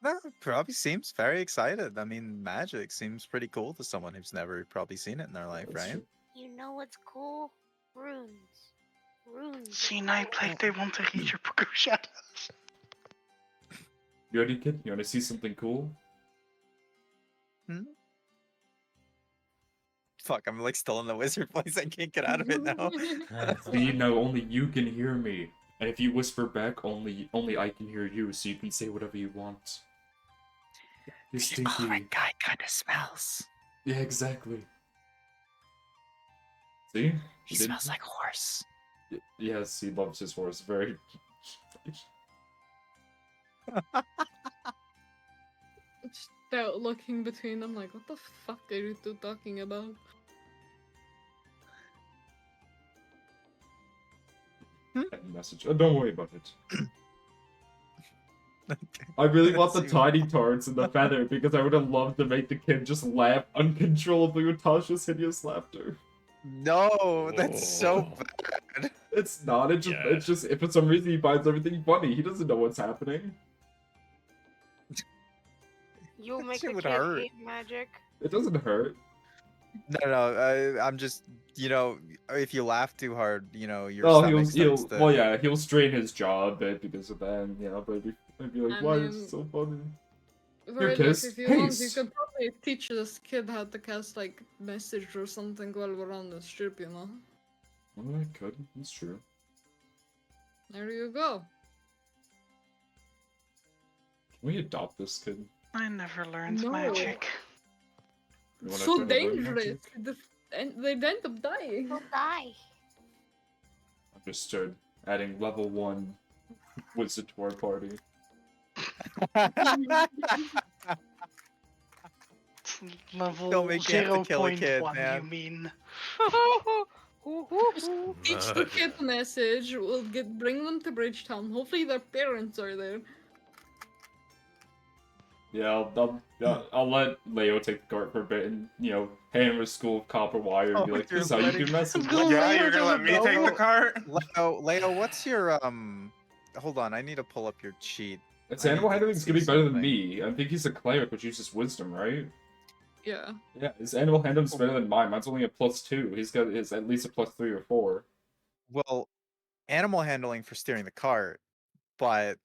No, probably seems very excited. I mean, magic seems pretty cool to someone who's never probably seen it in their life, That's right? true. You know what's cool? Runes. Runes. See, are Night cool. Plague, they want to read your Pogo shadows. You ready, kid? You want to see something cool? Fuck, I'm like still in the wizard voice. I can't get out of it now. See, now only you can hear me. And if you whisper back, only I can hear you, so you can say whatever you want. Distinctly. Oh, that guy kind of smells. Yeah, exactly. See? He Didn't- smells like horse. Yes, he loves his horse very. Just out looking between them like, what the fuck are you two talking about? End message. Oh, don't worry about it. Okay. I really want the Let's see. tiny tarts and the feather because I would have loved to make the kid just laugh uncontrollably with Tasha's hideous laughter. No, that's so Oh. bad. It's not. It's just if for some reason he finds everything funny, he doesn't know what's happening. You'll That make shit a would kid hurt. hate magic. It doesn't hurt. No, I'm just, if you laugh too hard, your Oh, stomach starts to. well, yeah, he'll strain his jaw a bit because of that. And, but I'd be like, I why is mean, it so funny? Very Kiss, if you want, you haste. could probably teach this kid how to cast like message or something while we're on the strip, Well, I could. That's true. There you go. Can we adopt this kid? I never learned No. magic. You wanna So try to learn dangerous. magic? And they'd end up dying. He'll die. Understood. Adding level 1 wizard to our party. Level Don't make you have to kill a 0.1, kid, you man. mean? Teach the kid the message. We'll bring them to Bridgetown. Hopefully their parents are there. Yeah, I'll let Leo take the cart for a bit and, hand him a school of copper wire and be like, this is how you do messages. Yeah, you're gonna let me take the cart? Leo, what's your Hold on, I need to pull up your cheat. It's I need animal to handling is see gonna be better than something. me. I think he's a cleric which uses wisdom, right? Yeah. Yeah, his animal handling's better than mine. Mine's only a +2. He's got his at least a +3 or 4. Well, animal handling for steering the cart, but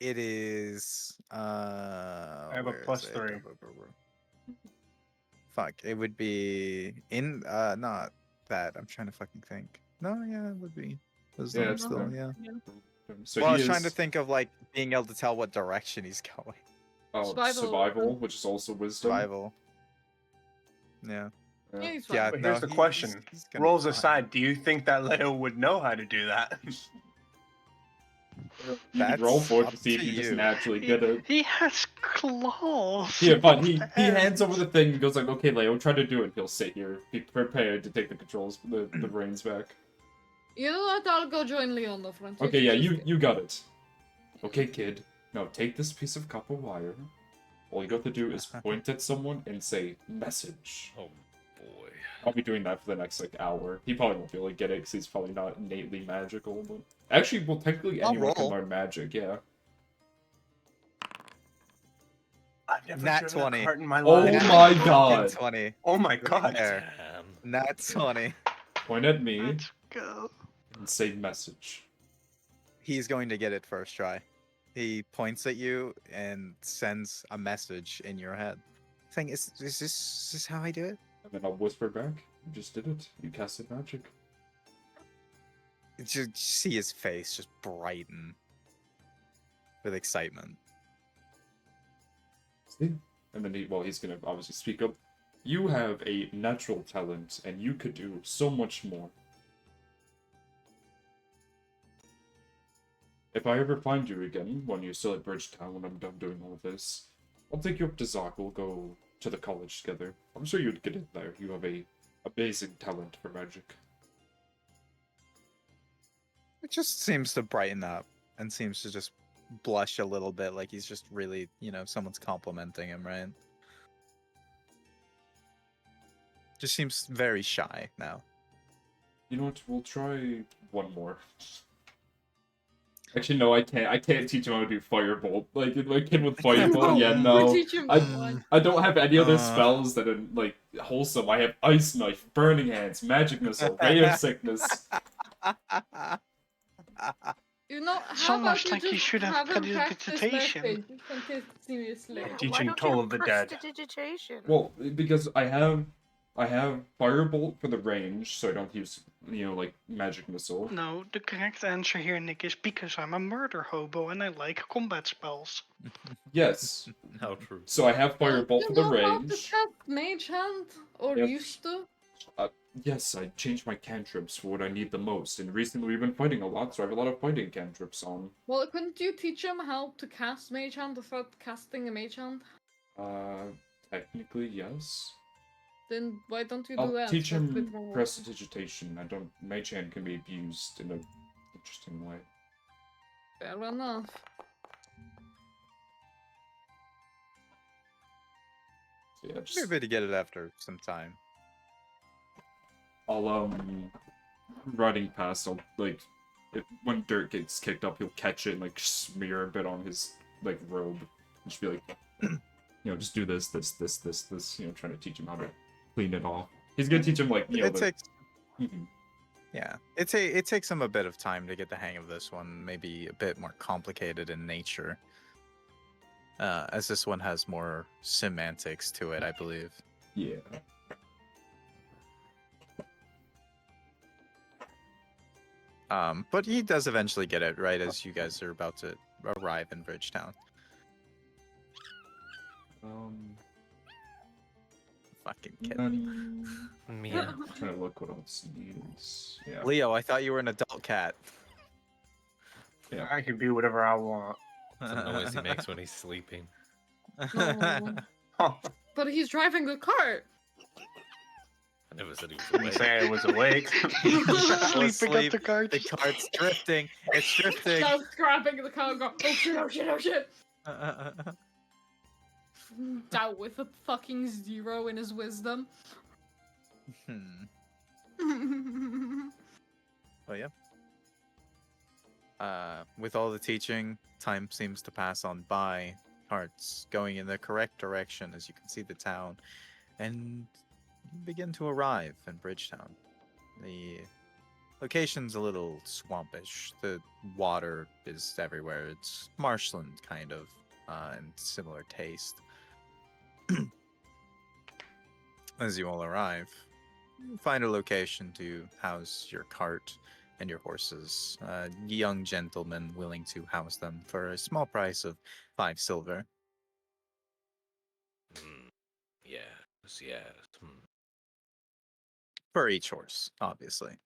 it is I have a where is +3. it? Fuck, it would be in not that. I'm trying to fucking think. No, yeah, it would be wisdom Yeah, it's still, okay. yeah. So Well, I he was trying to is think of like being able to tell what direction he's going. survival, which is also wisdom. Survival. Yeah. Yeah, he's Yeah, fine. But no, here's the he's question. gonna be Rolls fine. aside, do you think that Leo would know how to do that? You can roll That's for it up to see if to you just you. naturally get it. He has claws. Yeah, fine. He not hands hands. over the thing and goes like, okay, Leo, try to do it. He'll sit here, be prepared to take the controls, the reins back. You know what? I'll go join Leon the front. Okay, yeah, teach this kid. you got it. Okay, kid. Now take this piece of copper wire. All you got to do is point at someone and say, message. Oh boy. I'll be doing that for the next, hour. He probably won't be able to get it because he's probably not innately magical, but... Actually, well, technically I'll anyone can roll. learn magic, yeah. I've never Nat driven a 20. cart in my Oh life. my Fucking god! 20. Oh my god. There. Nat 20. Point at me Let's go. and say message. He's going to get it first try. He points at you and sends a message in your head. Saying, is this how I do it? And then I'll whisper back. You just did it. You casted magic. Just see his face just brighten with excitement. See? And then he's gonna obviously speak up. You have a natural talent, and you could do so much more. If I ever find you again, when you're still at Bridgetown, when I'm done doing all of this, I'll take you up to Zoc. We'll go to the college together. I'm sure you'd get in there. You have a amazing talent for magic. It just seems to brighten up and seems to just blush a little bit like he's just really, someone's complimenting him, right? Just seems very shy now. You know what? We'll try one more. Actually, no, I can't. I can't teach him how to do firebolt. Like kid with firebolt. Yeah, no. Teach him I don't have any other spells that are wholesome. I have ice knife, burning hands, magic missile, ray of sickness. How It's almost about like you just should have him practice prestidigitation. message continuously? Teaching Toll of the Dead. Prestidigitation. Well, because I have firebolt for the range, so I don't use magic missile. No, the correct answer here, Nick, is because I'm a murder hobo and I like combat spells. Yes. How true. So I have firebolt You for the know how to range. cast Mage Hand? Or Yep. used to? Yes, I changed my cantrips for what I need the most, and recently we've been fighting a lot, so I have a lot of fighting cantrips on. Well, couldn't you teach him how to cast Mage Hand without casting a Mage Hand? Technically, yes. Then why don't you do I'll that? teach That's a him bit more- prestidigitation. Mage Hand can be abused in an interesting way. Fair enough. So yeah, just Maybe to get it after some time. I'll riding past, when dirt gets kicked up, he'll catch it and smear a bit on his robe. And just be like, just do this, trying to teach him how to clean it off. He's gonna teach him It takes Mhm. Yeah, it takes him a bit of time to get the hang of this one. Maybe a bit more complicated in nature, as this one has more semantics to it, I believe. Yeah. But he does eventually get it, right as you guys are about to arrive in Bridgetown. Fucking kid. Meow. I'm trying to look what else he needs. Yeah. Leo, I thought you were an adult cat. Yeah. I can do whatever I want. It's the noise he makes when he's sleeping. Oh. But he's driving the cart. I never said he was Didn't awake. say I was awake. Sleeping at the cart. The cart's drifting. It's drifting. Just grabbing the car and go, oh shit, oh shit, oh shit. Doubt with a fucking 0 in his wisdom. Oh yeah. With all the teaching, time seems to pass on by. Hearts going in the correct direction as you can see the town, and you begin to arrive in Bridgetown. The location's a little swampish. The water is everywhere. It's marshland kind of, and similar taste. As you all arrive, you find a location to house your cart and your horses. A young gentleman willing to house them for a small price of 5 silver. Yes. For each horse, obviously.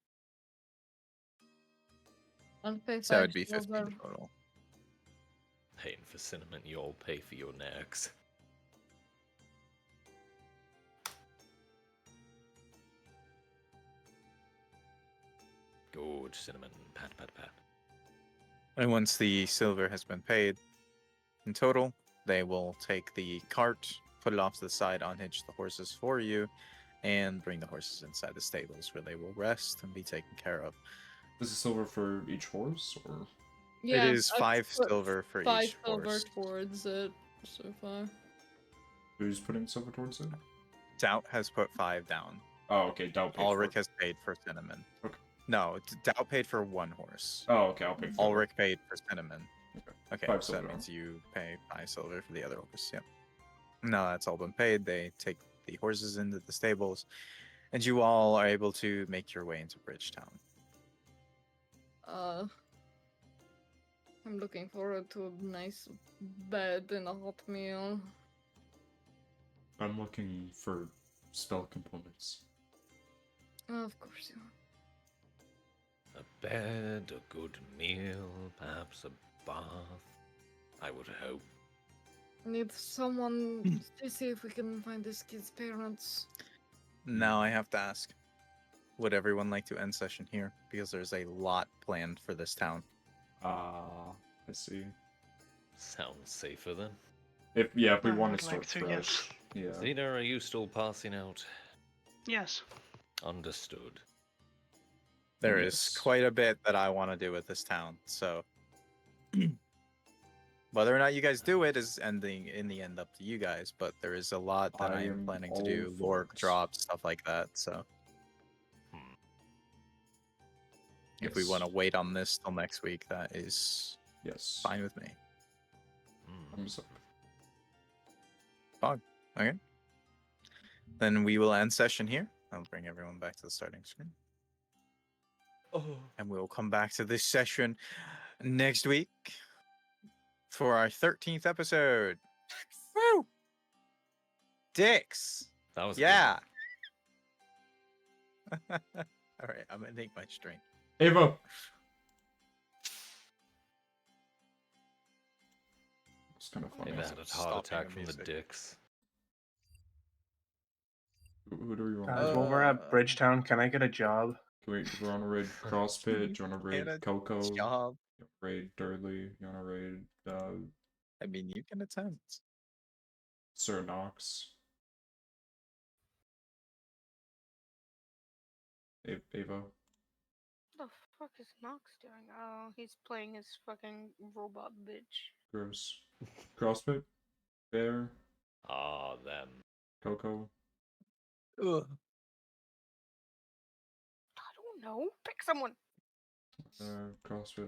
Unpaid So that would 5 be 15 silver. total. Paying for cinnamon, you all pay for your necks. Good cinnamon, pat, pat, pat. And once the silver has been paid, in total, they will take the cart, put it off to the side, unhitch the horses for you, and bring the horses inside the stables where they will rest and be taken care of. This is silver for each horse, or Yeah, it is I've 5 put silver for 5 each silver horse. towards it so far. who's putting silver towards it? Doubt has put 5 down. Oh, okay. Doubt paid Ulrich for it. has paid for cinnamon. Okay. No, Doubt paid for 1 horse. Oh, okay. I'll pay for Ulrich paid for cinnamon. Okay. Okay, 5 so that silver. means you pay 5 silver for the other horse. Yep. Now that's all been paid. They take the horses into the stables, and you all are able to make your way into Bridgetown. I'm looking forward to a nice bed and a hot meal. I'm looking for spell components. Of course you are. A bed, a good meal, perhaps a bath. I would hope. Need someone to see if we can find this kid's parents. Now I have to ask, would everyone like to end session here? Because there's a lot planned for this town. I see. Sounds safer then. If we I want would to start like to, fresh. Yeah. Zena, are you still passing out? Yes. Understood. There is Yes. quite a bit that I want to do with this town, so whether or not you guys do it is in the end up to you guys. But there is a lot that I am am planning to all do, for lore it. drops, stuff like that. So if we Yes. want to wait on this till next week, that is Yes. fine with me. I'm sorry. Okay. Then we will end session here. I'll bring everyone back to the starting screen. And we'll come back to this session next week for our 13th episode. Woo! Dicks! That was a good Yeah! one. Alright, I'm gonna take my strength. Ava! It's kind of funny. Ava had a heart Stopping attack the from the music. dicks. Who do we want? Guys, while we're at Bridgetown, can I get a job? Can we want to raid CrossFit? Do you want to raid Get a Coco? job. You wanna raid Durley? You want to raid I mean, you can attempt. Sir Knox? Ava? What the fuck is Nox doing? Oh, he's playing his fucking robot bitch. Gross. CrossFit? Bear? Ah, them. Coco. Ugh. I don't know. Pick someone. CrossFit.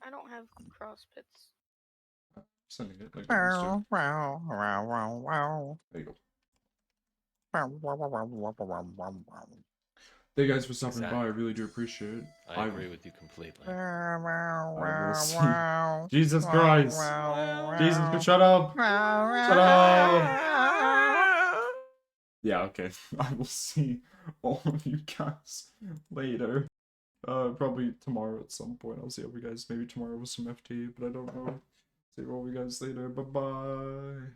I don't have CrossFits. Sending it like I used to. There you go. Thank you guys for stopping by. I really do appreciate it. I agree with you completely. I will see. Jesus Christ. Jesus, shut up. Shut up. Yeah, okay. I will see all of you guys later. Probably tomorrow at some point. I'll see all you guys maybe tomorrow with some FT, but I don't know. See all you guys later. Bye-bye.